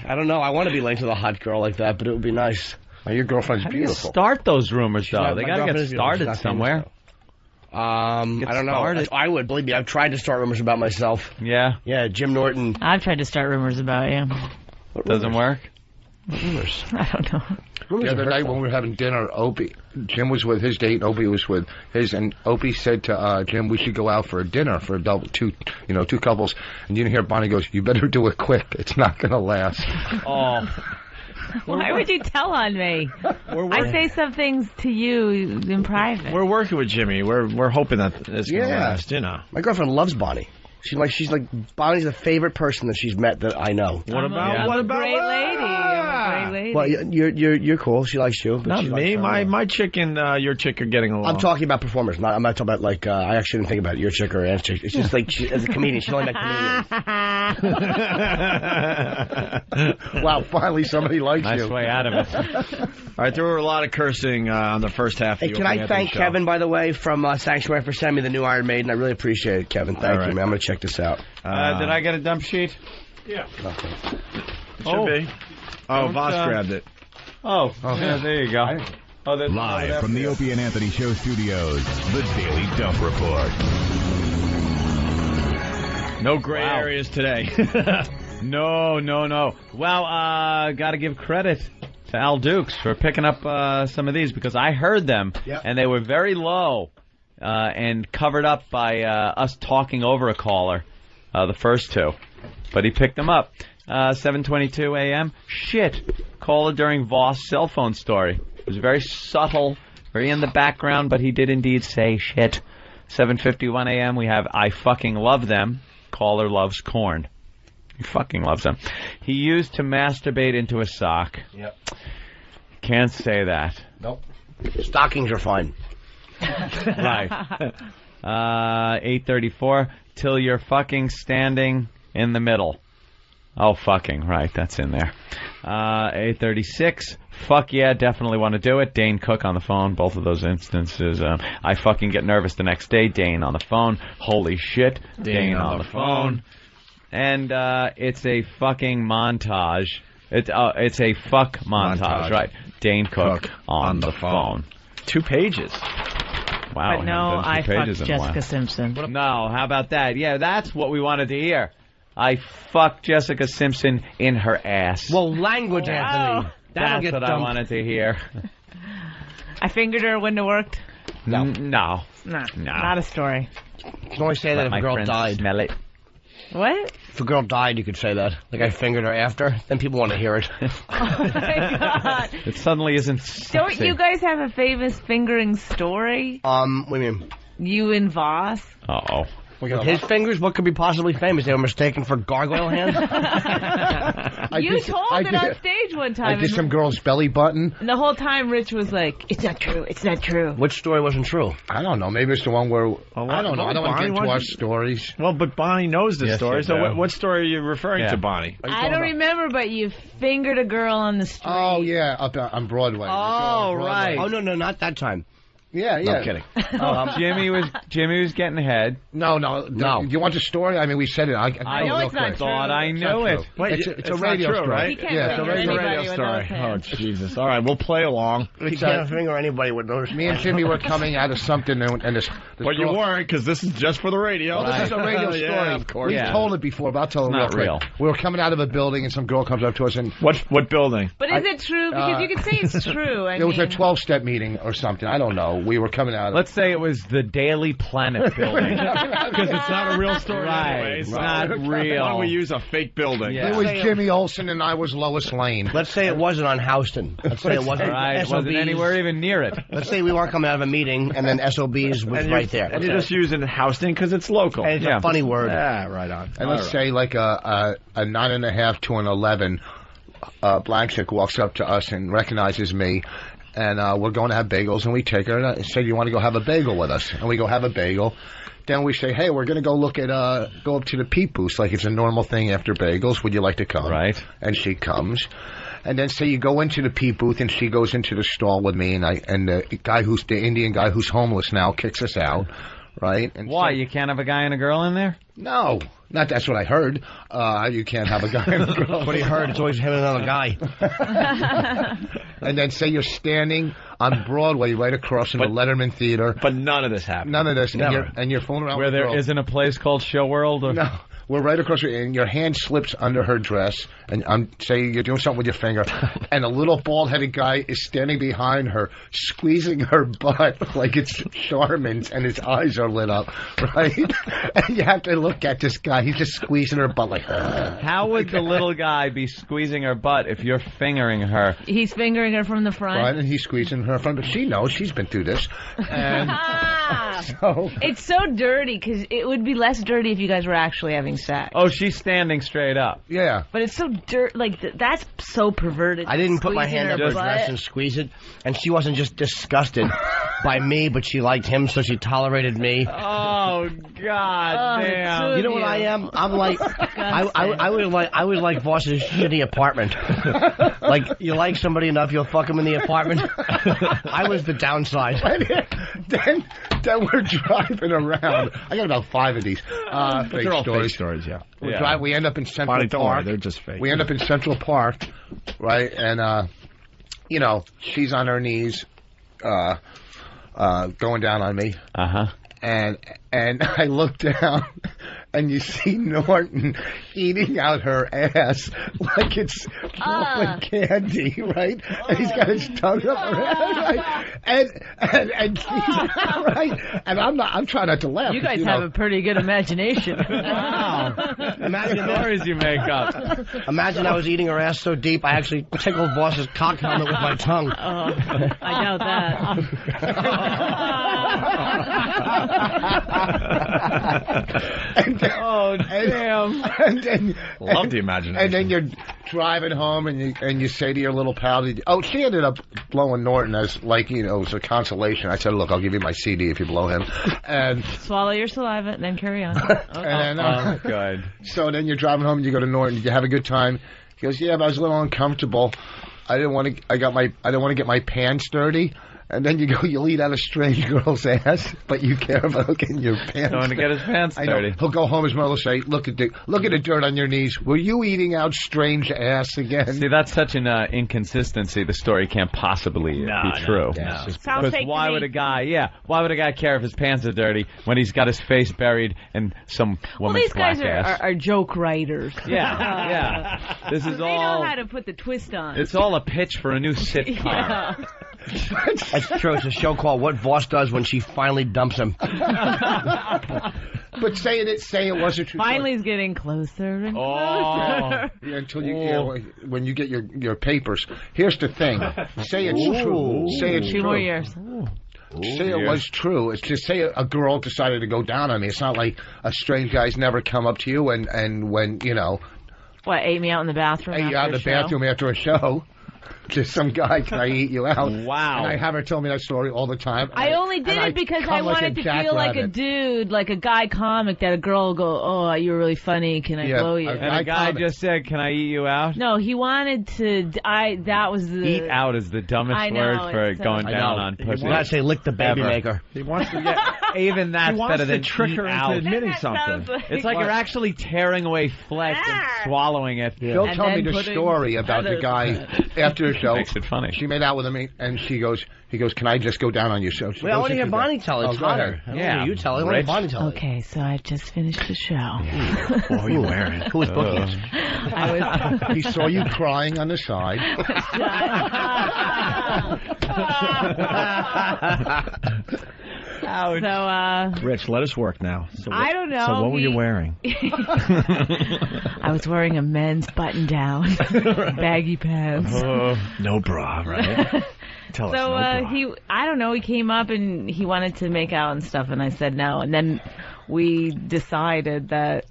don't know. I want to be linked to the hot girl like that, but it would be nice. Your girlfriend's How do you beautiful. start those rumors, though? They My got to girlfriend get is beautiful. She's started not somewhere. famous, I don't know. started. I would, believe me. I've tried to start rumors about myself. Yeah. Yeah, Jim Norton. I've tried to start rumors about you. Doesn't work. Rumors. I don't know. The other night when we were having dinner, Jim was with his date, and Opie was with his, and Opie said to Jim, "We should go out for a dinner for two couples." And you hear Bonnie goes, "You better do it quick. It's not going to last." Oh. Why would you tell on me? I say some things to you in private. We're working with Jimmy. We're hoping that it's going to last, My girlfriend loves Bonnie. She's like Bonnie's the favorite person that she's met that I know. What about Great lady. I'm a great lady. Well, you're cool. She likes you. But Not she me. likes her. My chick and your chick are getting along. I'm talking about performers. I'm not talking about like. I actually didn't think about your chick or Ann's chick. It's just like as a comedian, she only met comedians. Wow, finally somebody likes you. Nice way out of it. All right, there were a lot of cursing on the first half. Hey, of the can Opie I Anthony thank show. Kevin, by the way, from Sanctuary for sending me the new Iron Maiden? I really appreciate it, Kevin. Thank you, man. I'm going to check this out. Did I get a dump sheet? Yeah. It should be. Oh, Voss grabbed it. Oh, yeah, there you go. Live from the Opie and Anthony Show studios, the Daily Dump Report. No gray areas today. No. Well, got to give credit to Al Dukes for picking up some of these because I heard them, and they were very low and covered up by us talking over a caller, the first two. But he picked them up. 7:22 a.m. Shit. Caller during Voss' cell phone story. It was very subtle, very in the background, but he did indeed say shit. 7:51 a.m. we have I fucking love them. Caller loves corn. He fucking loves them. He used to masturbate into a sock. Yep. Can't say that. Nope. Stockings are fine. Right. 8:34 till you're fucking standing in the middle. Oh, fucking, right, that's in there. 8:36, fuck yeah, definitely want to do it. Dane Cook on the phone, both of those instances. I fucking get nervous the next day. Dane on the phone. Holy shit, Dane on the phone. And it's a fucking montage. It's a fuck montage, right? Dane Cook on the phone. 2 pages. Wow. But no, I fucked Jessica Simpson. No, how about that? Yeah, that's what we wanted to hear. I fucked Jessica Simpson in her ass. Well, language, Anthony. That's what I wanted to hear. I fingered her when it worked. No. Not a story. You can only say that if a girl died. Smell it. What? If a girl died, you could say that. Like I fingered her after, then people want to hear it. Oh my God. It suddenly isn't sexy. Don't you guys have a famous fingering story? What do you mean? You and Voss? Uh-oh. With his fingers, what could be possibly famous? They were mistaken for gargoyle hands? You told it on stage one time. I did some girl's belly button. And the whole time Rich was like, it's not true, it's not true. Which story wasn't true? I don't know. Maybe it's the one where... I don't know. I don't want to get into our stories. Well, but Bonnie knows the Yes, story, you so do. what story are you referring to, Bonnie? I don't remember, but you fingered a girl on the street. Oh, yeah, up on Broadway. Oh, right. Oh, no, not that time. Yeah. No, I'm kidding. Jimmy was getting ahead. No. You want the story? I mean, we said it. I know it's not true. I knew it. Wait, it's a radio not true, story. right? Yeah, it's a radio story. Oh, Jesus. All right, we'll play along. You can't finger anybody with those. Me and Jimmy were coming out of something, and this But you weren't, because this is just for the radio. Well, this is a radio story. Yeah, of course. We've told it before, but I'll tell it real not quick. real. We were coming out of a building, and some girl comes up to us, and What building? But is it true? Because you could say it's true. it was a 12-step meeting or something. I don't know. We were coming out of... Let's say it was the Daily Planet building. Because it's not a real story anyway. It's So not real. Why don't we use a fake building? Yeah. It was Jimmy Olsen, and I was Lois Lane. Let's say it wasn't on Houston. Let's say it wasn't Right, it SOBs. wasn't anywhere even near it. Let's say we weren't coming out of a meeting, and then SOBs was right there. And you're just using Houston because it's local. And it's a funny word. Yeah, right on. And let's say like a 9.5 to an 11, black chick walks up to us and recognizes me, and we're going to have bagels, and we take her and say, "You want to go have a bagel with us?" And we go have a bagel. Then we say, "Hey, we're going to go look at go up to the peep booth, like it's a normal thing after bagels. Would you like to come?" Right. And she comes. And then say you go into the peep booth, and she goes into the stall with me, and the Indian guy who's homeless now kicks us out, right? And Why? so- You can't have a guy and a girl in there? No, not that's what I heard. You can't have a guy and a girl. What he heard, it's always him and another guy. And then say you're standing on Broadway right across from the Letterman Theater. But none of this happened. None of this. Never. And you're fooling around Where with a there girl. isn't a place called Show World? Or... No. We're right across, and your hand slips under her dress, and I'm saying you're doing something with your finger, and a little bald-headed guy is standing behind her, squeezing her butt like it's Charmin's, and his eyes are lit up, right? And you have to look at this guy. He's just squeezing her butt like... How would the little guy be squeezing her butt if you're fingering her? He's fingering her from the front. Right, and he's squeezing her front, but she knows she's been through this. And So it's so dirty because it would be less dirty if you guys were actually having sex. Oh, she's standing straight up. Yeah. But it's so like that's so perverted. I didn't put my Squeezing hand her up her butt. dress and squeeze it, and she wasn't just disgusted by me, but she liked him, so she tolerated me. Oh God, damn! You know what I am? I'm like, I would like Boss's shitty apartment. Like, you like somebody enough, you'll fuck him in the apartment. I was the downside. then we're driving around. I got about 5 of these. But they're all fake stories, yeah. We end up in Central Bonnie, don't worry, Park. they're just fake. We end up in Central Park, right? And you know, she's on her knees, going down on me. And I look down, and you see Norton eating out her ass like it's like candy, right? And he's got his tongue up her ass, right? And she's right. And I'm trying not to laugh. You guys have a pretty good imagination. Wow. Imagine the stories you make up. Imagine I was eating her ass so deep, I actually tickled Boss's cock helmet with my tongue. I doubt damn! Love the imagination. And then you're driving home, and you say to your little pal, she ended up blowing Norton as like it was a consolation. I said, look, I'll give you my CD if you blow him, and swallow your saliva and then carry on. and good. So then you're driving home, and you go to Norton. Did you have a good time? He goes, yeah, but I was a little uncomfortable. I didn't want to get my pants dirty. And then you'll eat out a strange girl's ass, but you care about getting your pants. Going to get his pants dirty. He'll go home. His mother will say, "Look at the dirt on your knees. Were you eating out strange ass again?" See, that's such an inconsistency. The story can't possibly be true. Sounds fake why to would me. a guy? Why would a guy care if his pants are dirty when he's got his face buried in some Well, woman's these guys black ass? are joke writers. Yeah. This is They all. know how to put the twist on. It's all a pitch for a new sitcom. Yeah. That's true. It's a show called What Voss Does When She Finally Dumps Him. But say it was a true Finally, he's getting closer and story. closer. Yeah, until when you get your papers. Here's the thing. Say it's true. Say it's 2 true. more years. Say it was true. It's just say a girl decided to go down on me. It's not like a strange guy's never come up to you and when, What, ate me out in the bathroom ate you after out in a the show? bathroom after a show. Just some guy, can I eat you out? Wow. And I have her tell me that story all the time. I only did it because I wanted to feel like a dude, like a guy comic, that a girl will go, oh, you're really funny, can I blow you? And a guy just said, can I eat you out? No, he wanted to, that was the... Eat out is the dumbest I know, word for it's going down on pussy. You gotta say lick the baby Ever. maker. He wants to get... Even that's He wants better to than trick eat her into out. admitting something. It's like you're actually tearing away flesh and swallowing it. She'll And tell me then the putting story about the feathers guy after the show. Makes it funny. She made out with him, and he goes, can I just go down on you? So she Wait, I goes want to hear into Bonnie that. tell it. It's go ahead. hotter. I don't want you tell it. I want to hear Bonnie tell it. Okay, so I just finished the show. What were you wearing? Who was booking it? I was... He saw you crying on the side. So, Rich, let us work now. So I don't know. So what were you wearing? I was wearing a men's button-down, baggy pants. No bra, right? Tell us. So No bra. I don't know, he came up and he wanted to make out and stuff, and I said no. And then we decided that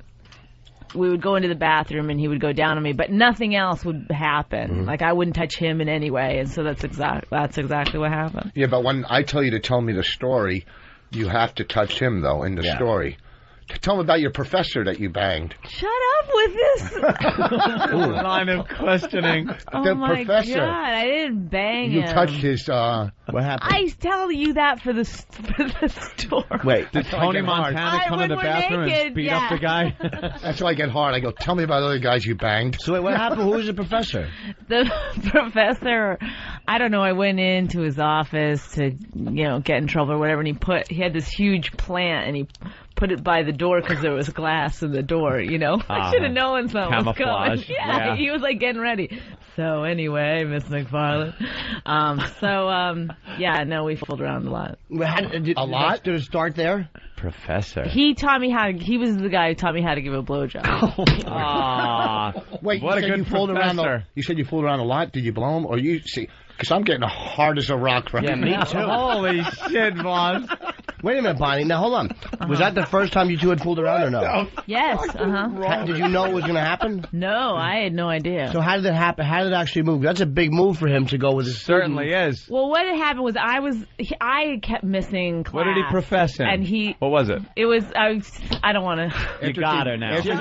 we would go into the bathroom and he would go down on me, but nothing else would happen. Mm-hmm. Like, I wouldn't touch him in any way, and so that's exactly what happened. Yeah, but when I tell you to tell me the story, you have to touch him, though, in the story. Tell him about your professor that you banged. Shut up with this. Line of questioning. Oh The my professor. God, I didn't bang You him. touched his, what happened? I tell you that for the story. Wait, Did Tony Montana come in the bathroom and beat up the guy? That's why I get hard. I go, tell me about other guys you banged. So wait, what happened? Who was the professor? The professor, I don't know, I went into his office to, get in trouble or whatever, and he had this huge plant, and he put it by the door because there was glass in the door, I should have known something was coming. Camouflage, Yeah, yeah. he was like getting ready. So anyway, Miss McFarland. We fooled around a lot. A lot? Did it start there? Professor. He was the guy who taught me how to give a blowjob. Wait, what you a said good you fooled around professor. you said you fooled around a lot? Did you blow him? Or you see, because I'm getting hard as a rock right Yeah, me now. too. Holy shit, boss. Wait a minute, Bonnie. Now, hold on. Was that the first time you two had fooled around or no? Yes. Did you know it was going to happen? No, I had no idea. So how did it happen? How did it actually move? That's a big move for him to go with his Certainly is. Well, what had happened was I kept missing class. What did he profess in? And what was it? It was I don't want to. You got her now. She was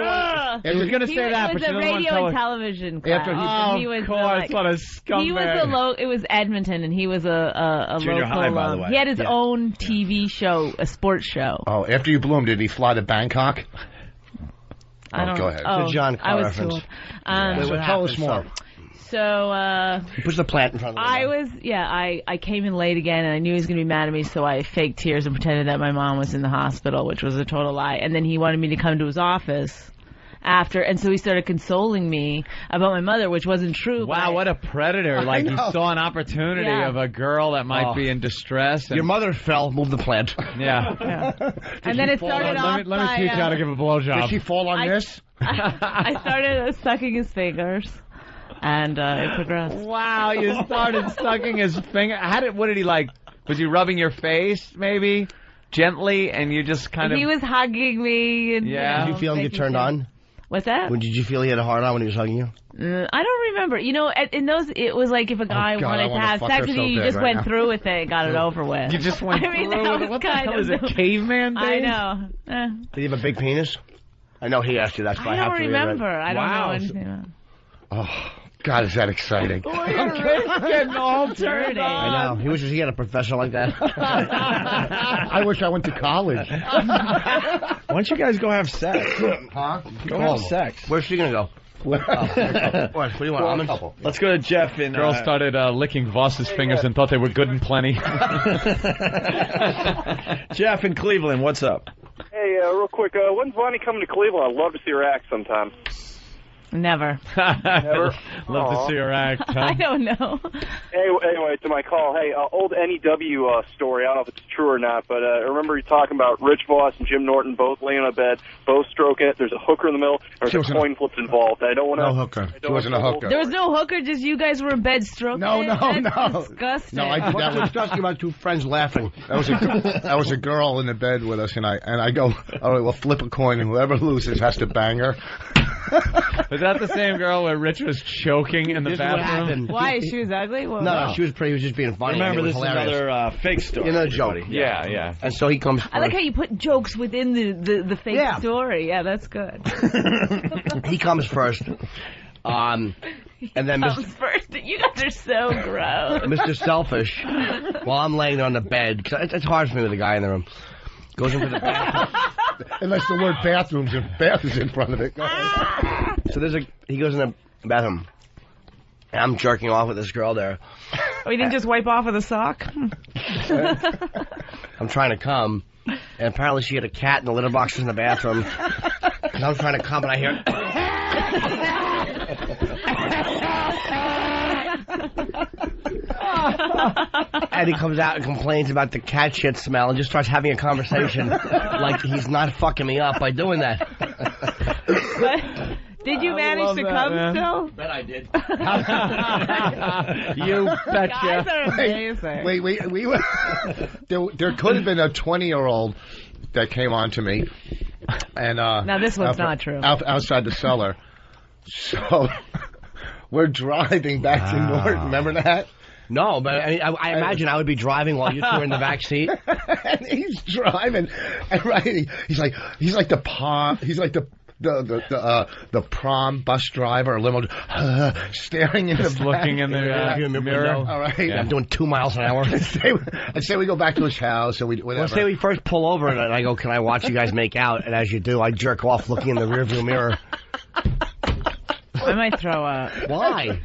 going to say that, but she it was doesn't a want to radio tell and her. television class. Of course, what a scumbag. He was it was Edmonton, and he was a Junior local. high, by the way. He had his own TV show, a sports show. Oh, after you blew him, did he fly to Bangkok? I don't go ahead. Oh, It's a John Carr I was reference. too old. So tell us more. So He puts the plant in front of him. I came in late again, and I knew he was going to be mad at me, so I faked tears and pretended that my mom was in the hospital, which was a total lie. And then he wanted me to come to his office after, and so he started consoling me about my mother, which wasn't true. Wow, what a predator. Like, he saw an opportunity of a girl that might be in distress. And Your mother fell, move the plant. Yeah. And then it started off Let me teach you how to give a blowjob. Did she fall on this? I started sucking his fingers, and it progressed. Wow, you started sucking his finger. What did he like? Was he rubbing your face, maybe? Gently, and you just kind of... He was hugging me. And, Did you feel him get turned on? What's that? Did you feel he had a hard on when he was hugging you? I don't remember. You know, in those, it was like if a guy wanted to have sex with you, you just went through with it and got it over with. You just went through with it? What the hell is it, caveman days? I know. Did he have a big penis? I know he asked you. That's why I have to remember. I don't know anything about it. Oh, God, is that exciting. Getting all turned on. I know. He wishes he had a professor like that. I wish I went to college. Why don't you guys go have sex? Huh? Go have sex. Where's she going to go? What do you want, almonds? Let's go to Jeff in... Girl started licking Voss's fingers and thought they were good and plenty. Jeff in Cleveland, what's up? Hey, real quick, when's Bonnie coming to Cleveland? I'd love to see her act sometime. Never. Never? Love to see her act. Huh? I don't know. Anyway, to my call. Hey, old NEW story. I don't know if it's true or not, but I remember you talking about Rich Voss and Jim Norton both laying on bed, both stroking it. There's a hooker in the middle. There's a coin flip involved. I don't want to... No hooker. She wasn't a hooker. There was no hooker, just you guys were in bed stroking it? That's disgusting. No, I did that. What's disgusting about two friends laughing? That was a girl in the bed with us, and I go, all right, we'll flip a coin, and whoever loses has to bang her. Was that the same girl where Rich was choking in the bathroom? Why? She was ugly? Well, No, she was pretty. He was just being funny. Remember, this is hilarious. another fake story. Another joke. Yeah. And so he comes first. I like how you put jokes within the fake story. Yeah, that's good. He comes first. And then Comes first. You guys are so gross. Mr. Selfish, while I'm laying on the bed, 'cause it's hard for me with a guy in the room, goes into the bathroom. Unless the word bathrooms and bath is in front of it. Go ahead. So he goes in the bathroom, and I'm jerking off with this girl there. Oh, you didn't just wipe off with a sock? I'm trying to come, and apparently she had a cat in the litter boxes in the bathroom. And I'm trying to come, and I hear... And he comes out and complains about the cat shit smell and just starts having a conversation like he's not fucking me up by doing that. Did you manage to come still? Bet I did. You betcha. Guys are amazing. Wait, we were, there could have been a 20-year-old that came on to me. And now this one's not true. Outside the cellar. So we're driving back to Norton. Remember that? No, but I imagine I would be driving while you two are in the back seat. And he's driving, and he's like the prom bus driver or limo, staring in Just the looking in the mirror. All right, I'm doing 2 miles an hour. and say we go back to his house, and whatever. Well, say we first pull over, and I go, "Can I watch you guys make out?" And as you do, I jerk off looking in the rearview mirror. I might throw up. Why?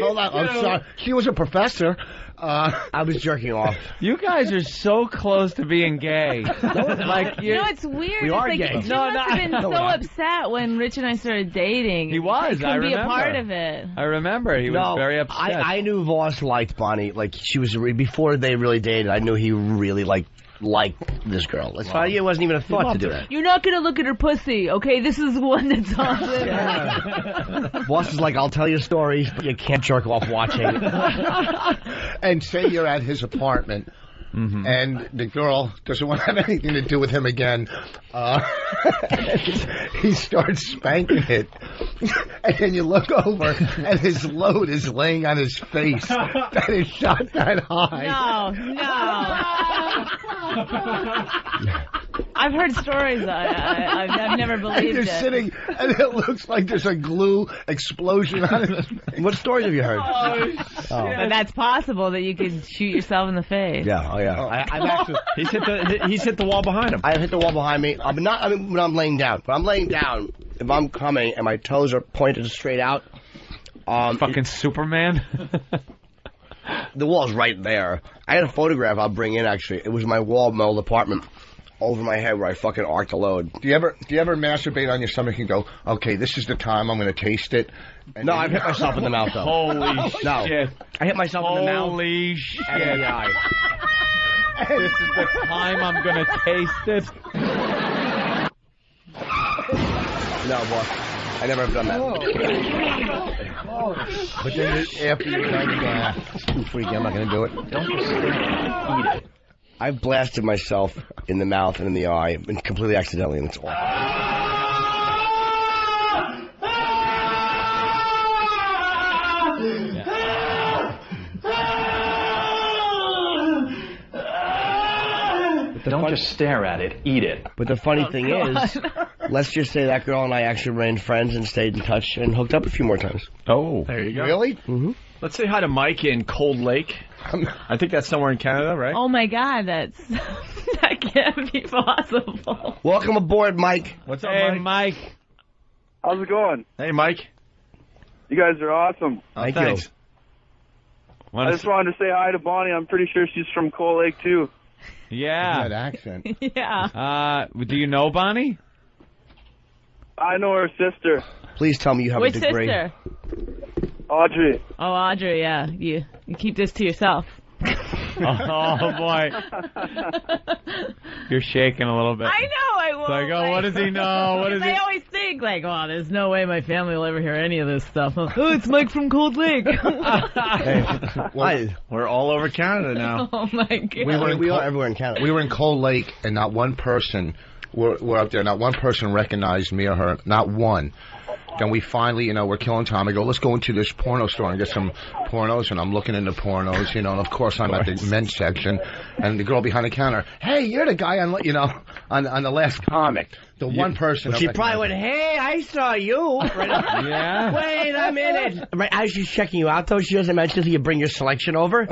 Hold on, I'm sorry. She was a professor. I was jerking off. You guys are so close to being gay. Like You know, it's weird. We it's are like, gay. Jim must have been so upset when Rich and I started dating. He was. He I couldn't be a remember. part of it. I remember. He was very upset. I knew Voss liked Bonnie. Like, she was before they really dated. I knew he really liked this girl. That's why it wasn't even a thought to do that. You're not gonna look at her pussy, okay? This is the one that's on there. Voss is like, I'll tell you stories, but you can't jerk off watching. And say you're at his apartment, and the girl doesn't want to have anything to do with him again. He starts spanking it, and then you look over, and his load is laying on his face. That is shot that high. No. I've heard stories. I've never believed and it. you're sitting, and it looks like there's a glue explosion on his face. What stories have you heard? But that's possible that you could shoot yourself in the face. Yeah, I've actually He's hit the wall behind him. I've hit the wall behind me. When I'm laying down. When I'm laying down, if I'm coming and my toes are pointed straight out, fucking Superman. The wall's right there. I had a photograph I'll bring in. Actually, it was my wall in my old apartment. Over my head where I fucking arced the load. Do you ever masturbate on your stomach and go, okay, this is the time I'm going to taste it? And no, I've hit myself in the mouth though. Holy shit! I hit myself in the mouth. Holy shit! And in the eye. This is the time I'm going to taste it. No, boss. I never have done that. But then after you're done, you go, it's too freaky, I'm not going to do it. Don't just eat it. I've blasted myself in the mouth and in the eye, and completely accidentally, and it's awful. Don't just stare at it. Eat it. But the funny thing is, let's just say that girl and I actually remained friends and stayed in touch and hooked up a few more times. Oh, there you go. Really? Mm-hmm. Let's say hi to Mike in Cold Lake. I think that's somewhere in Canada, right? Oh my God, that can't be possible. Welcome aboard, Mike. What's up, Mike? How's it going? Hey, Mike. You guys are awesome. Thank thanks. you. I just wanted to say hi to Bonnie. I'm pretty sure she's from Coal Lake, too. Yeah. That accent. Yeah. Do you know Bonnie? I know her sister. Please tell me you have Which a degree. sister? Audrey. Oh, Audrey, yeah. You keep this to yourself. Oh, boy. You're shaking a little bit. I know, I will. It's like, oh, what does he know? What is he? They always think, like, oh, there's no way my family will ever hear any of this stuff. Oh, it's Mike from Cold Lake. We're all over Canada now. Oh, my God. We are everywhere in Canada. We were in Cold Lake, and not one person, we're up there, not one person recognized me or her, not one. Then we finally, we're killing time. I go, let's go into this porno store and get some pornos. And I'm looking into pornos, and of course I'm at the men's section. And the girl behind the counter, hey, you're the guy on the last comic. The one person. She probably went, hey, I saw you. Yeah. Wait a minute. Right, as she's checking you out, though, she doesn't mention that you bring your selection over.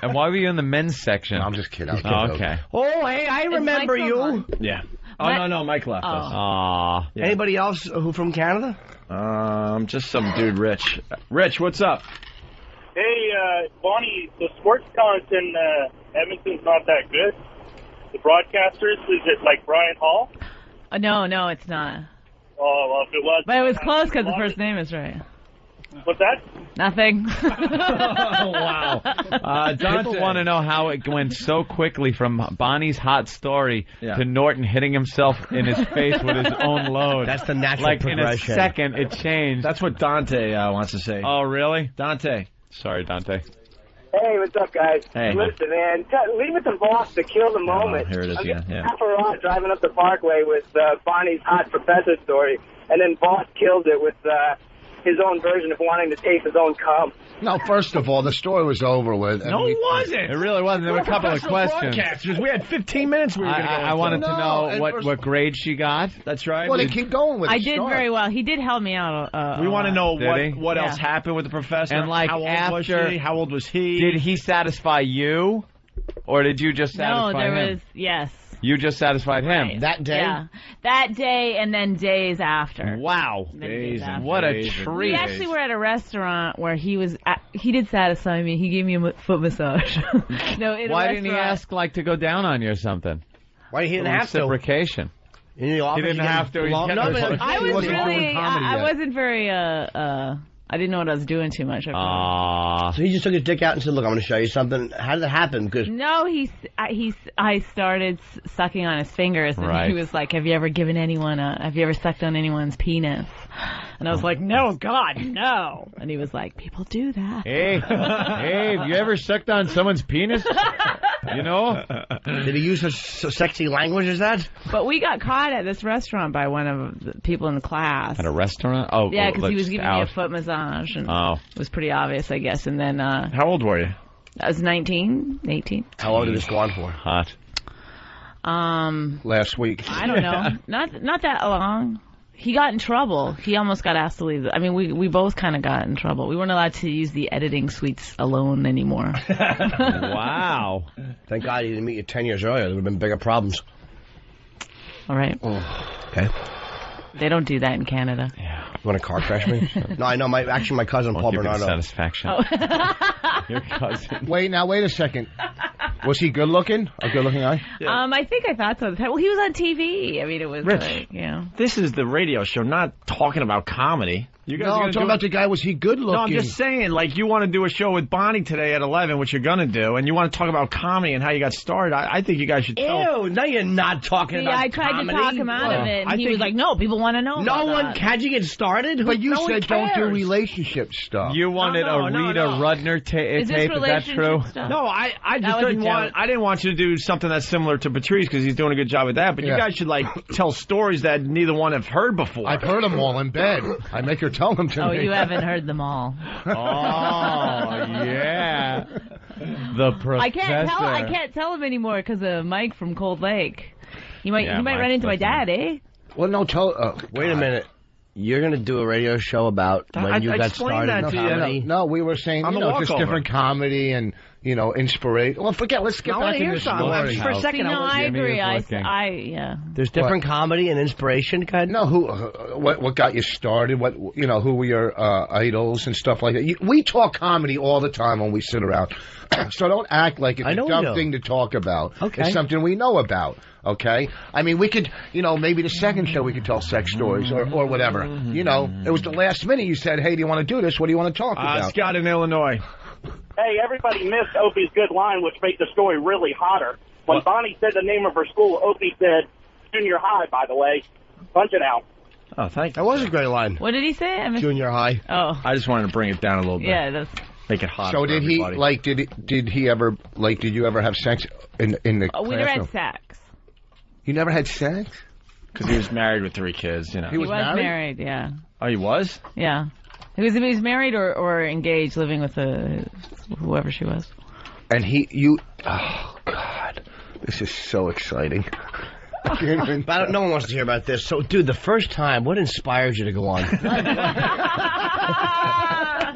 And why were you in the men's section? No, I'm just kidding. Okay. Oh, hey, I remember you. Yeah. Oh, no, Mike left us. Aw. Yeah. Anybody else who from Canada? Just some dude, Rich. Rich, what's up? Hey, Bonnie, the sports talent in Edmonton's not that good. The broadcasters, is it like Brian Hall? No, it's not. Oh, well, if it was... But it was close because the first name is right. What's that? Nothing. Oh, wow. People want to know how it went so quickly from Bonnie's hot story to Norton hitting himself in his face with his own load. That's the natural progression. In a second, it changed. That's what Dante wants to say. Oh, really? Dante. Sorry, Dante. Hey, what's up, guys? Hey. Listen, man, leave it to Voss to kill the moment. Here it is again, yeah. We're driving up the Parkway with Bonnie's hot professor story, and then Voss killed it with his own version of wanting to taste his own cum. No, first of all, the story was over with. No, it wasn't. It really wasn't. There were a couple of questions. Broadcasters. We had 15 minutes. I wanted to know what grade she got. That's right. Well, they keep going with I the did story. very well. He did help me out. We want to know Did what he? else happened with the professor. And like how old was after, she? How old was he? Did he satisfy you, or did you just satisfy No, there him? was, yes. You just satisfied him. Right. That day? Yeah. That day and then days after. Wow. Days after. What a treat. We actually were at a restaurant where he did satisfy me. He gave me a foot massage. No, in Why a didn't he restaurant. ask to go down on you or something? Why he didn't have to? Reciprocation. In the office, He didn't have to. No, but I was wasn't doing really, comedy I yet. wasn't very, I didn't know what I was doing too much. So he just took his dick out and said, look, I'm going to show you something. How did that happen? Because No, I started sucking on his fingers, and Right. he was like, have you ever sucked on anyone's penis? And I was like, no, God, no. And he was like, people do that. Hey, have you ever sucked on someone's penis? You know? Did he use such sexy language as that? But we got caught at this restaurant by one of the people in the class. At a restaurant? Oh, yeah, because he was giving me out. a foot massage, and Oh. it was pretty obvious, I guess. And then How old were you? I was 19, 18. How long did this go on for? Hot. Last week. I don't know. Not that long. He got in trouble. He almost got asked to leave. I mean, we both kind of got in trouble. We weren't allowed to use the editing suites alone anymore. Wow. Thank God you didn't meet you 10 years earlier. There would have been bigger problems. All right. Okay. They don't do that in Canada. Yeah. You want a car crash me? No, I know. My cousin Paul Bernardo. Satisfaction. Oh. Your cousin. Wait a second. Was he good looking? A good looking guy? I think I thought so. Well, he was on TV. I mean, it was Rich, like, you know. This is the radio show, not talking about comedy. You guys No, are I'm gonna talking do about the guy. Was he good looking? No, I'm just saying, like, you want to do a show with Bonnie today at 11, which you're going to do, and you want to talk about comedy and how you got started. I think you guys should tell. Ew, now you're not talking about I tried comedy. to talk him out of it, and he was like, no, people want to know No about one, that. how'd you get started? But you No one said don't do cares. relationship stuff. You wanted a Rita Rudner tape, is that true? Stuff? No, I That just was a didn't want. joke. I didn't want you to do something that's similar to Patrice because he's doing a good job with that. But you guys should like tell stories that neither one have heard before. I've heard them all in bed. I make her tell them to Oh, me. you haven't heard them all. Oh, yeah. The professor. I can't tell him anymore because of Mike from Cold Lake. He might run into my dad, eh? Well, no, Wait a minute. You're going to do a radio show about when you got started in comedy? No, we were saying, On the just walkover. different comedy and, inspiration. Well, let's get back into the story. For a second, I agree. Yeah. There's different comedy and inspiration, kind No, what got you started? Who were your idols and stuff like that? We talk comedy all the time when we sit around, so don't act like it's a dumb thing to talk about. Okay. It's something we know about. Okay, I mean, we could, maybe the second show we could tell sex stories or whatever. It was the last minute you said, "Hey, do you want to do this? What do you want to talk about?" Scott in Illinois. Hey, everybody missed Opie's good line, which made the story really hotter. When Bonnie said the name of her school, Opie said, junior high, by the way. Punch it out. Oh, thank you. That was a great line. What did he say? I missed Junior high. Oh. I just wanted to bring it down a little bit. Yeah, that's... Make it hot. So did he did he ever did you ever have sex in the we never classroom? had sex. You never had sex? Because he was married with 3 kids, He was married, yeah. Oh, he was? Yeah. He was married or engaged, living with whoever she was. And oh, God. This is so exciting. But no one wants to hear about this. So, dude, the first time, what inspired you to go on?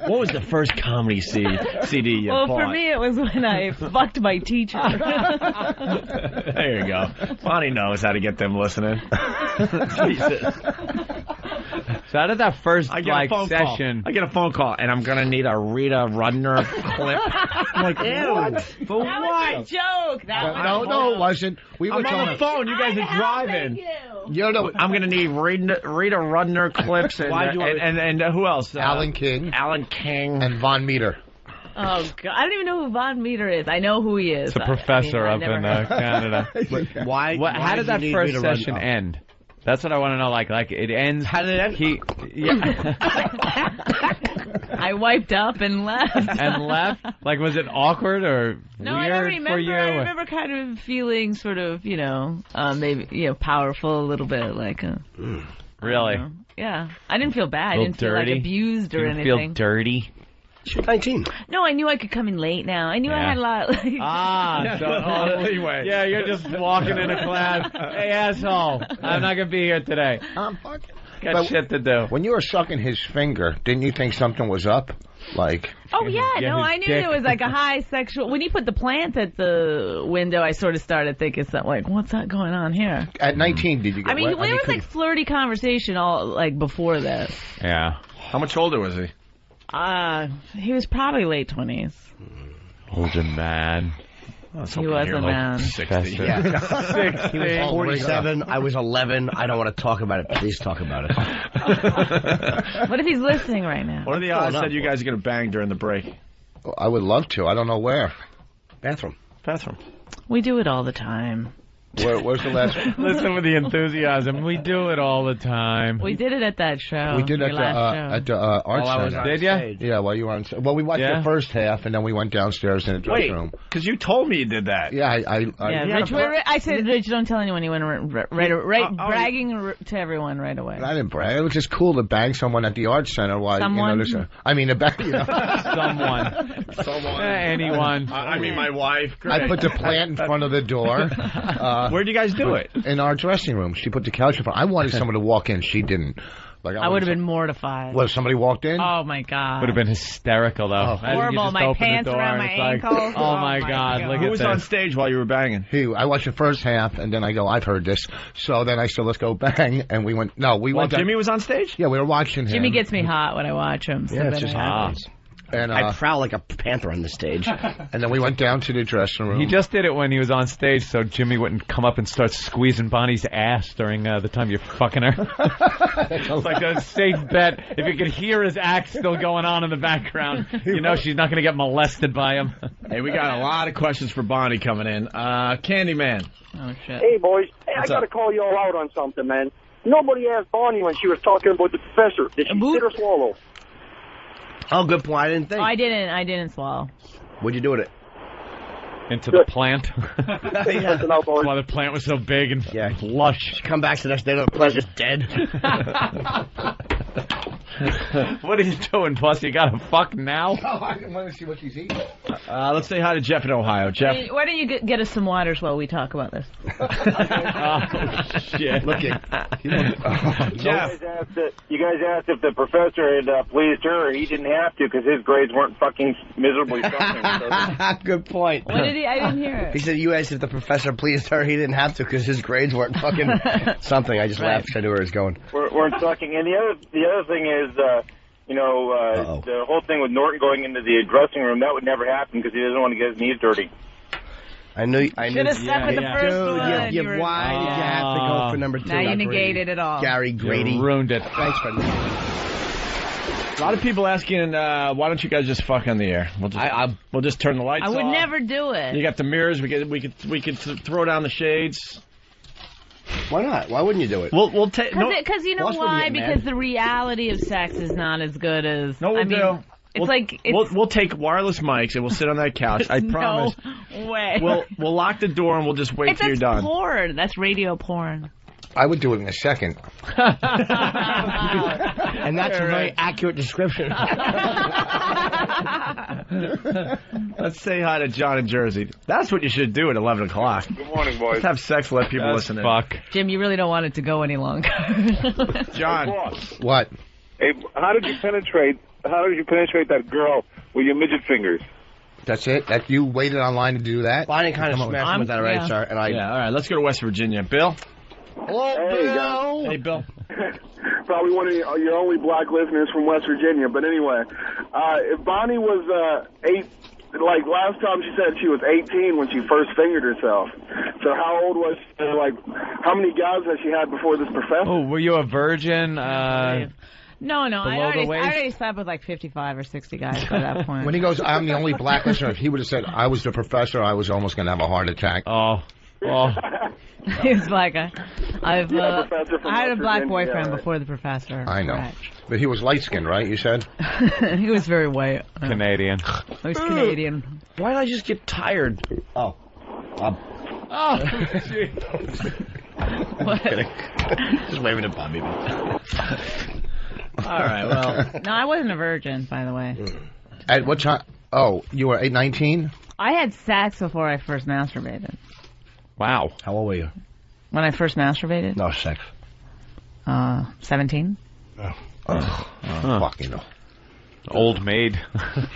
What was the first comedy CD you Well, bought? for me, it was when I fucked my teacher. There you go. Bonnie knows how to get them listening. Jesus. So out of that first I get a phone call, and I'm going to need a Rita Rudner clip. I'm like, what? For That what? was a joke. No, it wasn't. We were I'm on the phone. You guys are driving. I'm going to need Rita Rudner clips and who else? Alan King. And Von Meter. Oh, God. I don't even know who Von Meter is. I know who he is. It's a professor up in Canada. Why how did that first session end? That's what I want to know. Like it ends. How did it end? I wiped up and left. Like, was it awkward or no, weird I don't remember. for you? I remember kind of feeling sort of, maybe, powerful a little bit. Like, really? Yeah. I didn't feel bad. I didn't feel like abused or anything. Feel dirty? She's 19. No, I knew I could come in late now. I knew I had a lot. Anyway. Yeah, you're just walking into class. Hey, asshole, I'm not going to be here today. I'm fucking. Got shit to do. When you were sucking his finger, didn't you think something was up? Like. Oh, yeah. No, I knew there was like a high sexual. When he put the plant at the window, I sort of started thinking something like, what's that going on here? At 19, did you get wet? There was like flirty conversation all like before this. Yeah. How much older was he? He was probably late 20s. Older man. He was a man. 60. Yeah. 60. He was 47. I was 11. I don't want to talk about it. Please talk about it. What if he's listening right now? What are the odds that you guys are going to bang during the break? I would love to. I don't know where. Bathroom. We do it all the time. Where's the last one? Listen with the enthusiasm. We do it all the time. We did it at that show. We did your at last the Arts Center. Did you? Yeah, while you were on. Well, we watched the first half, and then we went downstairs in the dressing room. Because you told me you did that. Yeah, Rich, I said, Rich, don't tell anyone. You went bragging to everyone right away. I didn't brag. It was just cool to bang someone at the Arts Center. While, Someone? Someone. Anyone. I mean, my wife. I put the plant in front of the door. Where'd you guys do it? In our dressing room. She put the couch in front. I wanted someone to walk in. She didn't. I would have been mortified. Well, if somebody walked in? Oh, my God. Would have been hysterical, though. Horrible. My pants around my ankles. Oh, my God. Look Who at was this. on stage while you were banging? I watched the first half, and then I go, I've heard this. So then I said, let's go bang. And we went, Jimmy was on stage? Yeah, we were watching him. Jimmy gets me hot when I watch him. So Yeah, it just happens. And I prowl like a panther on the stage. And then we went down to the dressing room. He just did it when he was on stage, so Jimmy wouldn't come up and start squeezing Bonnie's ass during the time you're fucking her. It's like a safe bet. If you could hear his act still going on in the background, you know she's not going to get molested by him. Hey, we got a lot of questions for Bonnie coming in. Candyman. Oh, shit. Hey, boys. Hey, I What's got to up? call you all out on something, man. Nobody asked Bonnie when she was talking about the professor. Did she spit or swallow? Oh, good point. I didn't think. I didn't swallow. What'd you do with it? Into the plant. Yeah. That's why the plant was so big and lush. She come back to the next day, the plant's just dead. What are you doing, Plus? You got to fuck now? I want to see what she's eating. Let's say hi to Jeff in Ohio. Jeff. Why don't you get us some waters while we talk about this? Oh, shit. Look at Jeff. You guys asked if the professor had pleased her. He didn't have to because his grades weren't fucking miserably sucking. Good point. What did he? I didn't hear it. He said you asked if the professor pleased her. He didn't have to because his grades weren't fucking something. I just laughed because I knew where it was going. Weren't sucking. And the other thing is, the whole thing with Norton going into the dressing room, that would never happen because he doesn't want to get his knees dirty. I knew. Should have stepped in the first one. Dude, why did you have to go for number 2? Now you negated it all. Gary Grady. You ruined it. Thanks, Freddie. A lot of people asking, why don't you guys just fuck on the air? We'll just turn the lights off. I would never do it. You got the mirrors. We could throw down the shades. Why not? Why wouldn't you do it? We'll take because you know why? Because the reality of sex is not as good as. No, we'll do. It's we'll take wireless mics and we'll sit on that couch. I promise. No way. We'll lock the door and we'll just wait till you're done. That's porn. That's radio porn. I would do it in a second. And that's a very accurate description. Let's say hi to John in Jersey. That's what you should do at 11 o'clock. Good morning, boys. Let's have sex, let people listen in. Fuck. Jim, you really don't want it to go any longer. John. What? Hey, how did you penetrate that girl with your midget fingers? That's it? That you waited online to do that? Bonnie kind of smashed him with that already, sir. And Yeah, all right. Let's go to West Virginia. Bill? Hello, Bill. Hey, Bill. Probably one of your only black listeners from West Virginia. But anyway, if Bonnie was like last time she said she was 18 when she first fingered herself. So how old was she? Like, how many guys has she had before this professor? Oh, were you a virgin? No, I Below the waist? already slept with like 55 or 60 guys by that point. When he goes, I'm the only black listener, if he would have said, I was the professor, I was almost going to have a heart attack. Oh. He was like, I had a black Virginia, boyfriend yeah, before the professor. I know. Right. But he was light-skinned, right, you said? He was very white. Canadian. He was Canadian. Why did I just get tired? Oh. Oh, gee. What? Just waving at Bobby. All right, well. No, I wasn't a virgin, by the way. At what time? Oh, you were 19? I had sex before I first masturbated. Wow. How old were you? When I first masturbated? No, sex. 17. Fucking hell. Old maid.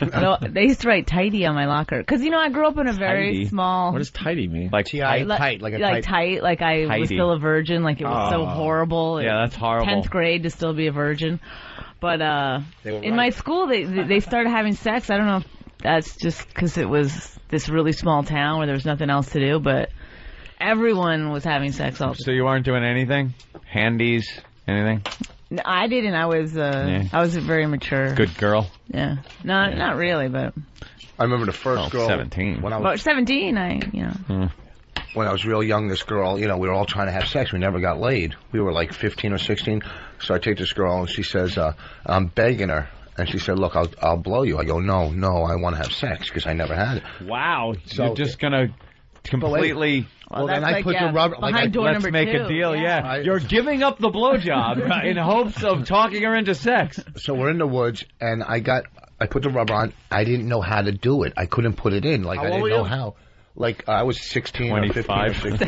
No, they used to write tidy on my locker. Because, I grew up in a very Tidy? small... What does tidy mean? Like T-I, tight, like a like tight, like I was Tidy. still a virgin, like it was so horrible. Yeah, that's horrible. 10th grade to still be a virgin. But in my school, they started having sex. I don't know if that's just because it was this really small town where there was nothing else to do, but everyone was having sex all the time. So you weren't doing anything? Handies? Anything? No, I didn't. I was very mature. Good girl? Yeah. No, not really, but... I remember the first girl. 17. When I was About 17, when I was real young, this girl, we were all trying to have sex. We never got laid. We were like 15 or 16. So I take this girl, and she says, I'm begging her. And she said, look, I'll blow you. I go, no, I want to have sex because I never had it. Wow. So, you're just going to completely... Well, then I put the rubber... let's make a deal, yeah. You're giving up the blowjob in hopes of talking her into sex. So we're in the woods, and I put the rubber on. I didn't know how to do it. I couldn't put it in. I didn't know how. I was 16 25. or 15 or 16.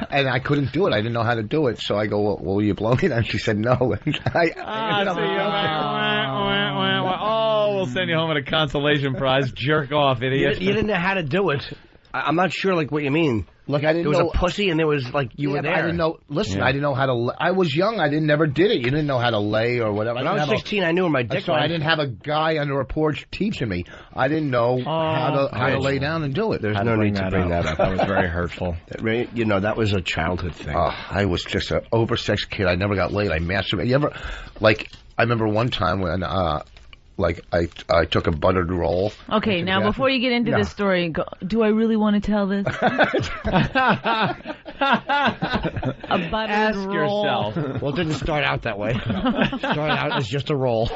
And I couldn't do it. I didn't know how to do it. So I go, well, will you blow me? And she said no. We'll send you home with a consolation prize. Jerk off, idiot. You didn't know how to do it. I'm not sure, what you mean. I didn't know. There was a pussy, and there was, you were there. I didn't know. Listen, I didn't know how to... I was young. I never did it. You didn't know how to lay or whatever. When I was 16, I knew where my dick was. I didn't have a guy under a porch teaching me. I didn't know how to lay down and do it. There's no need to bring that up. That was very hurtful. That was a childhood thing. I was just an oversexed kid. I never got laid. I masturbated. You ever... I remember one time when... I took a buttered roll. Okay, now before you get into this story, do I really want to tell this? A buttered roll. Yourself. Well, it didn't start out that way. It started out as just a roll.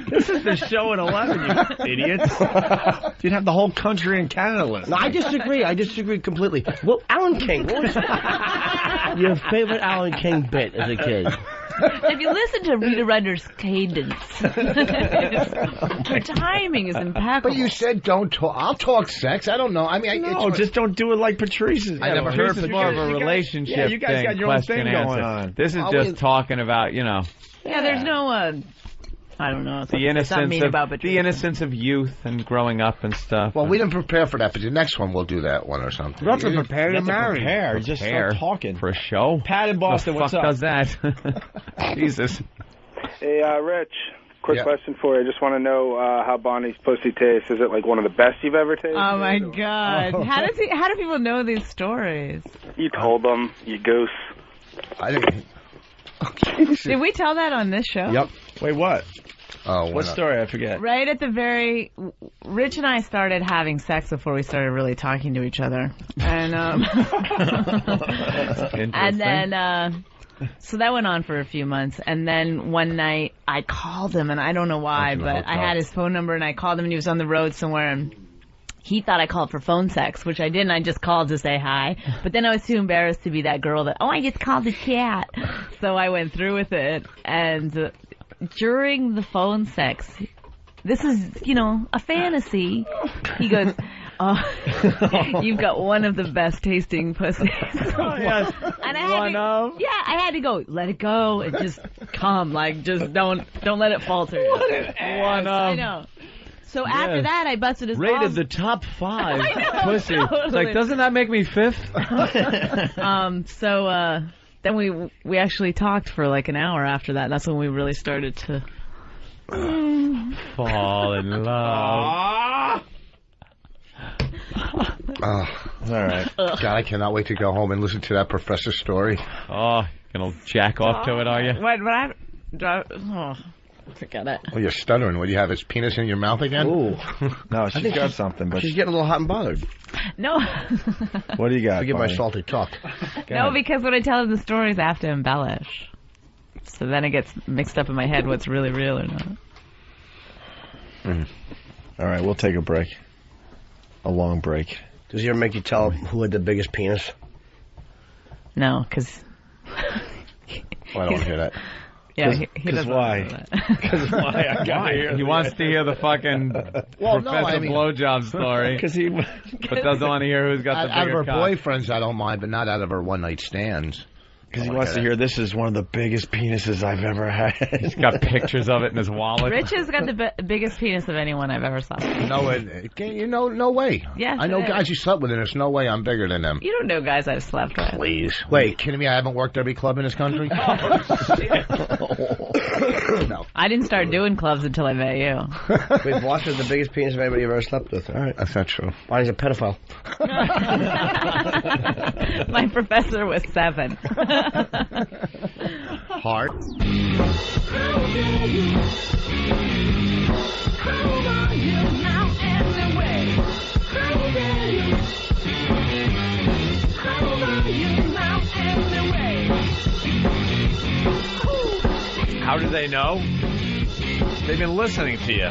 This is the show at 11, you idiots. You'd have the whole country and Canada listening. No, I disagree completely. Well, Alan King, what was your favorite Alan King bit as a kid? If you listen to Rita Render's cadence, her timing is impeccable. But you said don't talk. I'll talk sex. I don't know. I mean, just don't do it like Patrice's. I never heard of more of a relationship thing. You guys got your own thing going on. This is just talking about, Yeah, there's no. I don't know. The innocence of youth and growing up and stuff. Well, we didn't prepare for that, but the next one we'll do that one or something. You don't have to prepare to marry. You just start talking. For a show? Pat in Boston, what's up? Does that? Jesus. Hey, Rich, quick question for you. I just want to know how Bonnie's pussy tastes. Is it one of the best you've ever tasted? Oh, my God. How do people know these stories? You told them, you goose. I didn't... Did we tell that on this show? Yep. Wait, what? Oh, what story? I forget. Right at the Rich and I started having sex before we started really talking to each other, and and then so that went on for a few months, and then one night I called him, and I don't know why, but I had his phone number, and I called him, and he was on the road somewhere, and he thought I called for phone sex, which I didn't. I just called to say hi. But then I was too embarrassed to be that girl that, I just called to chat. So I went through with it. And during the phone sex, this is, a fantasy. He goes, you've got one of the best tasting pussies. Yes. And I had to go, let it go and just come. Just don't let it falter. One of. I know. So after that, I busted his rated balls. the top 5 pussy. Totally. It's like, doesn't that make me 5th? So then we actually talked for an hour after that. That's when we really started to fall in love. All right. God, I cannot wait to go home and listen to that professor's story. Oh, gonna jack off to it, are you? Forget it. Oh, you're stuttering. What do you have? His penis in your mouth again? Ooh. No, she's got something. But she's getting a little hot and bothered. No. What do you got? Forgive my salty talk. No, because when I tell him the stories, I have to embellish. So then it gets mixed up in my head what's really real or not. All right, we'll take a break. A long break. Does he ever make you tell who had the biggest penis? No, because... Well, I don't hear that. Yeah, he doesn't. Why? Because why? I got He wants to hear the fucking Professor Blowjob story. But doesn't want to hear who's got the bigger out of her cock. boyfriends, I don't mind, but not out of her one-night stands. Because he wants to hear this is one of the biggest penises I've ever had. He's got pictures of it in his wallet. Rich has got the biggest penis of anyone I've ever saw. No way. Yes, I know guys you slept with, and there's no way I'm bigger than them. You don't know guys I've slept with. Please. Wait, are you kidding me? I haven't worked every club in this country? No. I didn't start doing clubs until I met you. Wait, Boss has the biggest penis of anybody you've ever slept with. All right. That's not true. Bonnie's a pedophile. My professor was 7. Heart. How do they know? They've been listening to you.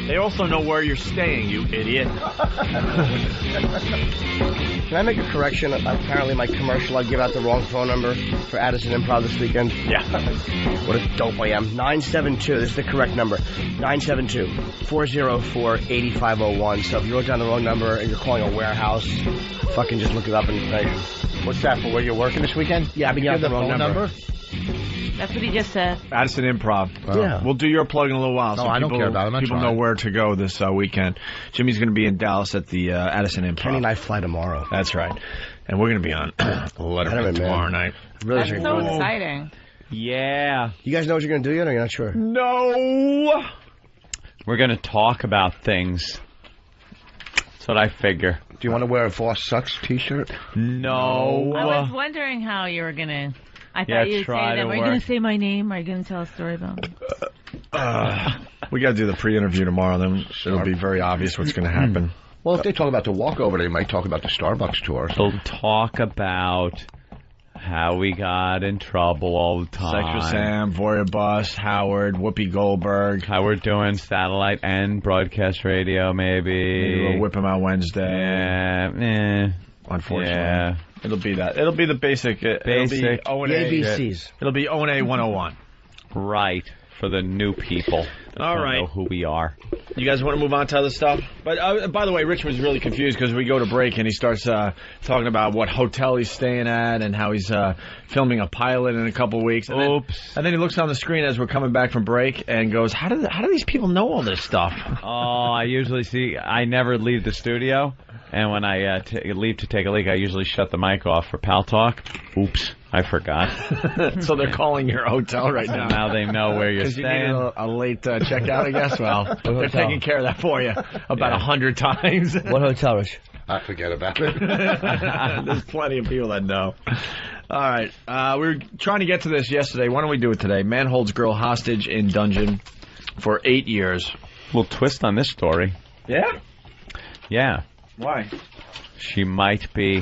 They also know where you're staying, you idiot. Can I make a correction? Apparently my commercial, I give out the wrong phone number for Addison Improv this weekend. Yeah. What a dope I am. 972, this is the correct number. 972-404-8501. So if you wrote down the wrong number and you're calling a warehouse, fucking just look it up and say, what's that, for where you're working this weekend? Yeah, I've been getting the wrong number. That's what he just said. Addison Improv. Yeah. We'll do your plug in a little while. No, I don't care about it. I'm not people trying. know where to go this weekend. Jimmy's going to be in Dallas at the Addison Improv. Kenny and I fly tomorrow. That's right. And we're going to be on Letterman tomorrow night. Really That's so exciting. Yeah. You guys know what you're going to do yet, or you're not sure? No. We're going to talk about things. That's what I figure. Do you want to wear a Voss Sucks t-shirt? No. I was wondering how you were going to... I thought you'd say them. Are you going to say my name? Are you going to tell a story about me? We got to do the pre-interview tomorrow, then it'll be very obvious what's going to happen. Well, if they talk about the walkover, they might talk about the Starbucks tour. They'll talk about how we got in trouble all the time. Sex with Sam, Voria Bus, Howard, Whoopi Goldberg. How we're doing satellite and broadcast radio, maybe. Maybe we'll whip them out Wednesday. Yeah, unfortunately. Yeah. It'll be that. It'll be the basic. It'll be O&A. The ABCs. It'll be O&A 101. Right. For the new people. All right. Know who we are. You guys want to move on to other stuff? But by the way, Rich was really confused because we go to break and he starts talking about what hotel he's staying at and how he's filming a pilot in a couple of weeks. And Oops. Then he looks on the screen as we're coming back from break and goes, "How do these people know all this stuff?" Oh, I usually see. I never leave the studio, and when I leave to take a leak, I usually shut the mic off for Pal Talk. Oops. I forgot. So they're calling your hotel right now. Now they know where you're staying. staying. You need a late checkout, I guess. Well, they're taking care of that for you about 100 times. What hotel, Rich? I forget about it. There's plenty of people that know. All right. We were trying to get to this yesterday. Why don't we do it today? Man holds girl hostage in dungeon for 8 years. Little twist on this story. Yeah? Yeah. Why? She might be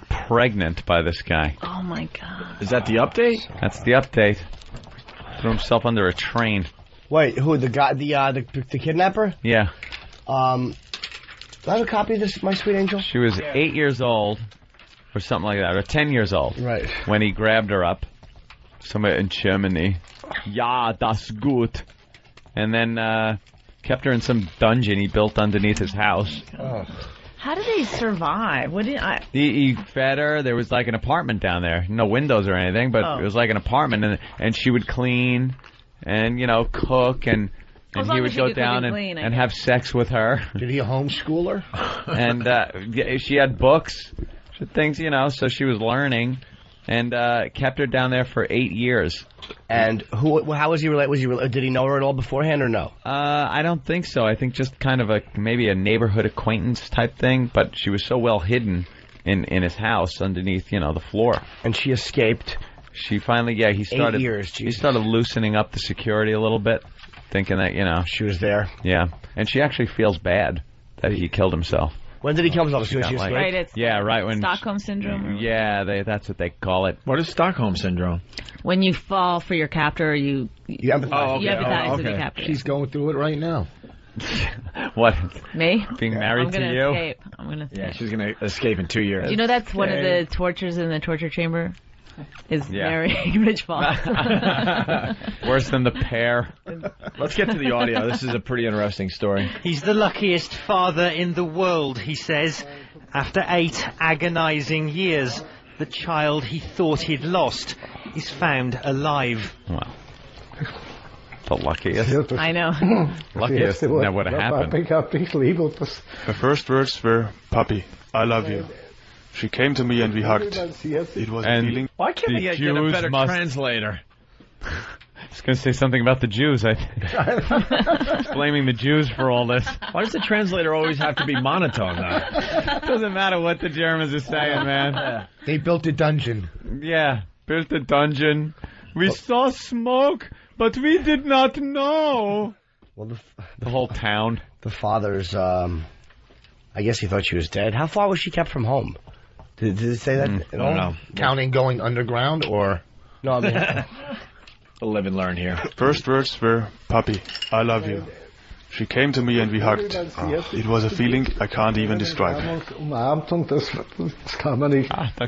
pregnant by this guy. Oh, my God. Is that the update? That's the update. Threw himself under a train. Wait, who, the guy, the kidnapper? Yeah. Do I have a copy of this, my sweet angel? She was 8 years old, or something like that, or 10 years old. Right. When he grabbed her up, somewhere in Germany. Ja, das gut. And then kept her in some dungeon he built underneath his house. Oh. How did they survive? What did I? He fed her. There was like an apartment down there, no windows or anything, but it was like an apartment, and she would clean, and cook, and he would go down and have sex with her. Did he homeschool her? And she had books, things, so she was learning, and kept her down there for 8 years. And how was he related? Did he know her at all beforehand or no? I don't think so. I think just kind of maybe a neighborhood acquaintance type thing, but she was so well hidden in his house underneath, the floor. And she escaped. She finally, he started. 8 years, he started loosening up the security a little bit, thinking that, she was there. Yeah. And she actually feels bad that he killed himself. When did he kill himself? As soon as she escaped? Right, it's right when Stockholm Syndrome. Yeah, that's what they call it. What is Stockholm Syndrome? When you fall for your captor, you empathize. You empathize with the captor. She's going through it right now. What? Me? Being married to you? Escape. I'm going to escape. Yeah, she's going to escape in 2 years. Do you know that's one of the tortures in the torture chamber? Is marrying Rich Voss. Worse than the pair. Let's get to the audio. This is a pretty interesting story. He's the luckiest father in the world, he says. After 8 agonizing years, the child he thought he'd lost is found alive. Wow. The luckiest. I know. Luckiest that would have happened. Her first words were, "Puppy, I love you." She came to me and we hugged. It was a feeling. Why can't we get a better translator? I was going to say something about the Jews, I think. Blaming the Jews for all this. Why does the translator always have to be monotone, though? Doesn't matter what the Germans are saying, man. Yeah. They built a dungeon. Yeah, built a dungeon. We saw smoke, but we did not know. Well, the whole town. The father's, I guess he thought she was dead. How far was she kept from home? Did it say that at all? No. Counting going underground, or? No, I mean... live and learn here. First words were, "Puppy, I love you." She came to me and we hugged. It was a feeling I can't even describe.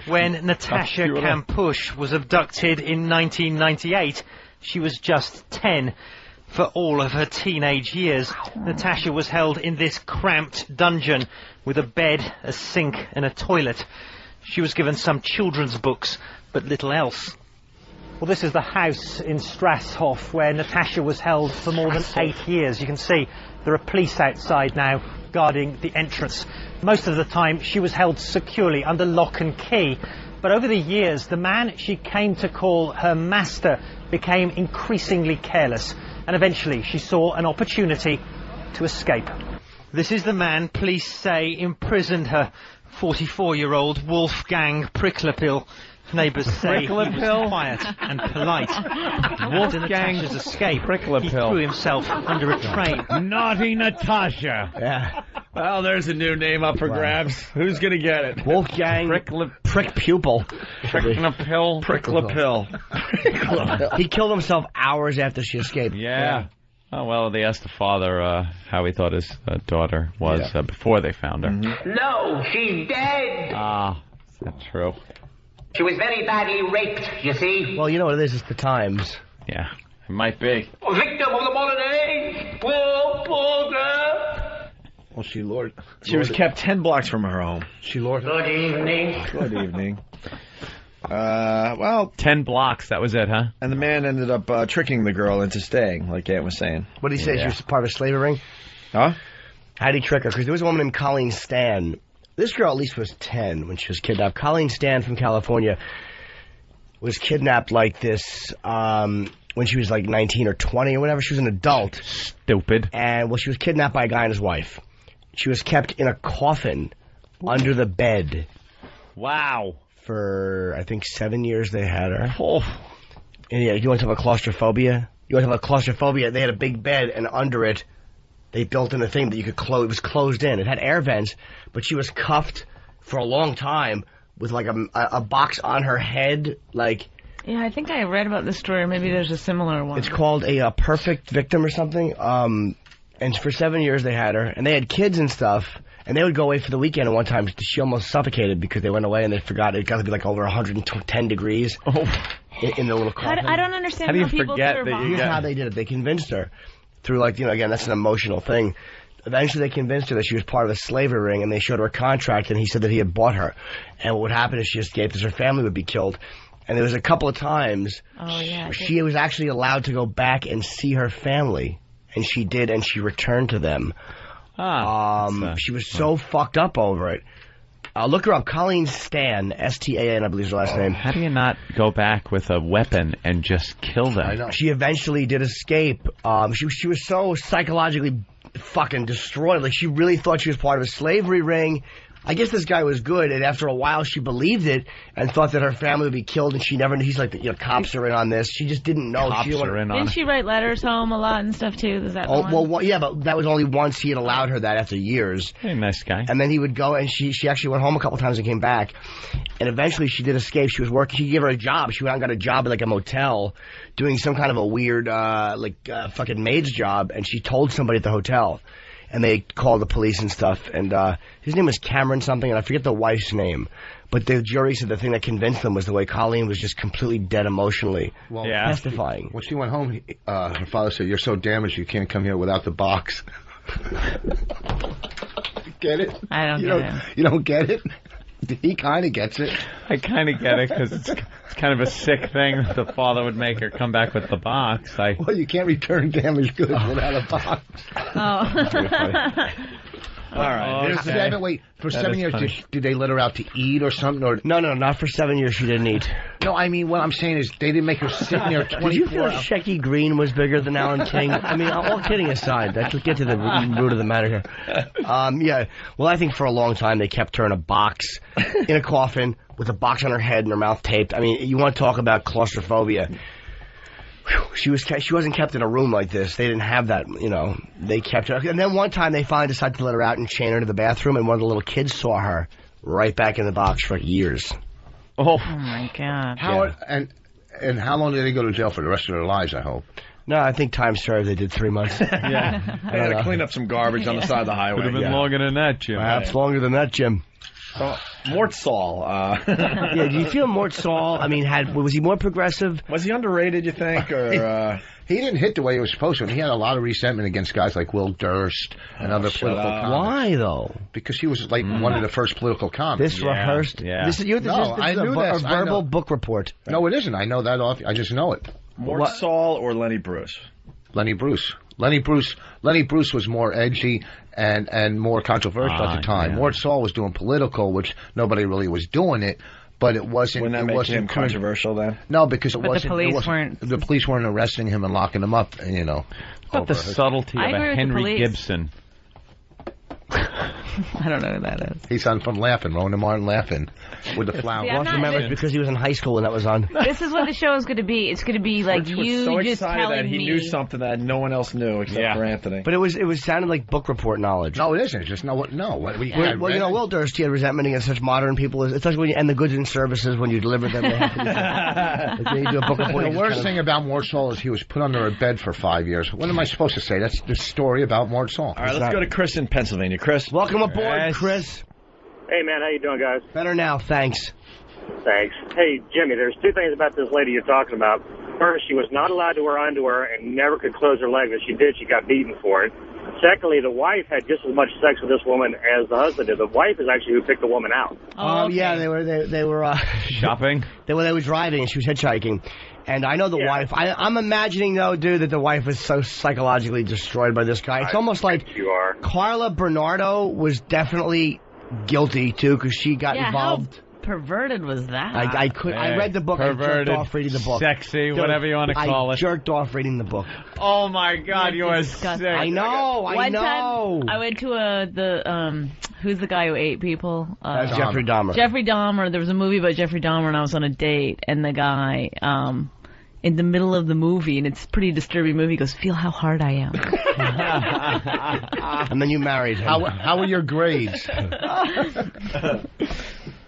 When Natasha Kampusch was abducted in 1998, she was just 10. For all of her teenage years, Natasha was held in this cramped dungeon with a bed, a sink and a toilet. She was given some children's books, but little else. Well, this is the house in Strasshof where Natasha was held for more than 8 years. You can see there are police outside now guarding the entrance. Most of the time she was held securely under lock and key. But over the years, the man she came to call her master became increasingly careless. And eventually she saw an opportunity to escape. This is the man police say imprisoned her, 44-year-old Wolfgang Pricklapil. Neighbours say he was quiet and polite. After Natasha's escape, he threw himself under a train. Naughty Natasha. Yeah. Well, there's a new name up for grabs. Who's going to get it? Wolfgang Prick Pupil. Pricklapil. Pricklapil. He killed himself hours after she escaped. Yeah. Oh, well, they asked the father how he thought his daughter was before they found her. No, she's dead. Ah, is that true? She was very badly raped, you see. Well, you know what it is. It's the Times. Yeah, it might be. A victim of the modern age. Poor girl. Well, she was kept 10 blocks from her home. Good evening. Good evening. Well, 10 blocks, that was it, huh? And the man ended up tricking the girl into staying, like Aunt was saying. What did he say? She was part of a slavery ring? Huh? How'd he trick her? Because there was a woman named Colleen Stan. This girl at least was 10 when she was kidnapped. Colleen Stan from California was kidnapped like this when she was like 19 or 20 or whatever. She was an adult. Stupid. And, well, she was kidnapped by a guy and his wife. She was kept in a coffin under the bed. Wow. For, I think, 7 years they had her. Oh. And yeah, you want to talk about claustrophobia? You want to talk about claustrophobia? They had a big bed, and under it, they built in a thing that you could close. It was closed in. It had air vents, but she was cuffed for a long time with like a box on her head, like. Yeah, I think I read about this story. Maybe there's a similar one. It's called a perfect victim or something. And for 7 years they had her, and they had kids and stuff. And they would go away for the weekend, and one time she almost suffocated because they went away and they forgot it got to be like over 110 degrees in the little coffin. I don't understand how do you people forget survive. that you Here's how they did it. They convinced her through, like, you know, again, that's an emotional thing. Eventually they convinced her that she was part of a slavery ring, and they showed her a contract, and he said that he had bought her. And what would happen if she escaped is her family would be killed. And there was a couple of times she was actually allowed to go back and see her family. And she did, and she returned to them. She was so fucked up over it. Look her up, Colleen Stan, S-T-A-N, I believe is her last name. How do you not go back with a weapon and just kill them? I know. She eventually did escape. She was so psychologically fucking destroyed. Like, she really thought she was part of a slavery ring. I guess this guy was good, and after a while she believed it and thought that her family would be killed, and she never knew. He's like, you know, cops are in on this. She just didn't know. Didn't she write letters home a lot and stuff, too? Is that the one? Well, yeah, but that was only once he had allowed her that after years. Hey, nice guy. And then he would go, and she actually went home a couple times and came back. And eventually she did escape. She was working. She gave her a job. She went out and got a job at, like, a motel doing some kind of a weird, fucking maid's job, and she told somebody at the hotel. And they called the police and stuff, and his name was Cameron something, and I forget the wife's name. But the jury said the thing that convinced them was the way Colleen was just completely dead emotionally, testifying. When she went home, her father said, "You're so damaged you can't come here without the box." Get it? I don't get it. You don't get it? He kind of gets it. I kind of get it, because it's kind of a sick thing that the father would make her come back with the box. Well, you can't return damaged goods without a box. All right. Wait, for 7 years, did they let her out to eat or something? Or No, not for 7 years she didn't eat. No, I mean, what I'm saying is they didn't make her sit there 24 Did you feel Shecky Green was bigger than Alan King? I mean, all kidding aside, let's get to the root of the matter here. Yeah, well, I think for a long time they kept her in a box, in a coffin, with a box on her head and her mouth taped. I mean, you want to talk about claustrophobia. She wasn't kept in a room like this. They didn't have that, you know. They kept her. And then one time they finally decided to let her out and chain her to the bathroom, and one of the little kids saw her right back in the box for years. Oh my God. How and And how long did they go to jail for? The rest of their lives, I hope. No, I think time served. They did 3 months. Yeah. They had to clean up some garbage on the side of the highway. Could have been longer than that, Jim. Perhaps longer than that, Jim. Mort Saul. Yeah, do you feel Mort Saul, I mean, was he more progressive? Was he underrated, you think? Or he didn't hit the way he was supposed to. And he had a lot of resentment against guys like Will Durst and other political comics. Why, though? Because he was like one of the first political comics. This rehearsed? Yeah. This is I knew a this. verbal book report. No, it isn't. I know that off. I just know it. Mort Saul or Lenny Bruce? Lenny Bruce. Lenny Bruce was more edgy and more controversial at the time. Yeah. Mort Saul was doing political, which nobody really was doing it, but it wasn't. Wouldn't that make him controversial then? No, because But the police weren't. The police weren't arresting him and locking him up. You know, About the subtlety I of agree a with the Henry police. Gibson. I don't know who that is. He's on from Laughing, Rona Martin Laughing with the flower. See, I'm not- Remember, it's because he was in high school when that was on. This is what the show is going to be. It's going to be like Rich was you so just excited telling that he me. knew something that no one else knew except for Anthony. But it was sounded like book report knowledge. No, it isn't. It's just What you Well, Will Durst, he had resentment against such modern people. Especially when and the goods and services, when you deliver them, they have to be like when you do a book report. The worst thing about Mort Saul is he was put under a bed for 5 years. What am I supposed to say? That's the story about Mort Saul. All right, let's go to Chris in Pennsylvania. Chris. Welcome aboard, Yes. Chris. Hey, man, how you doing, guys? Better now, thanks. Thanks. Hey, Jimmy, there's two things about this lady you're talking about. First, she was not allowed to wear underwear and never could close her legs. If she did, she got beaten for it. Secondly, the wife had just as much sex with this woman as the husband did. The wife is actually who picked the woman out. Yeah, they were shopping. They were driving and she was hitchhiking. And I know the wife. I'm imagining though, dude, that the wife was so psychologically destroyed by this guy. It's almost like you are. Carla Bernardo was definitely guilty too because she got involved. How perverted was that? I read the book. Perverted, I jerked off reading the book. sexy, Dude, whatever you want to call I it. jerked off reading the book. Oh my God, you are sick. I know. One time, I went to who's the guy who ate people? Jeffrey Dahmer. Jeffrey Dahmer. There was a movie about Jeffrey Dahmer, and I was on a date, and the guy, in the middle of the movie, and it's a pretty disturbing movie, goes, "Feel how hard I am." And then you married him. How were your grades?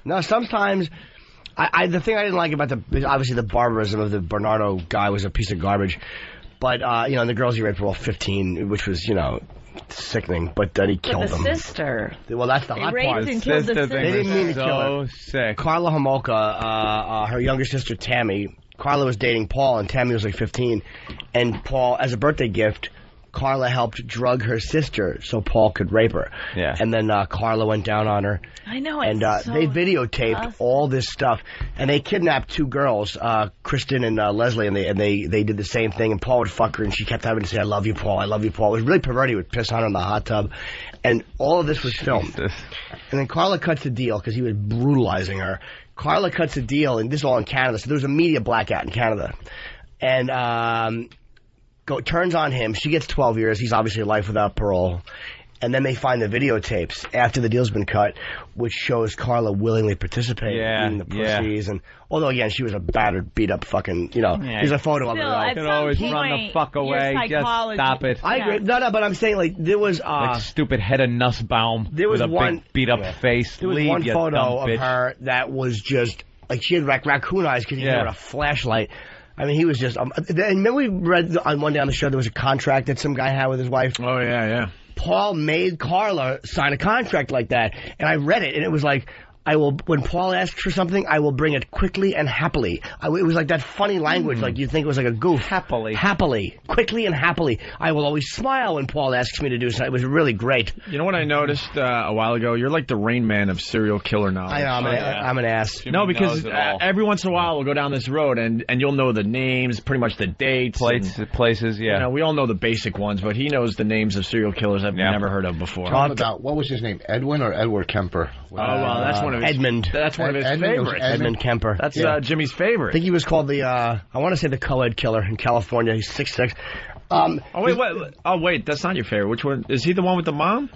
No, sometimes. The thing I didn't like about obviously the barbarism of the Bernardo guy was a piece of garbage, but the girls he raped were all 15, which was sickening. But then he killed them. The sister. Well, that's the They hot raped part. and killed the sister. They didn't mean to kill her. Sick. Carla Homolka, her younger sister Tammy. Carla was dating Paul, and Tammy was like 15. And Paul, as a birthday gift, Carla helped drug her sister so Paul could rape her. Yeah. And then Carla went down on her. I know. And It's so they videotaped all this stuff, and they kidnapped two girls, Kristen and Leslie, and they did the same thing. And Paul would fuck her, and she kept having to say, "I love you, Paul. I love you, Paul." It was really perverted. He would piss on her in the hot tub, and all of this was filmed. And then Carla cuts a deal because he was brutalizing her. Carla cuts a deal, and this is all in Canada, so there was a media blackout in Canada, and turns on him. She gets 12 years. He's obviously life without parole. And then they find the videotapes after the deal's been cut, which shows Carla willingly participating in the pussies. And although again she was a battered, beat up fucking, there's a photo of her. You can always run the fuck away. Just stop it. I agree. No, but I'm saying like there was like stupid head of Nussbaum. There was with a one big beat up face. There was Leave, one you photo dumb of bitch. her that was just like she had raccoon eyes because he had a flashlight. I mean, he was just. And then we read on one day on the show there was a contract that some guy had with his wife. Oh yeah. Paul made Carla sign a contract like that, and I read it, and it was like, when Paul asks for something, I will bring it quickly and happily. It was like that funny language, like you think it was like a goof. Happily. Quickly and happily. I will always smile when Paul asks me to do something. It was really great. You know what I noticed a while ago? You're like the Rain Man of serial killer knowledge. I know, I'm an ass. No, because every once in a while we'll go down this road and you'll know the names, pretty much the dates. Places, yeah. We all know the basic ones, but he knows the names of serial killers I've never heard of before. Tell him about, what was his name, Edwin or Edward Kemper? Well, that's one of his... Edmund. That's one of his favorites. Edmund Kemper. That's Jimmy's favorite. I think he was called I want to say the co-ed killer in California. He's 6'6". Wait, that's not your favorite. Which one? Is he the one with the mom?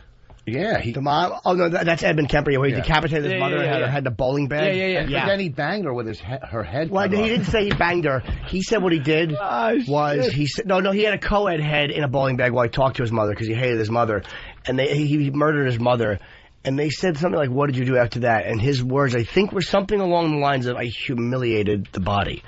Yeah. The mom? Oh, no, that's Edmund Kemper, where he decapitated his mother and had the bowling bag. Yeah. Then he banged her with her head. Well, he didn't say he banged her. He said what he did he said, he had a co-ed head in a bowling bag while he talked to his mother because he hated his mother. And he murdered his mother. And they said something like, "What did you do after that?" And his words, I think, were something along the lines of, "I humiliated the body."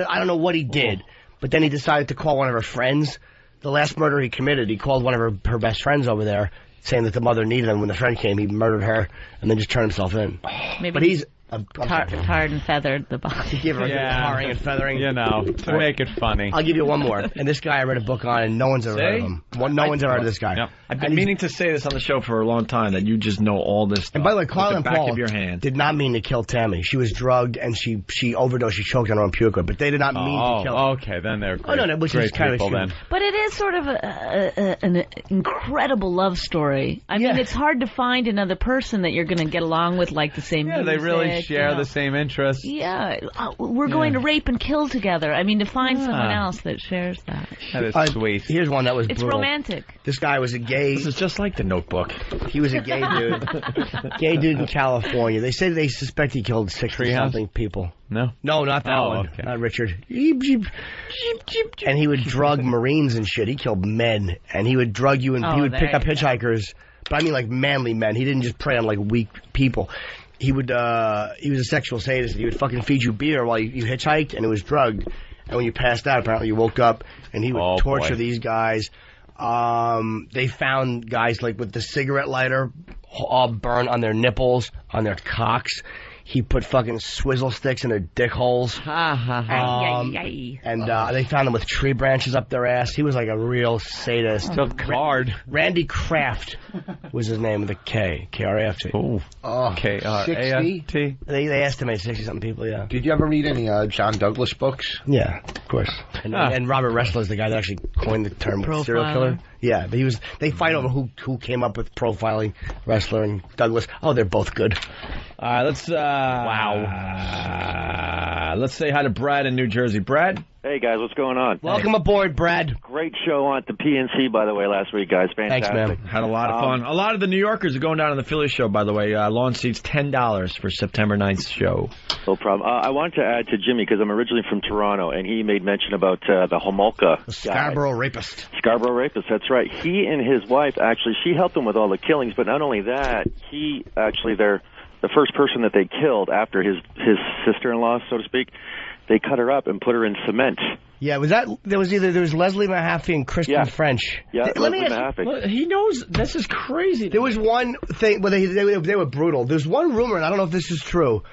I don't know what he did, but then he decided to call one of her friends. The last murder he committed, he called one of her best friends over there, saying that the mother needed him. When the friend came, he murdered her and then just turned himself in. Maybe but he's tarred and feathered the body. To give her tarring and feathering. You know, to make it funny. I'll give you one more. And this guy I read a book on, and no one's ever heard of him. No one's ever heard of this guy. Yep. I've been meaning to say this on the show for a long time, that you just know all this stuff. And by the way, Carl and back Paul of your hand. did not mean to kill Tammy. She was drugged, and she overdosed. She choked on her own puke, but they did not mean to kill her. Okay, then they're great, which great is kind people of then. But it is sort of an incredible love story. I mean, it's hard to find another person that you're going to get along with, like the same music. They really share the same interests. Yeah, we're going to rape and kill together. I mean, to find someone else that shares that. That is sweet. Here's one that was It's brutal. romantic. This guy was a gay... This is just like The Notebook. He was a gay dude. Gay dude in California. They say they suspect he killed 60-something people. No? No, not that one. Okay. Not Richard. And he would drug Marines and shit. He killed men. And he would drug you, and he would pick up hitchhikers. But I mean like manly men. He didn't just prey on like weak people. He was a sexual sadist. He would fucking feed you beer while you hitchhiked, and it was drugged. And when you passed out, apparently you woke up, and he would torture these guys. They found guys like with the cigarette lighter all burned on their nipples, on their cocks. He put fucking swizzle sticks in their dick holes. And they found them with tree branches up their ass. He was like a real sadist. Randy Kraft was his name with a K. K-R-A-F-T. Oh, K-R-A-F-T. They estimated 60-something people, yeah. Did you ever read any John Douglas books? Yeah, of course. And Robert Ressler is the guy that actually coined the term serial killer. Yeah, but they fight over who came up with profiling, Ressler and Douglas. Oh, they're both good. All right, let's let's say hi to Brad in New Jersey. Brad? Hey, guys, what's going on? Welcome aboard, Brad. Great show on the PNC, by the way, last week, guys. Fantastic. Thanks, man. Had a lot of fun. A lot of the New Yorkers are going down on the Philly show, by the way. Lawn seats, $10 for September 9th show. No problem. I wanted to add to Jimmy, because I'm originally from Toronto, and he made mention about the Homolka guy. Scarborough rapist. Scarborough rapist, that's right. He and his wife, actually, she helped him with all the killings, but not only that, he actually, the first person that they killed after his sister-in-law, so to speak, they cut her up and put her in cement. Yeah, there was Leslie Mahaffey and Kristen French. Yeah, Leslie Mahaffey. He knows, this is crazy. There was one thing, well, they were brutal. There's one rumor, and I don't know if this is true,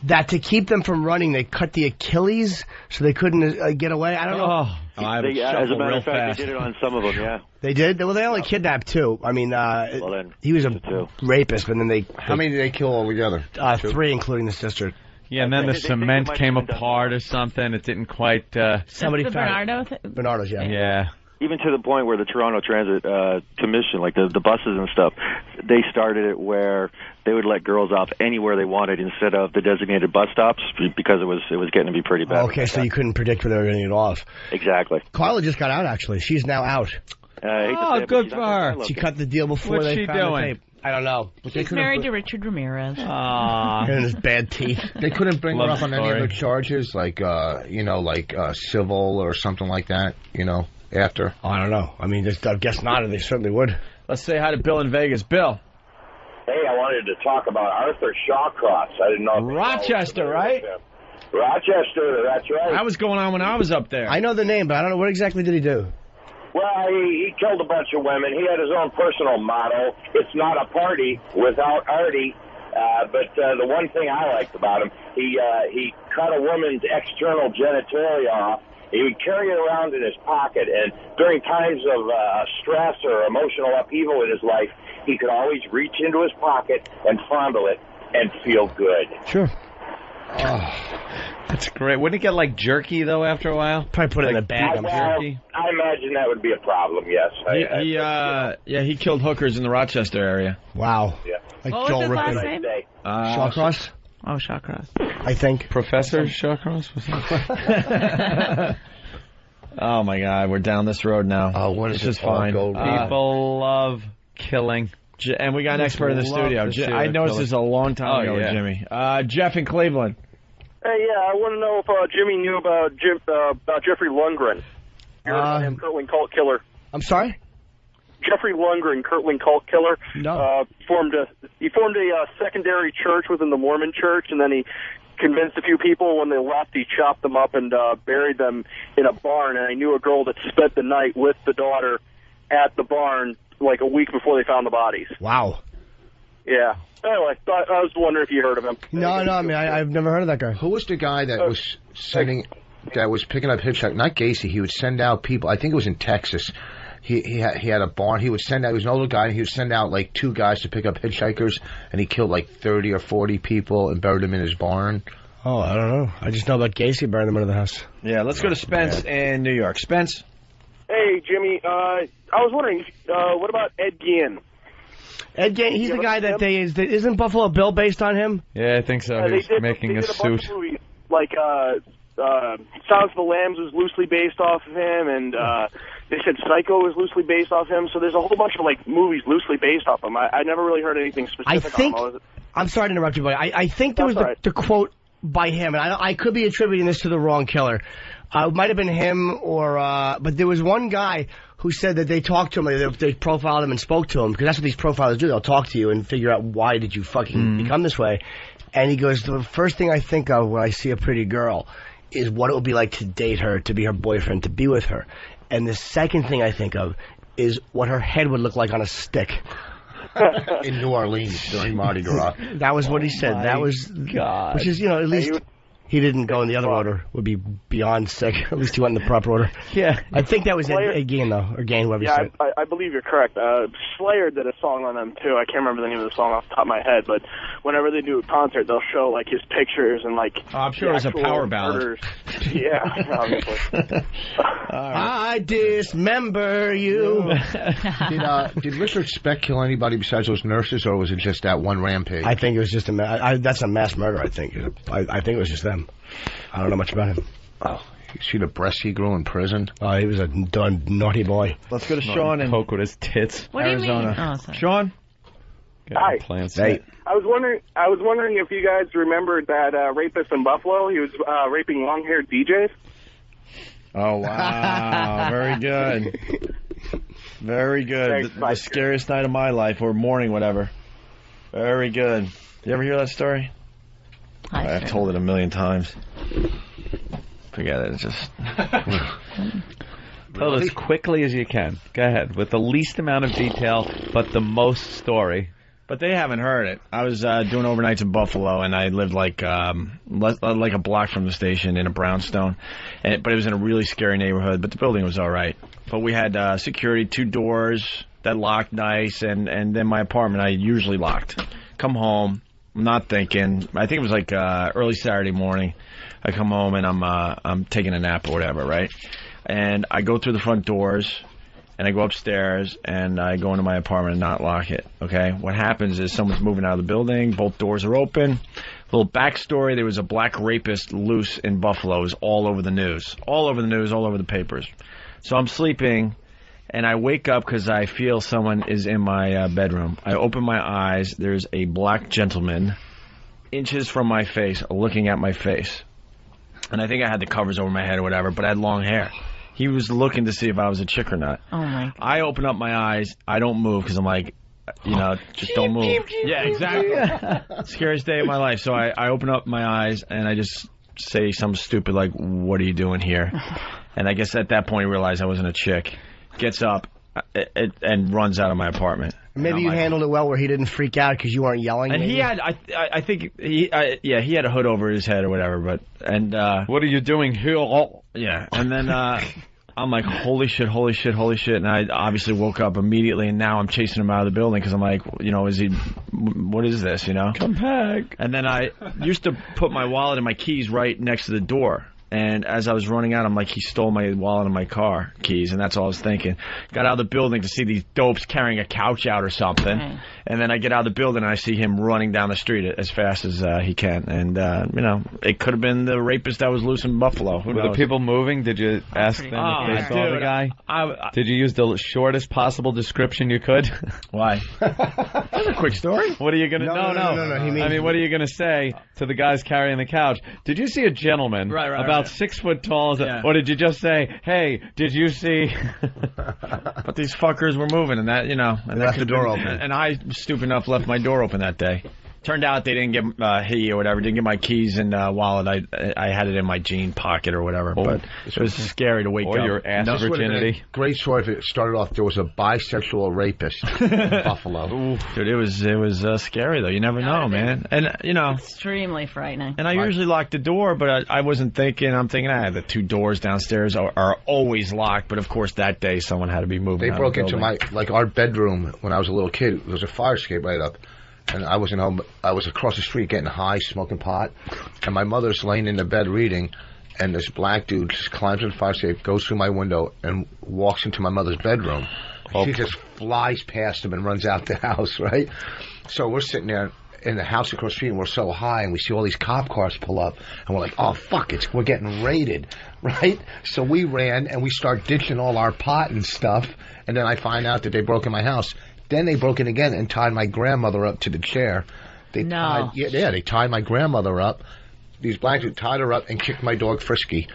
that to keep them from running, they cut the Achilles so they couldn't get away. I don't know. As a matter of fact, they did it on some of them, yeah. They did? Well, they only kidnapped 2. I mean, he was a rapist, but then How many did they kill altogether? 3, incling the sister. Yeah, and then the cement came apart or something. It didn't quite... Somebody found Bernardo's, yeah. Yeah. Even to the point where the Toronto Transit Commission, like the buses and stuff, they started it where they would let girls off anywhere they wanted instead of the designated bus stops because it was getting to be pretty bad. Okay, so you couldn't predict where they were going to get off. Exactly. Carla just got out, actually. She's now out. Good for her. She cut the deal before they found the tape. I don't know. She's married to Richard Ramirez. And his bad teeth. They couldn't bring her up on any other charges, like civil or something like that. After. I don't know. I mean, I guess not. They certainly would. Let's say hi to Bill in Vegas. Bill. Hey, I wanted to talk about Arthur Shawcross. I didn't know. Rochester, right? Rochester, that's right. That was going on when I was up there. I know the name, but I don't know what exactly did he do. Well, he killed a bunch of women. He had his own personal motto, it's not a party without Artie. But the one thing I liked about him, he cut a woman's external genitalia off. He would carry it around in his pocket, and during times of stress or emotional upheaval in his life, he could always reach into his pocket and fondle it and feel good. Sure. Oh, that's great. Wouldn't it get like jerky though after a while? Probably put it in a bag of jerky. I imagine that would be a problem. Yes. He killed hookers in the Rochester area. Wow. Yeah. Like what was his last name? Shawcross. Oh, Shawcross. I think Professor Shawcross. Oh my God, we're down this road now. Oh, what is this? Is fine. People love killing. And we got an expert in the studio. I noticed this a long time ago with Jimmy. Jeff in Cleveland. Hey, yeah, I want to know if Jimmy knew about Jeffrey Lundgren. Kirtland cult killer. I'm sorry? Jeffrey Lundgren, Kirtland cult killer. No. He formed a secondary church within the Mormon church, and then he convinced a few people. When they left, he chopped them up and buried them in a barn. And I knew a girl that spent the night with the daughter at the barn like a week before they found the bodies. Wow. Yeah. Anyway, I was wondering if you heard of him. No, I mean, I've never heard of that guy. Who was the guy that was picking up hitchhikers? Not Gacy. He would send out people. I think it was in Texas. He had a barn. He would send out. He was an older guy. And he would send out like 2 guys to pick up hitchhikers, and he killed like 30 or 40 people and buried them in his barn. Oh, I don't know. I just know about Gacy burning them under the house. Yeah, let's go to Spence in New York. Spence. Hey, Jimmy. I was wondering, what about Ed Gein? Ed Gein, he's the guy that isn't Buffalo Bill based on him? Yeah, I think so. He's making a bunch suit. of movies, like Silence of the Lambs was loosely based off of him, and they said Psycho was loosely based off him. So there's a whole bunch of like movies loosely based off him. I never really heard anything specific on him. I'm sorry to interrupt you, but I think there was the quote by him, and I could be attributing this to the wrong killer. It might have been him, but there was one guy who said that they talked to him, they profiled him and spoke to him, because that's what these profilers do. They'll talk to you and figure out why did you fucking become this way. And he goes, the first thing I think of when I see a pretty girl is what it would be like to date her, to be her boyfriend, to be with her. And the second thing I think of is what her head would look like on a stick. In New Orleans during Mardi Gras. That was what he said. That was God. Which is, at least he didn't go in the other order. Would be beyond sick. At least he went in the proper order. Yeah. I think that was Gain, though, or Gain, whoever said it. I believe you're correct. Slayer did a song on them, too. I can't remember the name of the song off the top of my head, but whenever they do a concert, they'll show, like, his pictures and, like... Oh, I'm sure it was a power ballad. Yeah, obviously. I dismember you. Did Richard Speck kill anybody besides those nurses, or was it just that one rampage? I think it was just that's a mass murder, I think. I think it was just them. I don't know much about him. Oh, you see the breasts he grew in prison? Oh, he was a naughty boy. Let's go to Sean and Coke with his tits. What Arizona. do you mean? Oh, sorry. Sean? Hi. Hey. I was wondering if you guys remembered that rapist in Buffalo. He was raping long-haired DJs. Oh, wow. Very good. Very good. Thanks, the scariest night of my life, or morning, whatever. Very good. You ever hear that story? I've told it a million times. Forget it. It's just... Tell it as quickly as you can. Go ahead. With the least amount of detail, but the most story. But they haven't heard it. I was doing overnights in Buffalo, and I lived like a block from the station in a brownstone. But it was in a really scary neighborhood, but the building was all right. But we had security, 2 doors that locked nice, and then my apartment I usually locked. Come home, I'm not thinking. I think it was like early Saturday morning. I come home, and I'm taking a nap or whatever, right? And I go through the front doors, and I go upstairs, and I go into my apartment and not lock it, okay? What happens is someone's moving out of the building, both doors are open. Little backstory, there was a black rapist loose in Buffalo. It was all over the news. All over the news, all over the papers. So I'm sleeping, and I wake up because I feel someone is in my bedroom. I open my eyes. There's a black gentleman inches from my face looking at my face. And I think I had the covers over my head or whatever, but I had long hair. He was looking to see if I was a chick or not. Oh, my God. I open up my eyes. I don't move because I'm like, just don't move. Yeah, exactly. Scariest day of my life. So I open up my eyes, and I just say something stupid like, what are you doing here? And I guess at that point he realized I wasn't a chick. Gets up and runs out of my apartment. Maybe you handled it well where he didn't freak out because you weren't yelling. And maybe? he had, I think, he had a hood over his head or whatever. What are you doing here? Yeah, and then I'm like, holy shit, and I obviously woke up immediately, and now I'm chasing him out of the building because I'm like, what is this, Come back. And then I used to put my wallet and my keys right next to the door. And as I was running out, I'm like, he stole my wallet and my car keys, and that's all I was thinking. Got out of the building to see these dopes carrying a couch out or something. Okay. And then I get out of the building, and I see him running down the street as fast as he can. And, it could have been the rapist that was loose in Buffalo. Who knows? Were the people moving? Did you ask them if they saw the guy? Did you use the shortest possible description you could? Why? That's a quick story. What are you going to... No. What are you going to say to the guys carrying the couch? Did you see a gentleman about 6 foot tall? Or did you just say, hey, did you see... But these fuckers were moving, and that, and left the door open. And I, stupid enough, left my door open that day. Turned out they didn't get he or whatever didn't get my keys and wallet. I had it in my jean pocket or whatever. But it was scary to wake up. Or your ass virginity. Great story. If it started off, there was a bisexual rapist in Buffalo. Dude, it was scary though. You never know, man. And extremely frightening. And I usually lock the door, but I wasn't thinking. I'm thinking, the 2 doors downstairs are always locked. But of course, that day someone had to be moving. They broke into our bedroom when I was a little kid. There was a fire escape right up. And I wasn't home. I was across the street getting high, smoking pot. And my mother's laying in the bed reading. And this black dude just climbs in the fire escape, goes through my window, and walks into my mother's bedroom. She just flies past him and runs out the house, right? So we're sitting there in the house across the street, and we're so high, and we see all these cop cars pull up. And we're like, oh, fuck, we're getting raided, right? So we ran, and we start ditching all our pot and stuff. And then I find out that they broke in my house. Then they broke in again and tied my grandmother up to the chair. They tied my grandmother up. These blacks tied her up and kicked my dog Frisky.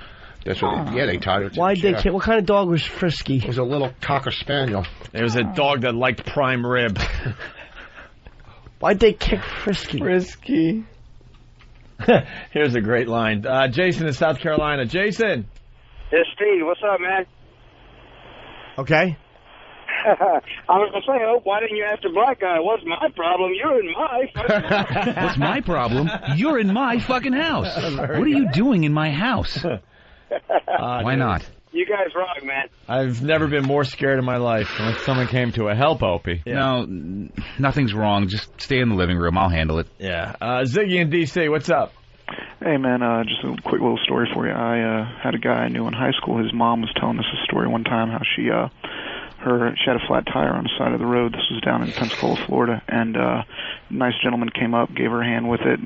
That's what. They tied her to Why'd the chair. they kick? What kind of dog was Frisky? It was a little Cocker Spaniel. It was a dog that liked prime rib. Why'd they kick Frisky? Frisky. Here's a great line. Jason in South Carolina. Jason. Hey, Steve. What's up, man? Okay. I was going to say, why didn't you ask the black guy? What's my problem? You're in my fucking house. What's my problem? You're in my fucking house. What are you doing in my house? Why not? You guys rock, man. I've never been more scared in my life unless someone came to help Opie. Yeah. No, nothing's wrong. Just stay in the living room. I'll handle it. Yeah. Ziggy in D.C., what's up? Hey, man, just a quick little story for you. I had a guy I knew in high school. His mom was telling us a story one time how she had a flat tire on the side of the road. This was down in Pensacola, Florida, and a nice gentleman came up, gave her a hand with it,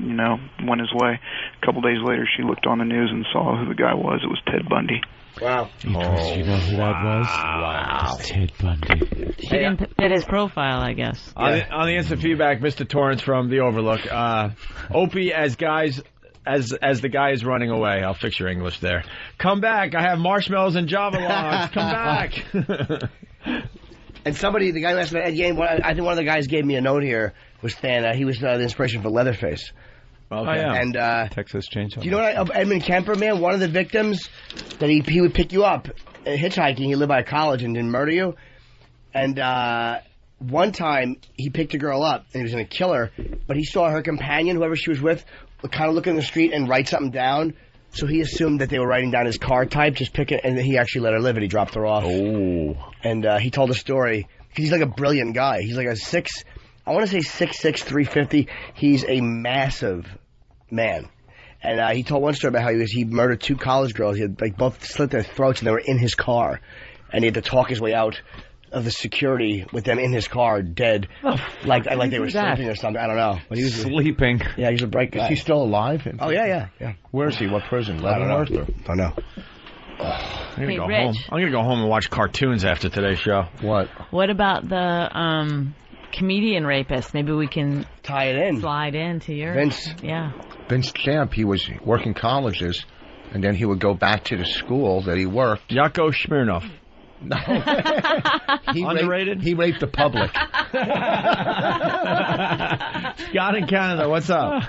went his way. A couple days later, she looked on the news and saw who the guy was. It was Ted Bundy. Wow. You know who that was? Wow. Ted Bundy. He didn't fit his profile, I guess. On the instant feedback, Mr. Torrance from The Overlook. Opie, as the guy is running away. I'll fix your English there. Come back. I have marshmallows and Java logs. Come back. And the guy who asked about Ed Gein, I think one of the guys gave me a note here, was Stan. He was the inspiration for Leatherface. Okay. Oh, yeah. And Texas Chainsaw. Do you know what? Edmund Kemper, man, one of the victims that he would pick you up hitchhiking. He lived by a college and didn't murder you. And one time he picked a girl up and he was going to kill her, but he saw her companion, whoever she was with, kind of look in the street and write something down. So he assumed that they were writing down his car type, just pick it, and he actually let her live it. He dropped her off. Oh. And he told a story. He's like a brilliant guy. He's like I want to say 6'6", 350. He's a massive man. And he told one story about how he murdered 2 college girls. He had both slit their throats, and they were in his car. And he had to talk his way out of the security with them in his car, dead, like they were sleeping or something. I don't know. But he was sleeping. Yeah, he's a bright guy. Is he still alive? Oh yeah. Where is he? What prison? Leavenworth? Don't know. I'm gonna go home. I'm gonna go home and watch cartoons after today's show. What about the comedian rapist? Maybe we can tie it in. Slide into your Vince Champ. He was working colleges, and then he would go back to the school that he worked. Yakov Smirnoff. No. Underrated? He raped the public. Scott in Canada, what's up?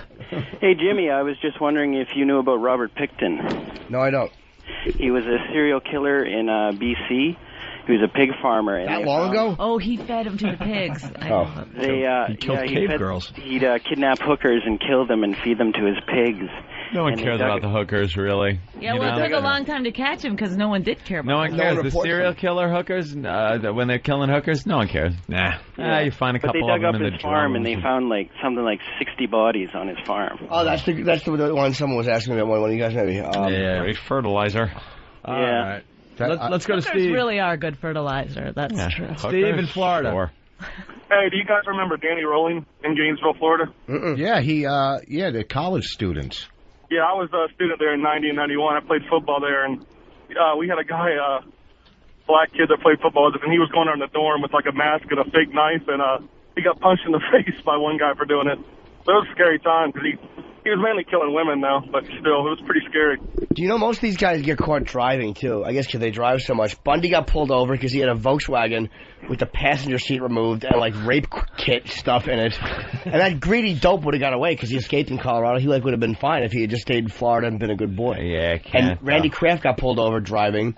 Hey, Jimmy, I was just wondering if you knew about Robert Pickton. No, I don't. He was a serial killer in B.C. He was a pig farmer. And that long ago? Oh, he fed them to the pigs. He killed cave girls. He'd kidnap hookers and kill them and feed them to his pigs. No one cares about the hookers, really. Yeah, well, it took a long time to catch him because no one did care about No one cares. The serial killer hookers, when they're killing hookers, no one cares. Nah. You find a couple of them in the But they dug up his farm and they found something like 60 bodies on his farm. Oh, that's the one someone was asking me about. One of you guys maybe. Great fertilizer. Yeah. All right. Let's go to Hookers Steve. really are good fertilizer. That's true. Steve in Florida. Sure. Hey, do you guys remember Danny Rowling in Gainesville, Florida? Yeah, the college students. Yeah, I was a student there in 90 and 91. I played football there, and we had a guy, black kid that played football with us, and he was going around the dorm with like a mask and a fake knife, and he got punched in the face by one guy for doing it. So it was a scary time because He was mainly killing women, though, but still, it was pretty scary. Do you know most of these guys get caught driving, too? I guess because they drive so much. Bundy got pulled over because he had a Volkswagen with the passenger seat removed and, like, rape kit stuff in it. And that greedy dope would have got away because he escaped in Colorado. He, like, would have been fine if he had just stayed in Florida and been a good boy. Yeah, And Randy Kraft got pulled over driving,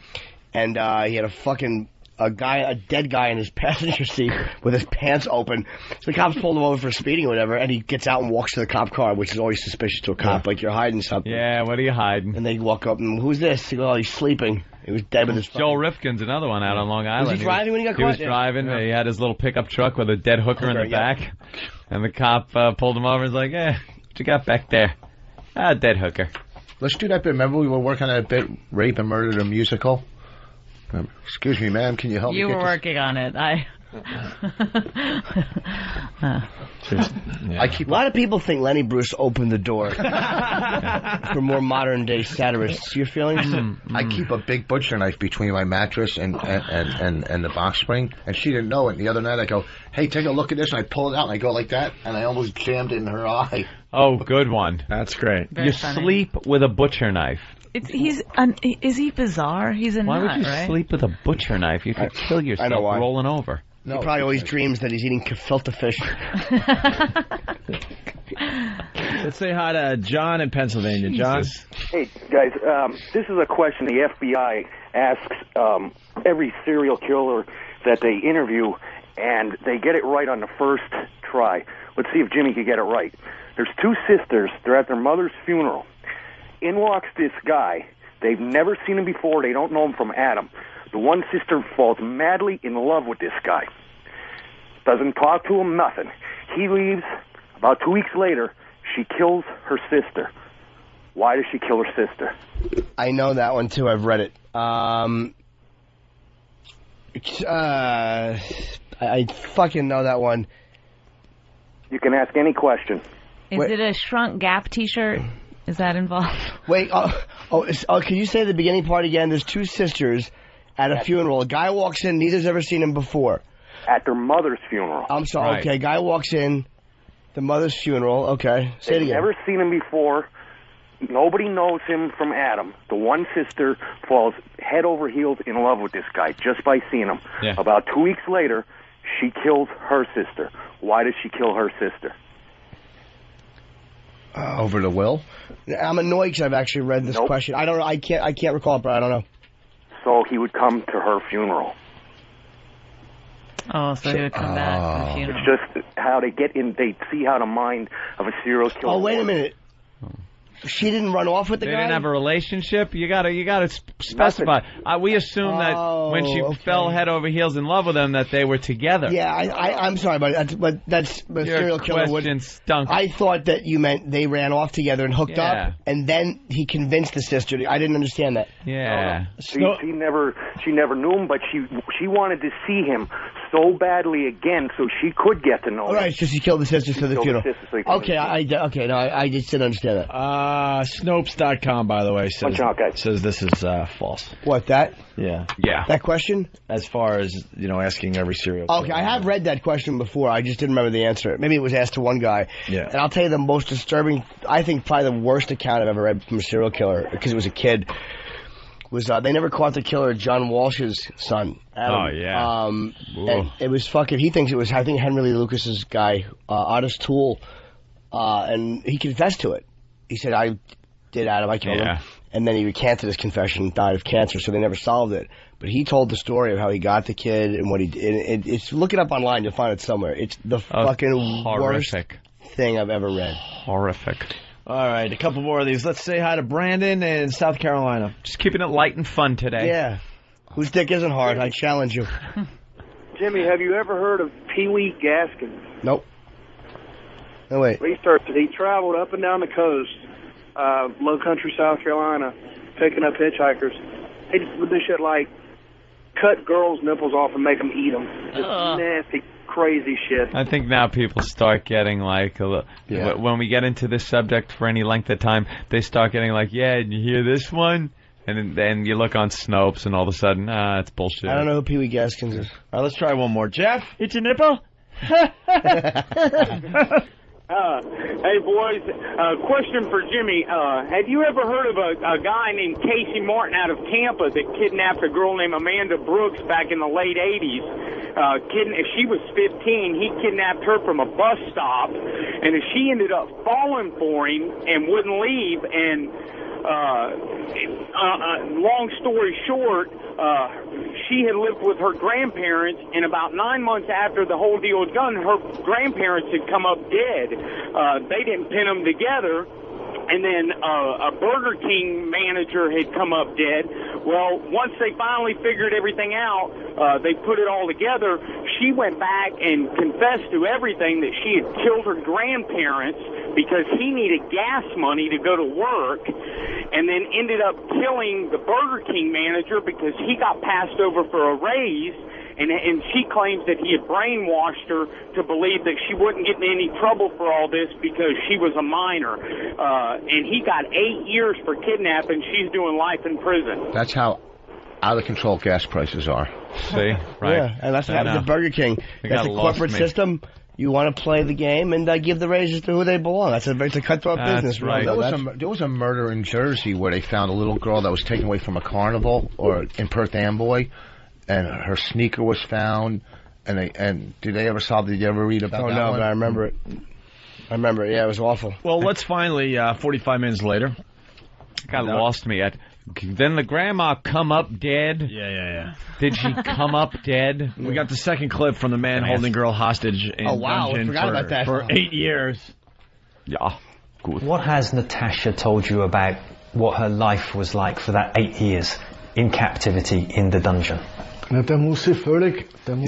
and he had a dead guy in his passenger seat with his pants open. So the cops pulled him over for speeding or whatever, and he gets out and walks to the cop car, which is always suspicious to a cop, like you're hiding something. Yeah, what are you hiding? And they walk up and, who's this? He goes, oh, he's sleeping. He was dead with his Joel Rifkin's another one out on Long Island. Was he driving when he got caught? He was driving. Yeah. He had his little pickup truck with a dead hooker in the back. And the cop pulled him over and was like, what you got back there? Dead hooker. Let's do that bit. Remember we were working on that bit, Rape and Murder the Musical? Excuse me, ma'am, can you help me? You were working on it. I keep. A lot of people think Lenny Bruce opened the door for more modern day satirists. Your feelings? I keep a big butcher knife between my mattress and the box spring, and she didn't know it. And the other night I go, hey, take a look at this, and I pull it out and I go like that, and I almost jammed it in her eye. Oh, good one. That's great. Very you funny. sleep with a butcher knife. Is he bizarre? He's a Why nut, would you right? sleep with a butcher knife? You could kill yourself know why. rolling over. No, he probably always dreams that he's eating gefilte fish. Let's say hi to John in Pennsylvania. John? Hey, guys, this is a question the FBI asks every serial killer that they interview, and they get it right on the first try. Let's see if Jimmy could get it right. There's two sisters. They're at their mother's funeral. In walks this guy. They've never seen him before. They don't know him from Adam. The one sister falls madly in love with this guy. Doesn't talk to him, nothing. He leaves. About 2 weeks later, she kills her sister. Why does she kill her sister? I know that one, too. I've read it. I fucking know that one. You can ask any question. Is it a Shrunk Gap T-shirt? Is that involved? Wait, can you say the beginning part again? There's two sisters at a funeral. A guy walks in, neither's ever seen him before. At their mother's funeral. I'm sorry, okay, guy walks in, the mother's funeral, okay. Say it They've again. never seen him before. Nobody knows him from Adam. The one sister falls head over heels in love with this guy just by seeing him. Yeah. About 2 weeks later, she kills her sister. Why does she kill her sister? Over the will? I'm annoyed because I've actually read this question. I don't know. I can't recall it, but I don't know. So he would come to her funeral. Oh, so he would come back to the funeral. It's just how they get in. They see how the mind of a serial killer. Oh, wait a works. minute. She didn't run off with the They guy? didn't have a relationship. You gotta specify. We assume that when she fell head over heels in love with him, that they were together. Yeah, I'm sorry, but that's Your serial killer question stunk. I thought that you meant they ran off together and hooked Yeah. up, and then he convinced the sister. I didn't understand that. Yeah. She never knew him, but she wanted to see him so badly again, so she could get to know him. All right, so she killed the sister for the killed the funeral. sister so he could Okay, I just didn't understand that. Snopes.com, by the way, says this is false. What, that? Yeah. Yeah. That question? As far as, asking every serial killer. Okay, I have read that question before. I just didn't remember the answer. Maybe it was asked to one guy. Yeah. And I'll tell you the most disturbing, I think probably the worst account I've ever read from a serial killer, because it was a kid, was they never caught the killer of John Walsh's son, Adam. Oh, yeah. And it was fucking, he thinks it was, I think, Henry Lee Lucas's guy, Otis Toole, and he confessed to it. He said, I did Adam, I killed him. And then he recanted his confession, died of cancer, so they never solved it. But he told the story of how he got the kid and what he did. It's look it up online, you'll find it somewhere. It's the fucking worst thing I've ever read. Horrific. All right, a couple more of these. Let's say hi to Brandon in South Carolina. Just keeping it light and fun today. Yeah. Whose dick isn't hard? I challenge you. Jimmy, have you ever heard of Pee Wee Gaskins? Nope. No, wait. He traveled up and down the coast, low country South Carolina, picking up hitchhikers. He just would do shit like cut girls' nipples off and make them eat them. Just nasty, crazy shit. I think now people start getting like, when we get into this subject for any length of time, they start getting like, yeah, did you hear this one? And then you look on Snopes and all of a sudden, it's bullshit. I don't know who Pee Wee Gaskins is. All right, let's try one more. Jeff, it's a nipple? Hey, boys, question for Jimmy. Have you ever heard of a guy named Casey Martin out of Tampa that kidnapped a girl named Amanda Brooks back in the late 80s? She was 15. He kidnapped her from a bus stop, and she ended up falling for him and wouldn't leave. And long story short, she had lived with her grandparents, and about 9 months after the whole deal was done, her grandparents had come up dead. They didn't pin them together. And then a Burger King manager had come up dead. Well, once they finally figured everything out, they put it all together. She went back and confessed to everything that she had killed her grandparents because he needed gas money to go to work, and then ended up killing the Burger King manager because he got passed over for a raise. And she claims that he had brainwashed her to believe that she wouldn't get in any trouble for all this because she was a minor. And he got 8 years for kidnapping. She's doing life in prison. That's how out of control gas prices are. See? Right. Yeah, and that's what happened to Burger King. That's a corporate system. You want to play the game and give the raises to who they belong. It's a cutthroat business. Right. There was a murder in Jersey where they found a little girl that was taken away from a carnival or in Perth Amboy. And her sneaker was found, and did they ever solve? Did you ever read about that? Oh no, one? but I remember it. Yeah, it was awful. Well, let's finally, 45 minutes later. Lost me at. Then the grandma come up dead. Yeah. Did she come up dead? We got the second clip from the man holding girl hostage in dungeon I forgot about that. for 8 years. Yeah, good. What has Natasha told you about what her life was like for that 8 years in captivity in the dungeon? He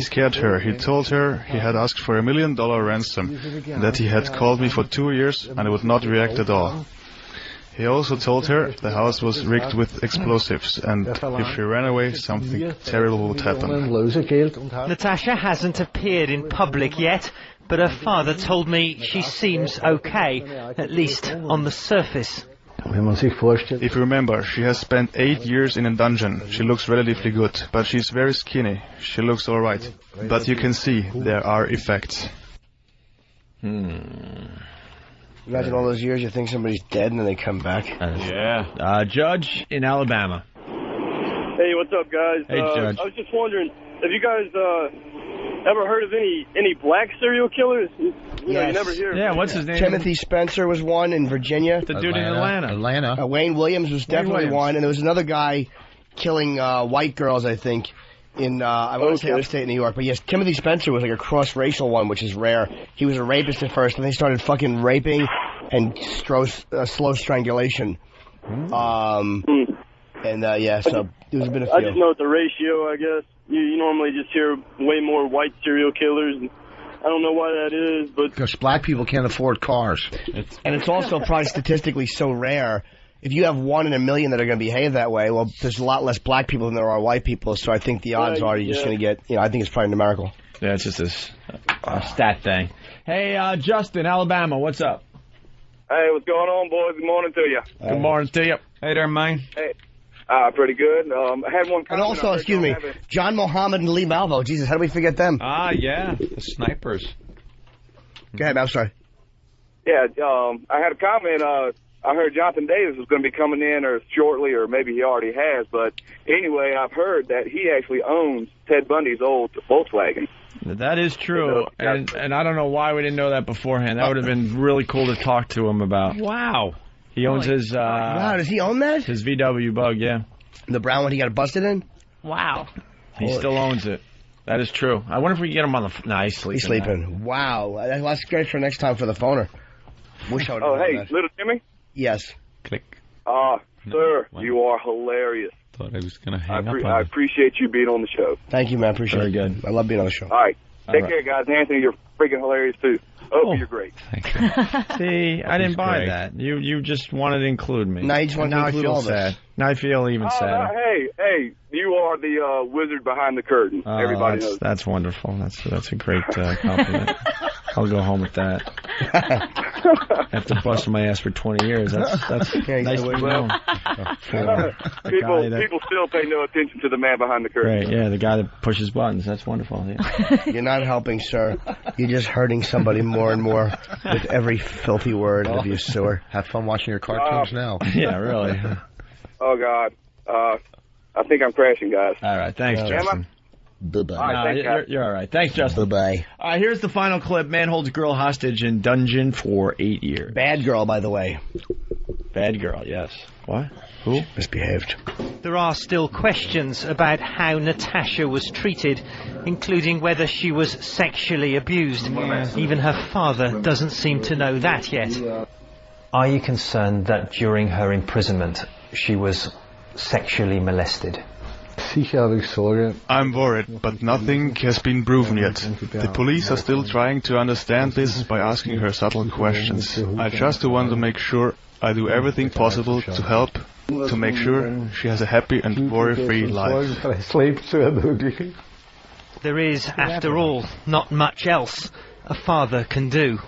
scared her. He told her he had asked for $1 million ransom, that he had called me for 2 years and I would not react at all. He also told her the house was rigged with explosives, and if she ran away, something terrible would happen. Natasha hasn't appeared in public yet, but her father told me she seems okay, at least on the surface. If you remember, she has spent 8 years in a dungeon. She looks relatively good, but she's very skinny. She looks alright. But you can see there are effects. Imagine all those years you think somebody's dead and then they come back. Judge in Alabama. Hey, what's up, guys? Hey, Judge. I was just wondering, have you guys ever heard of any black serial killers? You never hear. Yeah, what's his name? Timothy Spencer was one in Virginia. The dude in Atlanta. Wayne Williams was definitely one, and there was another guy killing white girls, I think, in I want to say upstate New York. But yes, Timothy Spencer was like a cross-racial one, which is rare. He was a rapist at first, and they started fucking raping and slow strangulation. So there's been a few. I just know it's a ratio, I guess. You normally just hear way more white serial killers. I don't know why that is, but because black people can't afford cars. And it's also probably statistically so rare. If you have 1 in a million that are going to behave that way, well, there's a lot less black people than there are white people, so I think the odds are you're just going to get, I think it's probably numerical. Yeah, it's just this stat thing. Hey, Justin, Alabama, what's up? Hey, what's going on, boys? Good morning to you. Good morning to you. Hey there, man. Hey. Pretty good. I had one comment. And also, excuse me, John Mohammed and Lee Malvo. Jesus, how do we forget them? Yeah, the snipers. Go ahead, I'm sorry. Yeah, I had a comment. I heard Jonathan Davis was going to be coming in or shortly, or maybe he already has. But anyway, I've heard that he actually owns Ted Bundy's old Volkswagen. That is true, and I don't know why we didn't know that beforehand. That would have been really cool to talk to him about. Wow. He owns his... wow, does he own that? His VW Bug, yeah. The brown one he got busted in? Wow. He still owns it. That is true. I wonder if we can get him on the... No, he's sleeping. He's sleeping. Wow. That's great for next time for the phoner. Wish I would have hey, that. Little Jimmy? Yes. Click. Sir, you are hilarious. Thought I was going to hang up on I appreciate you being on the show. Thank you, man. Appreciate it. Very good. I love being on the show. All right. Take care, guys. Anthony, you're freaking hilarious, too. You're great. Thank you. See, I didn't buy that. You just wanted to include me. Now you just want to include all sad. this. Now I feel even sadder. Hey, you are the wizard behind the curtain. Everybody knows. That's wonderful. That's a great compliment. I'll go home with that. After busting my ass for 20 years, that's nice to know. People still pay no attention to the man behind the curtain. Right, yeah, the guy that pushes buttons. That's wonderful. Yeah. You're not helping, sir. You're just hurting somebody more and more with every filthy word of your sewer. Have fun watching your cartoons now. Yeah, really. Oh, God. I think I'm crashing, guys. All right, thanks, Justin. Bye-bye. All right, You're all right. Thanks, Justin. Bye-bye. All right, here's the final clip. Man holds girl hostage in dungeon for 8 years. Bad girl, by the way. Bad girl, yes. What? Who? Misbehaved. There are still questions about how Natasha was treated, including whether she was sexually abused. Even her father doesn't seem to know that yet. Are you concerned that during her imprisonment she was sexually molested? I'm worried, but nothing has been proven yet. The police are still trying to understand this by asking her subtle questions. I just want to make sure I do everything possible to help, to make sure she has a happy and worry-free life. There is, after all, not much else a father can do.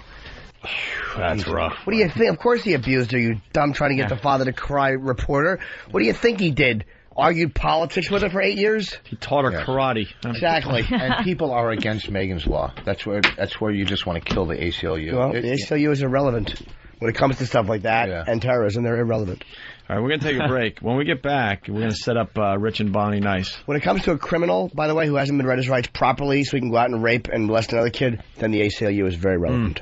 That's rough. What do you think? Of course he abused her, you dumb trying to get the father to cry reporter. What do you think he did? Argued politics with her for 8 years? He taught her karate. Exactly. And people are against Megan's Law. That's where you just want to kill the ACLU. Well, the ACLU is irrelevant. When it comes to stuff like that and terrorism, they're irrelevant. All right, we're going to take a break. When we get back, we're going to set up Rich and Bonnie Nice. When it comes to a criminal, by the way, who hasn't been read his rights properly so he can go out and rape and molest another kid, then the ACLU is very relevant.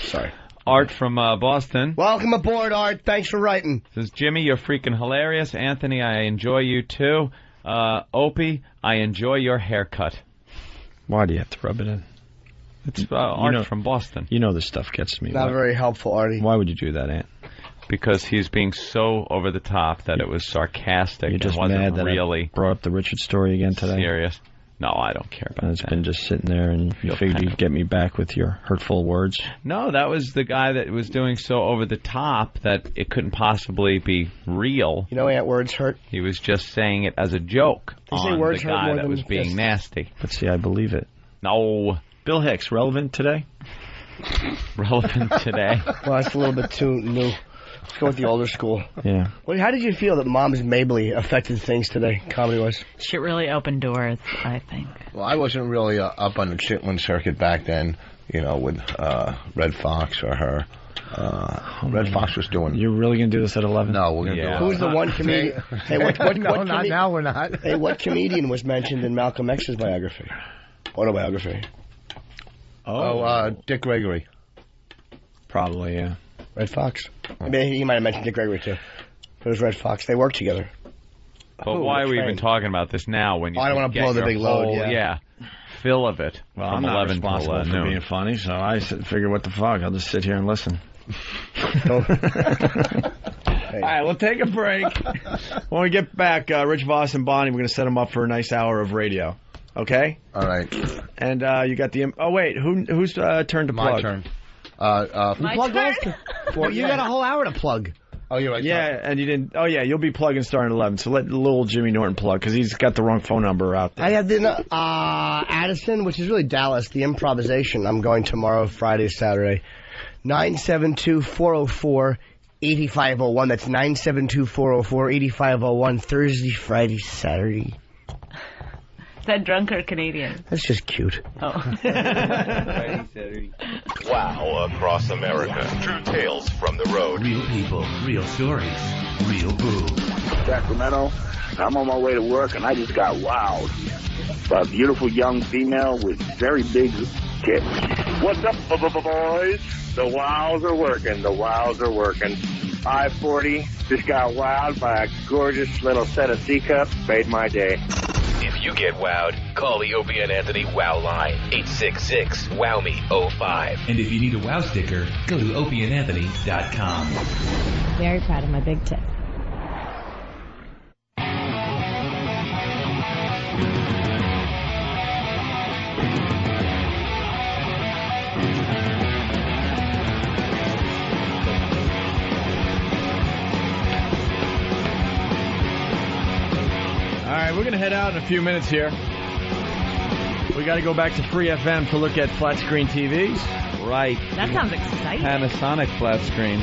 Sorry. Art from Boston. Welcome aboard, Art. Thanks for writing. Says, Jimmy, you're freaking hilarious. Anthony, I enjoy you too. Opie, I enjoy your haircut. Why do you have to rub it in? It's Art from Boston. You know this stuff gets to me. Not very helpful, Artie. Why would you do that, Ant? Because he's being so over the top that it was sarcastic. You're just and wasn't mad that really I brought up the Richard story again today? Serious. No, I don't care about It's been just sitting there, and you figured you'd get me back with your hurtful words? No, that was the guy that was doing so over the top that it couldn't possibly be real. You know, Ant, words hurt. He was just saying it as a joke on words the hurt guy more that than was being fists. nasty. But see, I believe it. No. Bill Hicks, relevant today? Relevant today? Well, that's a little bit too new. Let's go with the older school. Yeah. Well, how did you feel that Mom's Mabley affected things today, comedy-wise? Shit really opened doors, I think. Well, I wasn't really up on the Chitlin circuit back then, with Red Fox or her. Red Fox was doing... You're really going to do this at 11? No, we're going to do it. Who's the one comedian? Hey, what not now, we're not. Hey, what comedian was mentioned in Malcolm X's biography? Autobiography. Dick Gregory. Probably, yeah. Red Fox. I mean, he might have mentioned Dick Gregory, too. But it was Red Fox. They worked together. But why are we even talking about this now when you I don't want to blow the big load, fill of it Well, from I'm not 11 responsible till for noon. being funny, so I figure, what the fuck? I'll just sit here and listen. All right, we'll take a break. When we get back, Rich Voss and Bonnie, we're going to set them up for a nice hour of radio. Okay? All right. And you got the... Oh, wait. Whose turn to plug? My turn. My turn? Well, you got a whole hour to plug. Oh, you're right. Yeah, and you didn't... Oh, yeah, you'll be plugging starting at 11, so let little Jimmy Norton plug, because he's got the wrong phone number out there. I have the Addison, which is really Dallas, the improvisation. I'm going tomorrow, Friday, Saturday. 972-404-8501. That's 972-404-8501. Thursday, Friday, Saturday. Is that drunk or Canadian? That's just cute. Oh. Wow across America. True tales from the road. Real people, real stories, real booze. Sacramento. I'm on my way to work and I just got wowed by a beautiful young female with very big tits. What's up, boys? The wows are working. The wows are working. I-40 just got wowed by a gorgeous little set of C-cups. Made my day. If you get wowed, call the Opie and Anthony Wow line, 866-WOW-ME-05. And if you need a wow sticker, go to opieandanthony.com. Very proud of my big tip. All right, we're going to head out in a few minutes here. We got to go back to Free FM to look at flat screen TVs. Right. That sounds exciting. Panasonic flat screen.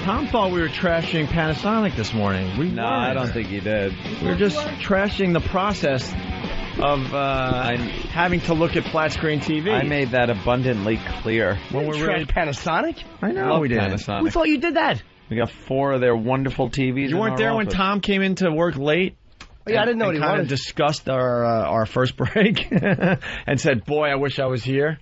Tom thought we were trashing Panasonic this morning. No, I don't think he did. We were just trashing the process of having to look at flat screen TV. I made that abundantly clear. When we're ready Panasonic? I know we did. Panasonic. Who thought you did that? We got 4 of their wonderful TVs. You weren't there when Tom came into work late? Oh, yeah, I didn't know he he kind wanted. of discussed our first break and said, "Boy, I wish I was here,"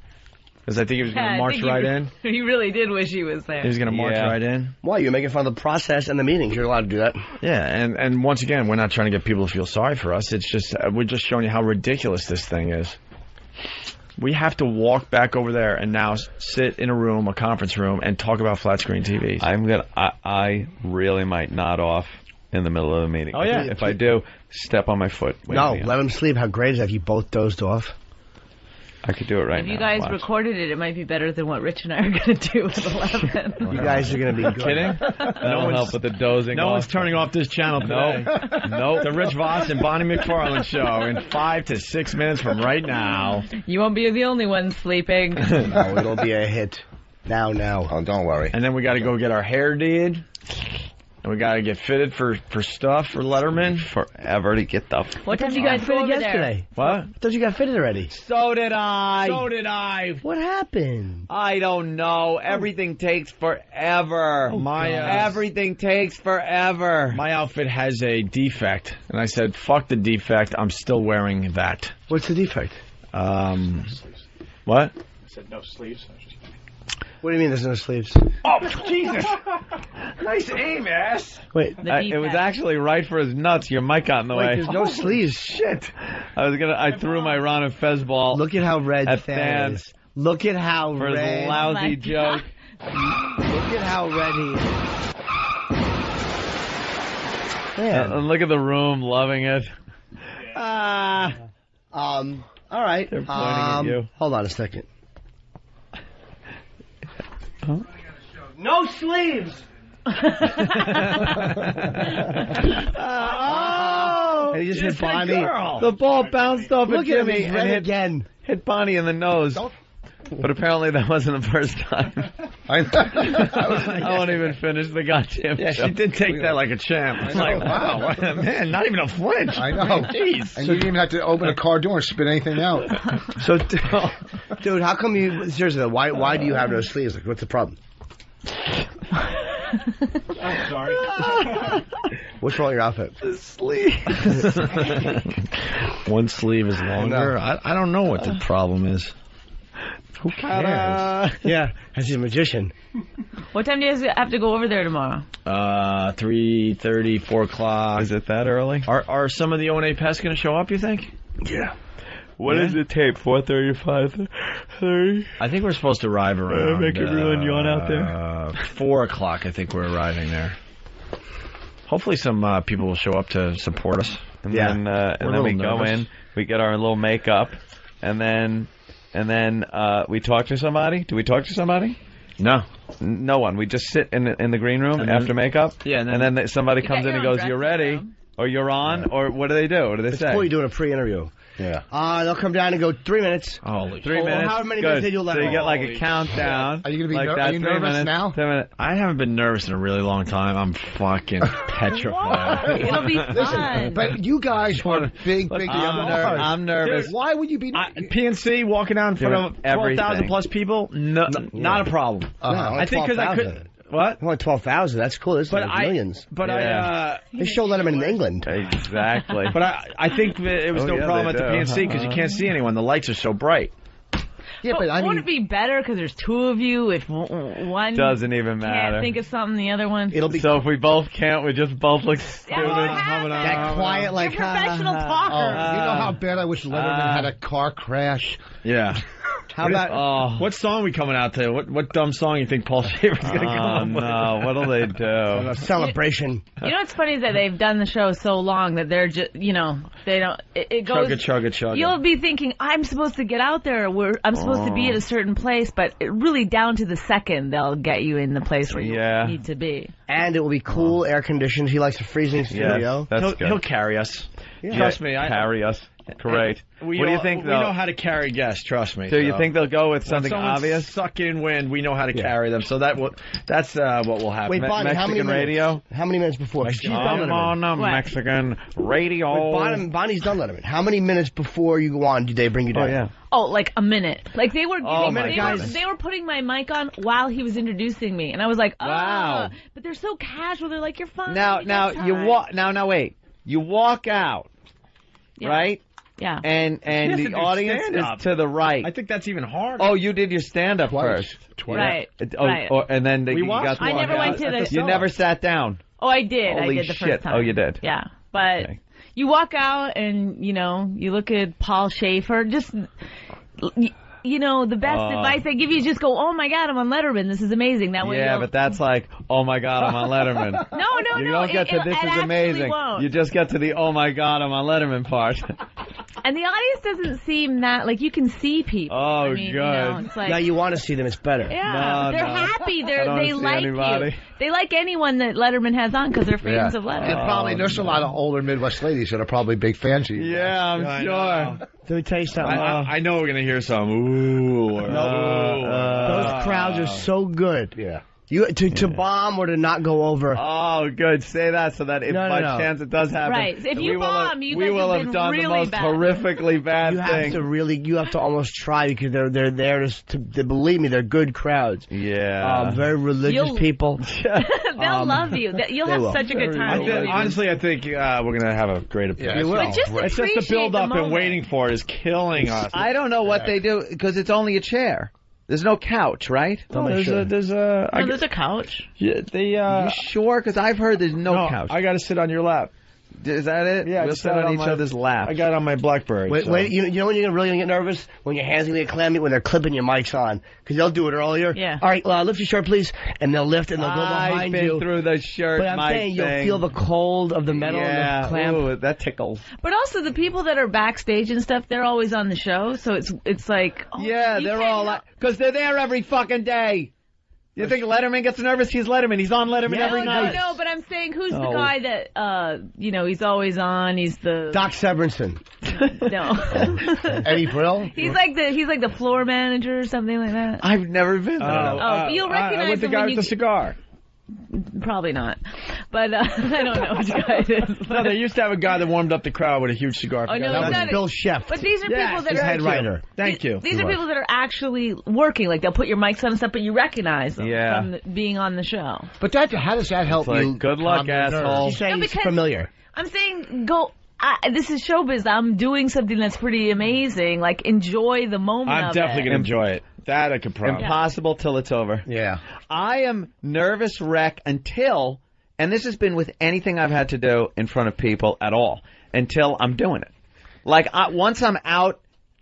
because I think he was going to march right in. He really did wish he was there. He was going to march right in. Why? You're making fun of the process and the meetings. You're allowed to do that. Yeah, and once again, we're not trying to get people to feel sorry for us. It's just we're just showing you how ridiculous this thing is. We have to walk back over there and now sit in a conference room, and talk about flat screen TVs. I really might nod off in the middle of the meeting. Oh, yeah. If I do, step on my foot. No, let him sleep. How great is that if you both dozed off? I could do it right If now. you guys Watch. recorded it might be better than what Rich and I are going to do at 11. You guys are going to be good. Kidding? That'll help with the dozing No off. one's turning off this channel today. Nope. The Rich Voss and Bonnie McFarlane show in 5 to 6 minutes from right now. You won't be the only one sleeping. No, it'll be a hit. Now. Oh, don't worry. And then we got to go get our hair did. And we got to get fitted for stuff for Letterman. Forever to get the... What time did did you you guys get go fitted over yesterday? What? I thought you got fitted already. So did I. So did I. What happened? I don't know. Everything takes forever. Everything takes forever. My outfit has a defect. And I said, fuck the defect. I'm still wearing that. What's the defect? What? I said no sleeves. What do you mean there's no sleeves? Oh, Jesus. Nice aim, ass. Wait. It was actually right for his nuts. Your mic got in the Wait, way. there's no sleeves. Shit. I threw my Ron and Fez ball. Look at how red at Than is. Look at how for red. his lousy joke. Look at how red he is. Man. And look at the room loving it. All right. They're pointing at you. Hold on a second. Huh? No sleeves. Oh! And he just hit Bonnie. The ball bounced off Look at at him. Jimmy He's red and again. hit Bonnie in the nose. But apparently that wasn't the first time. I won't even finish the goddamn Yeah, show. she did take that like a champ. It's like, wow, man, not even a flinch. I know. Jeez. And you didn't even have to open a car door and spit anything out. So, dude, how come you? Seriously, why do you have no sleeves? Like, what's the problem? I'm sorry. What's wrong with your outfit? The sleeve. One sleeve is longer. I don't know what the problem is. Who cares? Yeah, as he's a magician. What time do you guys have to go over there tomorrow? 3:30, 4 o'clock. Is it that early? Are some of the O&A pests going to show up, you think? Yeah. What is the tape? 4:30 to 5:30? I think we're supposed to arrive around... Make everyone yawn out there. 4 o'clock, I think we're arriving there. Hopefully some people will show up to support us. And then we go nervous. in, we get our little makeup, and then we talk to somebody. Do we talk to somebody? No. No one. We just sit in the green room And then- after makeup. Yeah, and then somebody You comes got in and your own goes, "You're dressing ready," room. or "You're on," or what do they do? What do they It's say? cool you're doing a pre-interview. Yeah. They'll come down and go 3 minutes. Holy 3 minutes. However many Good. minutes they do left. So you get like a countdown. Are you gonna be like ner- that, are you 3 nervous minutes, now? 10 minutes. I haven't been nervous in a really long time. I'm fucking petrified. It'll be fun. But you guys are big I'm nervous. Dude, why would you be? PNC walking out in front of Doing everything. 12,000 plus people, not a problem. I think because I could. What? Only 12,000. That's cool. This is But like millions. But Yeah. They show Letterman in England. Exactly. But I think that it was Oh, no yeah, problem they at the do. PNC because you can't see anyone. The lights are so bright. Yeah, but I won't mean, it be better because there's two of you? If one Doesn't even matter. can't think of something, the other one. it'll be So if we both can't, we just both look stupid. that quiet, like You're a professional talker. You know how bad I wish Letterman had a car crash. Yeah. How about what song we coming out to? What dumb song you think Paul Shaver's gonna come up with? No, what'll they do? a celebration. You know what's funny is that they've done the show so long that they're just, they don't. It goes. Chugga. You'll be thinking, I'm supposed to get out there. I'm supposed to be at a certain place, but really down to the second they'll get you in the place where you need to be. And it will be cool, air conditioned. He likes a freezing studio. That's He'll good. carry us. Yeah. Trust me. Carry us. Great. What do you think, though? We know how to carry guests, trust me. Do you think they'll go with something when obvious? Suck in wind, we know how to carry them. So that's what will happen. Wait, Bonnie, Mexican how many minutes? radio? How many minutes before? She's done I'm Letterman. on Mexican radio. Wait, Bonnie's done Letterman. How many minutes before you go on do they bring you down? Oh, yeah. Oh, like a minute. Like they were goodness. they were putting my mic on while he was introducing me, and I was like, oh. Wow. But they're so casual. They're like, you're fine. Now you walk. Now wait. You walk out, Yeah. right? Yeah. And the audience is to the right. I think that's even harder. Oh, you did your stand-up first. Right. Right. And then you got to I walk never went out. to the. You never sat down. Oh, I did. Holy I did the shit. first time. Oh, you did. Yeah, but you walk out and you look at Paul Schaefer. Just the best advice I give you is just go, oh my God, I'm on Letterman. This is amazing. That way. Yeah, but that's like, oh my God, I'm on Letterman. No. You don't get to this is amazing. Won't. You just get to the oh my God, I'm on Letterman part. And the audience doesn't seem that like you can see people. Oh, I mean, good. It's like, Now you want to see them. It's better. Yeah, they're happy. I don't They see like anybody. you. They like anyone that Letterman has on because they're fans of Letterman. There's a lot of older Midwest ladies that are probably big fans of you. Yeah, I'm sure. Let me tell you something. I know we're gonna hear some ooh. Or, Those crowds are so good. Yeah. To bomb or to not go over. Oh, good. Say that so that if by chance it does happen, right. If you bomb, you we guys will have have done really the most bad. horrifically bad thing. You have to almost try because they're there to believe me. They're good crowds. Yeah. Very religious people. They'll love you. You'll have such a good time. Honestly, I think we're gonna have a great appearance. Yeah, but just it's just the build up and waiting for it is killing us. I don't know what they do because it's only a chair. There's no couch, right? No, there's a couch. Yeah, you sure? Because I've heard there's no couch. I got to sit on your lap. Is that it? Yeah, we'll sit on each other's lap. I got it on my BlackBerry. Wait, you know when you're really gonna get nervous? When your hands gonna get clammy when they're clipping your mics on, because they'll do it earlier. Yeah. All right, lift your shirt, please, and they'll lift and they'll go behind I've you. been through the shirt. But I'm saying you'll feel the cold of the metal and the clamp. Ooh, that tickles. But also the people that are backstage and stuff, they're always on the show, so it's like they're all because they're there every fucking day. You think Letterman gets nervous? He's Letterman. He's on Letterman every night. No, but I'm saying who's the guy that he's always on. He's the Doc Severinsen. No. Eddie Brill. He's like the floor manager or something like that. I've never been there. But you'll recognize with the him guy when with the cigar. Probably not, but I don't know which guy it is. No, they used to have a guy that warmed up the crowd with a huge cigar. Oh, no, that was Bill Sheff. But these are people that are head writer. Thank you. These are people that are actually working. Like they'll put your mics on and stuff, but you recognize them from being on the show. But how does that help you? Good luck, asshole. She's saying it's familiar. I'm saying this is showbiz. I'm doing something that's pretty amazing. Like enjoy the moment. I'm definitely gonna enjoy it. That I could promise. Impossible till it's over. Yeah. I am nervous wreck until, and this has been with anything I've had to do in front of people at all, until I'm doing it. Like, once I'm out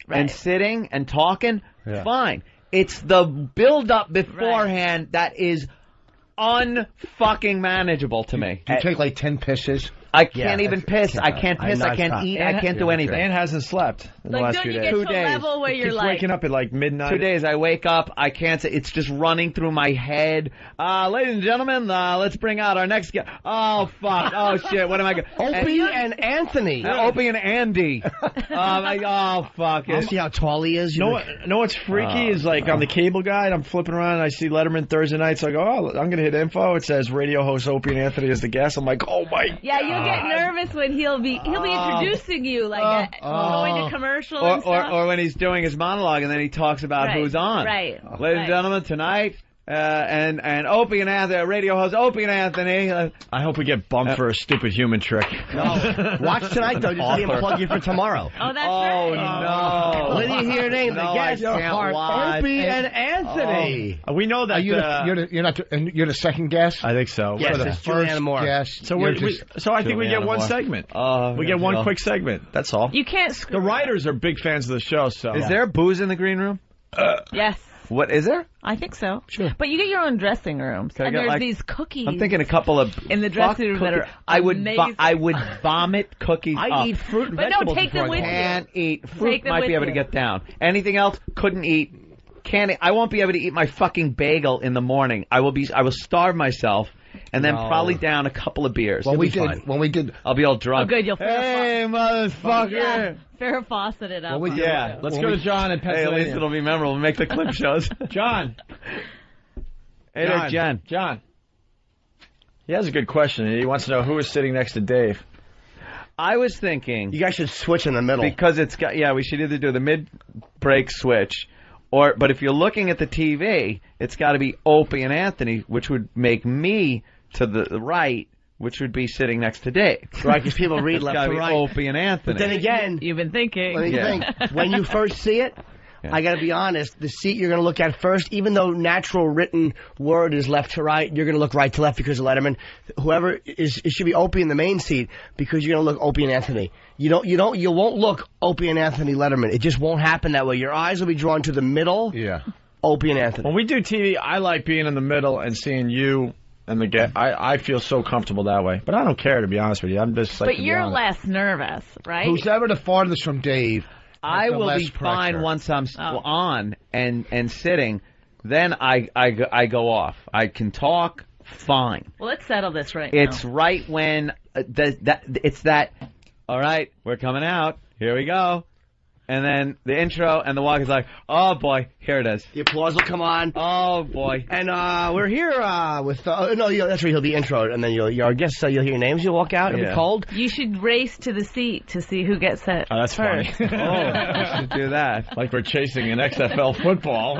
and sitting and talking, fine. It's the build-up beforehand that is unfucking manageable to me. Do you take like 10 pisses? I can't even piss. I can't piss. I can't eat. I can't do anything. Dan hasn't slept in the last don't few you days. get to a level where you're Keeps like waking up at like midnight. 2 days. I wake up. I can't say. It's just running through my head. Ladies and gentlemen, let's bring out our next guest. Oh fuck. Oh shit. What am I going? Opie and Anthony. Opie and Andy. Oh fuck. You see how tall he is. Know what's freaky is like on the cable guide. I'm flipping around and I see Letterman Thursday night. So I go, I'm gonna hit info. It says radio host Opie and Anthony as the guest. I'm like, oh my. Yeah, you'll get nervous when he'll be introducing you like going to commercial and stuff. Or when he's doing his monologue and then he talks about who's on. Right. Ladies and gentlemen, tonight and Opie and Anthony, radio host Opie and Anthony. I hope we get bumped for a stupid human trick. No. Watch tonight though. Just see him plug you for tomorrow. Oh, that's right. No. When you hear names, No, I guess I can't watch. Opie and Anthony. We know that You're the second guest. I think so. Yes, the it's first Juliana Moore. guest. So I think we get one segment. We get one quick segment. That's all. You can't screw The writers are big fans of the show. So Is there booze in the green room? Yes. What is there? I think so. Sure. But you get your own dressing rooms. Can I And get, there's these cookies. I'm thinking a couple of in the dressing room that are amazing. I would vomit cookies up. I eat fruit and But no, vegetables take them before I with go. you. Can't eat. Fruit Take them might with be able to you. get down. Anything else? Couldn't eat. Can't. I won't be able to eat my fucking bagel in the morning. I will starve myself and then No. probably down a couple of beers. Well, You'll we be fine. did. I'll be all Oh, drunk. good. You'll Hey, motherfucker! Yeah, Farrah Fawcett it up. Yeah. Let's go to John in Hey, at least Pennsylvania. it'll be memorable. We'll make the clip shows. John. Hey there, John. John. He has a good question. He wants to know who is sitting next to Dave. I was thinking You guys should switch in the middle. because it's got we should either do the mid-break switch but if you're looking at the TV, it's got to be Opie and Anthony, which would make me to the right, which would be sitting next to Dave. Right, because people read It's left gotta to be right. Opie and Anthony. But then again, You've been thinking. let me think. When you first see it, I got to be honest, the seat you're going to look at first, even though natural written word is left to right, you're going to look right to left because of Letterman. Whoever is, it should be Opie in the main seat because you're going to look Opie and Anthony. You won't look Opie and Anthony Letterman. It just won't happen that way. Your eyes will be drawn to the middle. Yeah. Opie and Anthony. When we do TV, I like being in the middle and seeing you and the guest. I feel so comfortable that way. But I don't care, to be honest with you. I'm just like. But you're less nervous, right? Who's ever the farthest from Dave? I the will less be fine pressure. once I'm on and sitting. Then I go off. I can talk fine. Well, let's settle this right It's now. right when it's that. All right, we're coming out. Here we go. And then the intro and the walk is like, oh boy, here it is. The applause will come on. Oh boy. And we're here with that's where he'll be introed, and then I guess you'll hear your names. You'll walk out. It'll be cold. You should race to the seat to see who gets set. Oh, that's first. funny. I should do that. Like we're chasing an XFL football.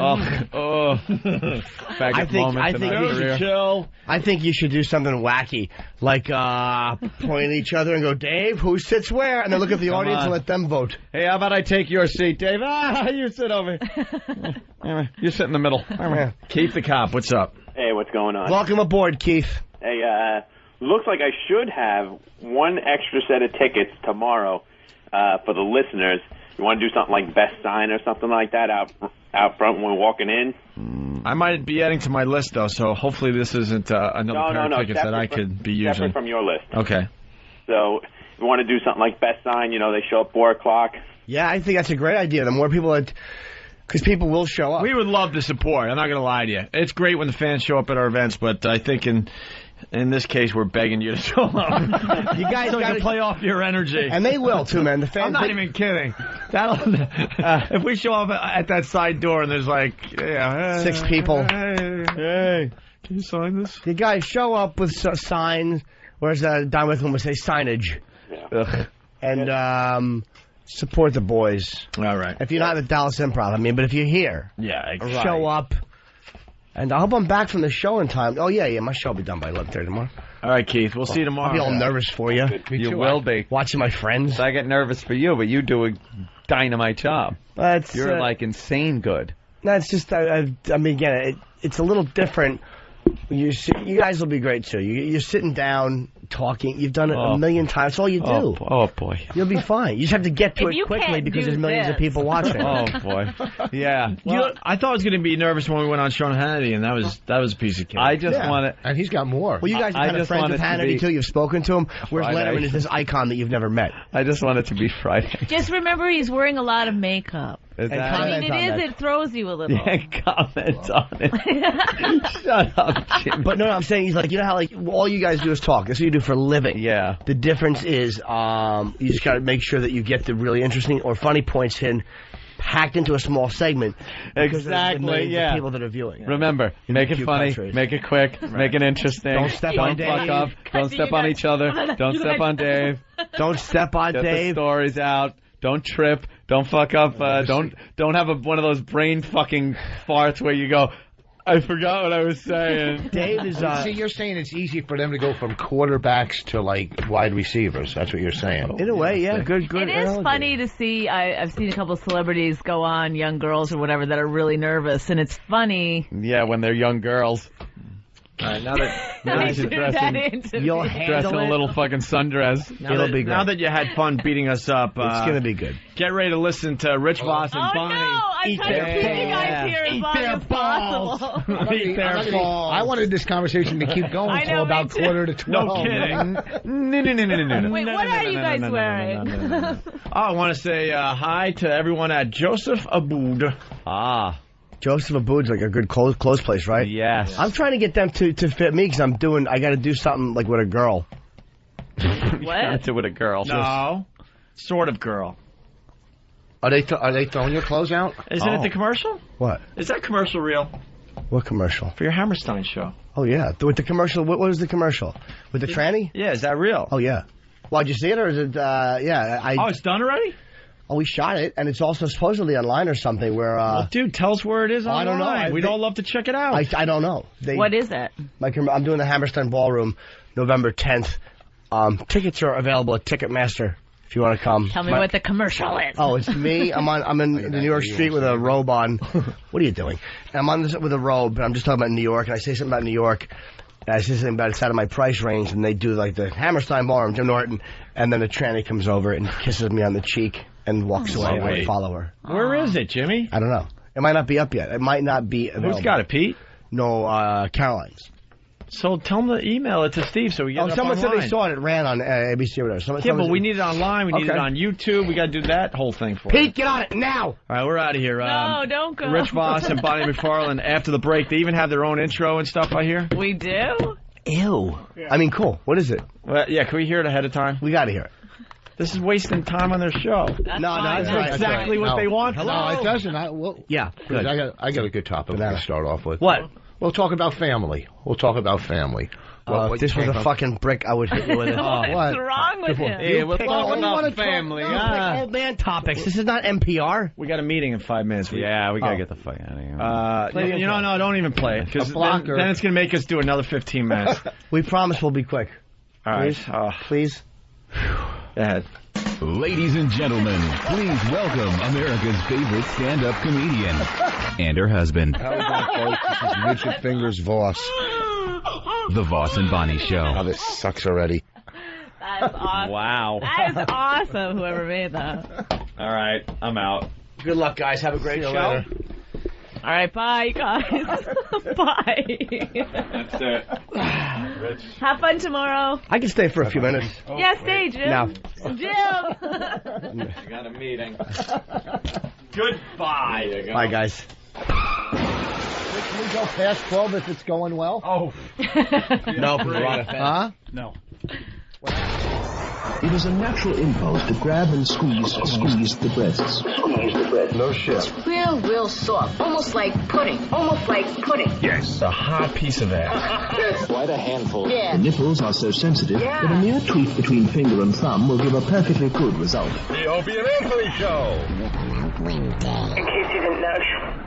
I think you should chill. I think you should do something wacky, like point at each other and go, Dave, who sits where? And then look at the Come audience on. and let them vote. Hey, how about I take your seat, Dave? You sit over here. You sit in the middle. Keith the cop, what's up? Hey, what's going on? Welcome aboard, Keith. Hey, looks like I should have one extra set of tickets tomorrow for the listeners. You want to do something like best sign or something like that out front when we're walking in? I might be adding to my list, though, so hopefully this isn't another pair of tickets that I could be using. Separate from your list. Okay. So you want to do something like best sign, they show up 4 o'clock. Yeah, I think that's a great idea. The more people because people will show up. We would love to support. I'm not going to lie to you. It's great when the fans show up at our events, but I think in this case we're begging you to show up. You guys so got to play off your energy, and they will too, man. The fans. I'm not even kidding. If we show up at that side door and there's like 6 people. Hey, can you sign this? You guys show up with signs, whereas Don Wickham would say signage. Yeah. And support the boys. All right. If you're not at the Dallas Improv, but if you're here, show up. And I hope I'm back from the show in time. Oh, yeah, my show will be done by 11:30 tomorrow. All right, Keith. We'll see you tomorrow. I'll be all nervous for you. You will be. Watching my friends. I get nervous for you, but you do a dynamite job. You're like insane good. No, it's just, I mean, again, it's a little different. You guys will be great, too. You're sitting down, talking. You've done it a million times. That's all you do. Oh, boy. You'll be fine. You just have to get to If it you quickly can't because do there's millions of this. people watching. Oh, boy. Yeah. Well, I thought I was going to be nervous when we went on Sean Hannity, and that was a piece of cake. I just want to... And he's got more. Well, you guys are I kind of just friends want with it to Hannity, be too. You've spoken to him. Whereas Friday. Letterman is this icon that you've never met. I just want it to be Friday. Just remember he's wearing a lot of makeup. Is And that... I mean, it throws you a little. Yeah, comment on it. Shut up, Jim. But no, I'm saying he's like, you know how like all you guys do is talk. That's what you do for a living. Yeah. The difference is you just got to make sure that you get the really interesting or funny points hacked into a small segment. Because of the Exactly, millions yeah. of people that are viewing. Remember, make it few funny, countries. make it quick, make it interesting. Don't step on Don't fuck Dave. up. Don't step on each other. Don't step on Dave. Don't step on Get the Dave. stories out. Don't trip. Don't fuck up. Don't have one of those brain fucking farts where you go, I forgot what I was saying. Dave is See, you're saying it's easy for them to go from quarterbacks to like wide receivers. That's what you're saying. in a way, yeah, good. It is analogy. funny to see. I've seen a couple of celebrities go on, young girls or whatever, that are really nervous, and it's funny. Yeah, when they're young girls. All right, now that I you're threw that into You'll me. Dressed in handle a it. little fucking sundress. Now that you had fun beating us up, It's gonna be good. get ready to listen to Rich Voss and Oh Bonnie. no! I'm eat trying to their keep you guys here as Eat long their as possible. Eat their balls. I wanted this conversation to keep going I until know, about me too. quarter to 12. No kidding. No. Wait, what are you guys wearing? Oh, I want to say hi to everyone at Joseph Aboud. Ah. Joseph Aboud's like a good clothes place, right? Yes. I'm trying to get them to fit me because I got to do something like with a girl. What? To with a girl. No. Sort of girl. Are they throwing your clothes out? Isn't it the commercial? What? Is that commercial real? What commercial? For your Hammerstein show. Oh, yeah. With the commercial, what was the commercial? With the tranny? Yeah, is that real? Oh, yeah. Well, did you see it, or is it, yeah. Oh, it's done already? Oh, we shot it, and it's also supposedly online or something where, Well, dude, tell us where it is online. I don't know. We'd all love to check it out. I don't know. What is it? I'm doing the Hammerstein Ballroom November 10th. Tickets are available at Ticketmaster if you want to come. Tell me what the commercial is. Oh, it's me. I'm in the New York street with a robe on. What are you doing? And I'm on this with a robe, and I'm just talking about New York, and I say something about New York, and I say something about it's out of my price range, and they do like the Hammerstein Ballroom, Jim Norton, and then the tranny comes over and kisses me on the cheek and walks away, and I follow her. Where is it, Jimmy? I don't know. It might not be up yet. It might not be available. Who's got it, Pete? No, Caroline's. So tell them to email it to Steve so we get it up someone said online. they saw it. It ran on ABC or whatever. Yeah, but we need it online. We need Okay. it on YouTube. We got to do that whole thing for Pete, get on it now! All right, we're out of here. No, don't go. Rich Voss and Bonnie McFarlane after the break. They even have their own intro and stuff, I hear. We do? Ew. I mean, cool. What is it? Well, yeah, can we hear it ahead of time? We got to hear it. This is wasting time on their show. That's No, fine. that's right. exactly what they want. No, it doesn't. Yeah. Good. I got a good topic to start off with. What? We'll talk about family. If this was a fucking brick, I would hit you with it. What's wrong with him? Hey, we'll talk What do you wanna about family. talk- old man topics. This is not NPR. We got a meeting in 5 minutes. Yeah, we got to get the fuck out of here. Play the You know, intro. no, don't even play it. Because A blocker. then it's going to make us do another 15 minutes. We promise we'll be quick. All right. Please. Go ahead. Ladies and gentlemen, please welcome America's favorite stand-up comedian and her husband, How we doing, folks? This is Richard Fingers Voss. The Voss and Bonnie Show. Oh, this sucks already. That's awesome. Wow. That is awesome, whoever made that. All right, I'm out. Good luck, guys. Have a great show. Later. All right, bye, you guys. Bye. That's it. Rich. Have fun tomorrow. I can stay for a few minutes. Yeah, stay, Jim. No. Jim. I got a meeting. Goodbye. Bye, guys. Can we go past 12 if it's going well? Oh. No, we're on it. Huh? No. It is a natural impulse to grab and squeeze the breasts. No shit. Real soft. Almost like pudding. Yes. A hot piece of that. Quite a handful. Yeah. The nipples are so sensitive that a mere tweak between finger and thumb will give a perfectly good result. The Opie and Anthony Show. In case you didn't know.